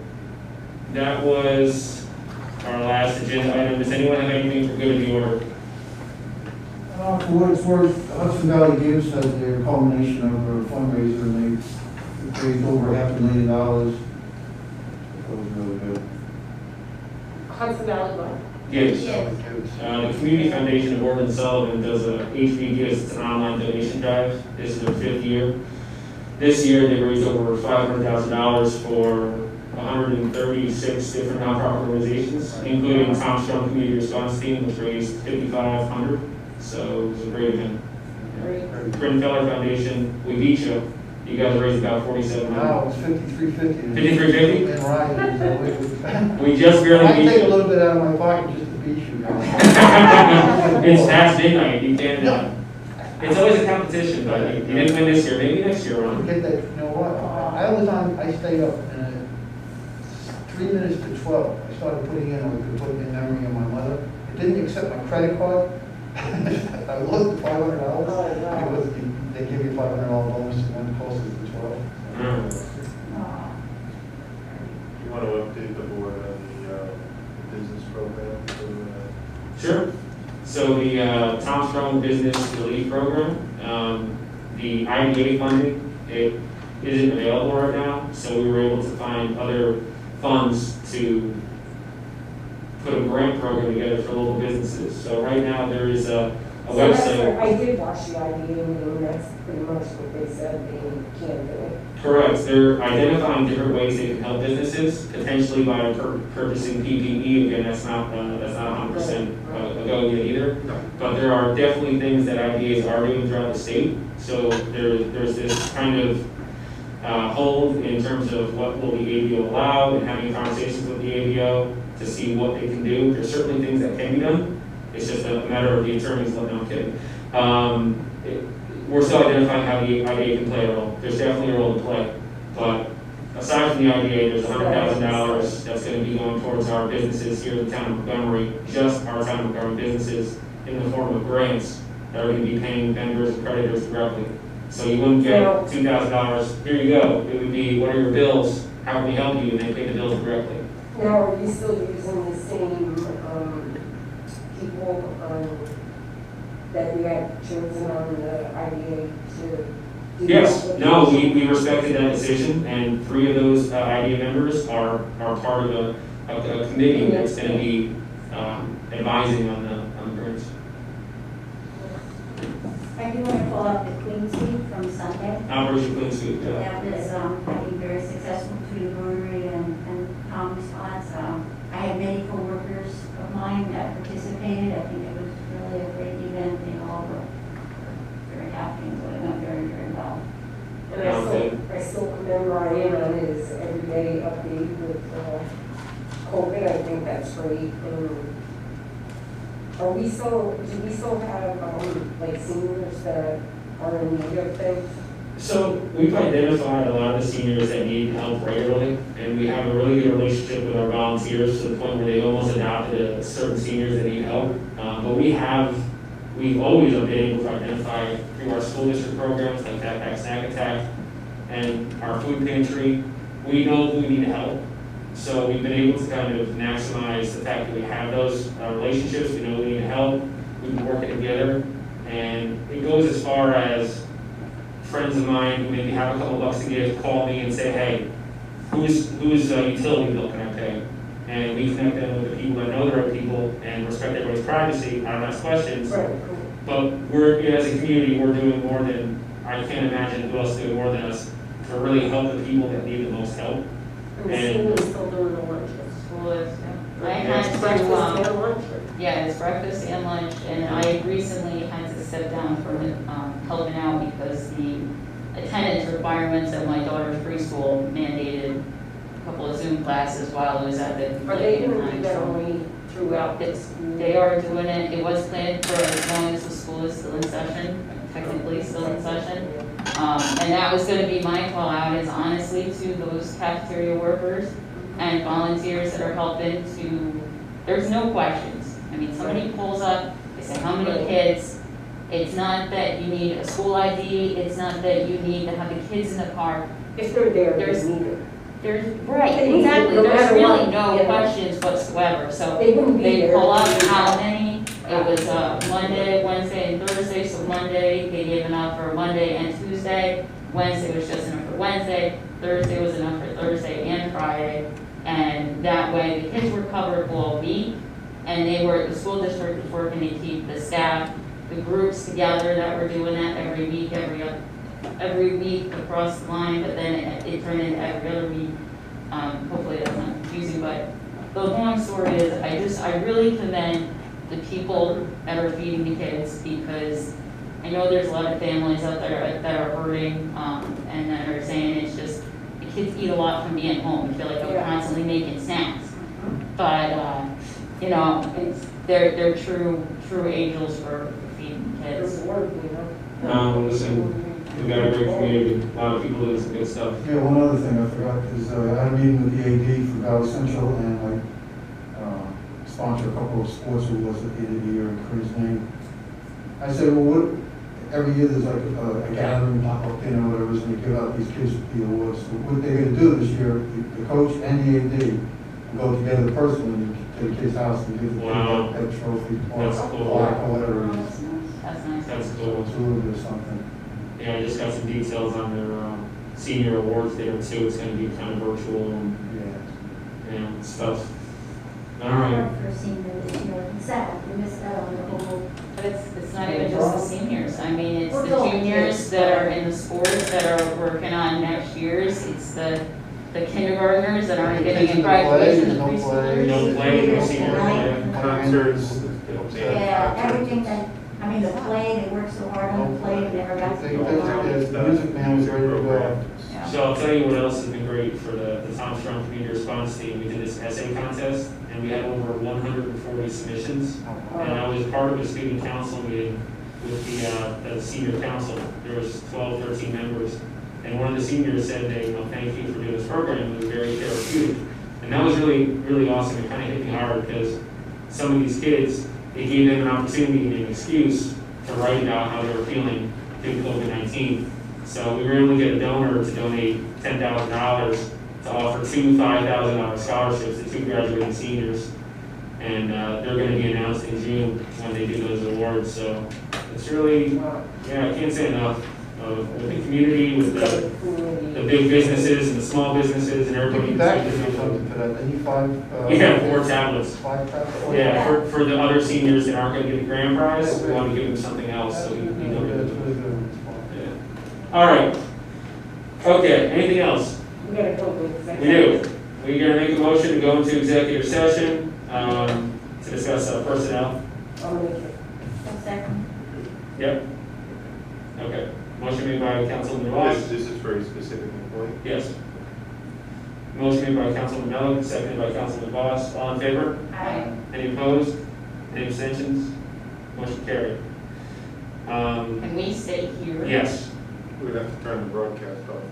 Speaker 1: That was our last agenda item. Does anyone have anything for good of the order?
Speaker 4: For what it's worth, Hudson Valley Gives has their culmination of a fundraiser, and they raised over $500,000. That was really good.
Speaker 2: Hudson Valley what?
Speaker 1: Yes.
Speaker 8: Yes.
Speaker 1: The Community Foundation of Gordon Sullivan does a HV Gives. It's an online donation drive. This is their 5th year. This year, they raised over $500,000 for 136 different nonprofit organizations, including Tom Strong Community Response Team, which raised $5,500. So it was a great event.
Speaker 2: Great.
Speaker 1: Britton Feller Foundation, we beat you. You guys raised about $4,700.
Speaker 4: Wow, it's $53.50.
Speaker 1: $53.50?
Speaker 4: And Ryan,
Speaker 1: We just barely
Speaker 4: I
Speaker 1: beat
Speaker 4: take a
Speaker 1: you.
Speaker 4: little bit out of my pocket just to beat you.
Speaker 1: It's past midnight. You can't. It's always a competition, but you didn't win this year. Maybe next year, Ron.
Speaker 4: Forget that, you know what, I stayed up, and 3 minutes to 12, I started putting in, I could put in memory of my mother. It didn't accept my credit card. I lost the $500.
Speaker 2: Oh, wow.
Speaker 4: It was, they give you $500 bonus and went closer to 12.
Speaker 3: You want to update the board on the business program for,
Speaker 1: Sure. So the Tom Strong Business Relief Program, the IDA funding, it isn't available right now, so we were able to find other funds to put a grant program together for local businesses. So right now there is a
Speaker 2: So that's
Speaker 1: website.
Speaker 2: what- I did watch the IDA meeting, that's pretty much what they said they can do.
Speaker 1: Correct. They're identifying different ways they can help businesses, potentially by purchasing PPE. Again, that's not 100% a go yet either. But there are definitely things that IDAs are doing throughout the state. So there's this kind of hold in terms of what will the ABO allow, and having conversations with the ABO to see what they can do. There's certainly things that can be done. It's just a matter of the attorneys letting them kidding. We're still identifying how the IDA can play a role. There's definitely a role to play. But aside from the IDA, there's $100,000 that's going to be going towards our businesses here in the town of Montgomery, just our town of Montgomery businesses, in the form of grants that are going to be paying vendors and creditors directly. So you wouldn't get $2,000, here you go. It would be, what are your bills? How can we help you? And they pay the bills directly.
Speaker 2: Now, are you still using the same people that we had chosen on the IDA to do?
Speaker 1: Yes, no, we respected that decision, and 3 of those IDA members are part of a committee that's going to be advising on the grants.
Speaker 8: I do want to pull up the Queen Suite from Sunday.
Speaker 1: Operation Clean Sweep.
Speaker 8: That was, I think, very successful through the Rotary and Tom response. I had many coworkers of mine that participated. I think it was really a great event. They all were very happy and it went very, very well.
Speaker 2: And I still commend Ryan on his everyday update with COVID. I think that's great. Do we still have like seniors that are in need of things?
Speaker 1: So we've identified a lot of the seniors that need help regularly, and we have a really good relationship with our volunteers to the point where they almost adopted certain seniors that need help. But we've always been able to identify through our school district programs like Backpack Snack Attack and our food pantry. We know who we need help. So we've been able to kind of maximize the fact that we have those relationships. We know we need help. We've been working together, and it goes as far as friends of mine who maybe have a couple bucks to give call me and say, hey, whose utility bill can I pay? And we connect them with the people that know the right people and respect everybody's privacy. I don't ask questions.
Speaker 2: Right.
Speaker 1: But we're, as a community, we're doing more than, I can't imagine who else is doing more than us to really help the people that need the most help.
Speaker 2: And the
Speaker 1: And-
Speaker 2: school is still doing the lunches.
Speaker 5: School is, I
Speaker 1: Yeah,
Speaker 5: had
Speaker 2: Breakfast
Speaker 5: to,
Speaker 2: and lunch.
Speaker 5: yeah, it's breakfast and lunch, and I recently had to step down from helping out because the attendance requirements of my daughter's preschool mandated a couple of Zoom classes while I was at the.
Speaker 2: Are they going to do that only
Speaker 5: throughout this. They are doing it, it was planned for as long as the school is still in session, technically still in session. And that was gonna be my call out, is honestly to those cafeteria workers and volunteers that are helping to, there's no questions. I mean, somebody pulls up, they say, how many kids? It's not that you need a school ID, it's not that you need to have the kids in the car.
Speaker 2: If they're there,
Speaker 5: There's-
Speaker 2: there's neither.
Speaker 5: Right,
Speaker 2: They need
Speaker 5: exactly,
Speaker 2: no
Speaker 5: there's
Speaker 2: matter
Speaker 5: really
Speaker 2: what,
Speaker 5: no
Speaker 2: you know.
Speaker 5: questions whatsoever, so
Speaker 2: They wouldn't be
Speaker 5: they
Speaker 2: there.
Speaker 5: pull up how many, it was Monday, Wednesday, and Thursday, so Monday, they gave enough for Monday and Tuesday, Wednesday was just enough for Wednesday, Thursday was enough for Thursday and Friday, and that way, the kids were covered all week, and the school district was working to keep the staff, the groups together that were doing that every week, every week across the line, but then it turned into every other week. Hopefully that's not confusing, but the long story is, I really commend the people that are feeding the kids, because I know there's a lot of families out there that are hurting, and that are saying it's just, the kids eat a lot from being home, I feel like I'm
Speaker 2: Yeah.
Speaker 5: constantly making snacks. But, you know, they're true angels for feeding
Speaker 2: There's
Speaker 5: kids.
Speaker 2: work, you know.
Speaker 1: Listen, we've got a great community, a lot of people doing some good stuff.
Speaker 4: Yeah, one other thing I forgot is I had a meeting with the AD for Valley Central, and I sponsored a couple of sports awards at the end of the year in Chris' name. I said, well, what, every year there's like a gathering, pop-up dinner, whatever, and they give out these kids the awards. So what they're gonna do this year, the coach and the AD will go together personally to the kid's house and give the kid
Speaker 1: Wow.
Speaker 4: that trophy or
Speaker 1: That's cool.
Speaker 4: plaque or whatever
Speaker 8: Oh,
Speaker 4: it is.
Speaker 8: that's nice.
Speaker 5: That's nice.
Speaker 1: That's
Speaker 4: So
Speaker 1: cool.
Speaker 4: it's a little bit of something.
Speaker 1: Yeah, I just got some details on their senior awards there too. It's gonna be kind of virtual and,
Speaker 4: Yeah.
Speaker 1: stuff. All right.
Speaker 8: For senior this year, sad, we missed out on the whole.
Speaker 5: But it's not even just the seniors, I mean, it's
Speaker 8: We're
Speaker 5: the
Speaker 8: going
Speaker 5: juniors
Speaker 8: kids.
Speaker 5: that are in the sports that are working on next year's, it's the kindergartners that aren't getting a graduation, the
Speaker 4: No play,
Speaker 5: preschoolers.
Speaker 1: No play, no senior play.
Speaker 3: Concerts.
Speaker 8: Yeah, everything that, I mean, the play, they worked so hard on the play, they never got to
Speaker 4: They,
Speaker 8: go on.
Speaker 4: the music man was ready to go.
Speaker 5: Yeah.
Speaker 1: So I'll tell you what else has been great for the Tom Strong Community Response Team. We did this essay contest, and we had over 140 submissions. And I was part of a student council meeting with the senior council. There was 12, 13 members. And one of the seniors said, that, thank you for doing this program. It was very therapeutic. And that was really, really awesome. It kind of hit me hard because some of these kids, it gave them an opportunity and an excuse to write about how they were feeling through COVID-19. So we were able to get a donor to donate $10,000 to offer two $5,000 scholarships to 2 graduating seniors. And they're going to be announced in June when they do those awards. So it's really, I can't say enough. With the community, with the big businesses and the small businesses and everybody.
Speaker 4: Back to something for that, then you 5.
Speaker 1: Yeah, 4 tablets.
Speaker 4: 5 tablets.
Speaker 1: Yeah, for the other seniors that aren't going to get the grand prize, we want to give them something else, so we
Speaker 4: That's really good.
Speaker 1: Yeah. All right. Okay, anything else?
Speaker 2: We gotta go with
Speaker 1: We do. We're going to make a motion to go into executive session to discuss personnel.
Speaker 2: I'll make it.
Speaker 8: A second.
Speaker 1: Yep. Okay. Motion made by Councilman Ross.
Speaker 3: This is for a specific employee.
Speaker 1: Yes. Motion made by Councilman Mello, seconded by Councilman Voss. All in favor?
Speaker 8: Aye.
Speaker 1: Any opposed? Any abstentions? Motion carried.
Speaker 5: Can we stay here?
Speaker 1: Yes.
Speaker 3: We'd have to turn the broadcast off.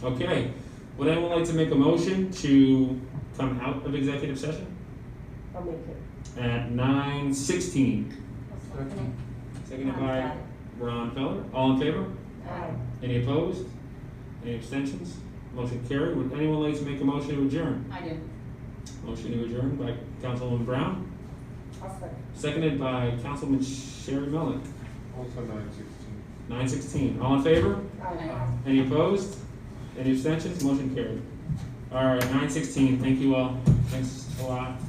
Speaker 1: Okay, would anyone like to make a motion to come out of executive session
Speaker 2: I'll make it.
Speaker 1: at 9:16? Seconded by Ron Feller. All in favor?
Speaker 2: Aye.
Speaker 1: Any opposed? Any abstentions? Motion carried. Would anyone like to make a motion to adjourn?
Speaker 5: I do.
Speaker 1: Motion to adjourn by Councilwoman Brown,
Speaker 2: I'll second.
Speaker 1: seconded by Councilman Sherry Melick.
Speaker 3: Also 9:16.
Speaker 1: 9:16. All in favor?
Speaker 2: Aye.
Speaker 1: Any opposed? Any abstentions? Motion carried. All right, 9:16. Thank you all. Thanks a lot.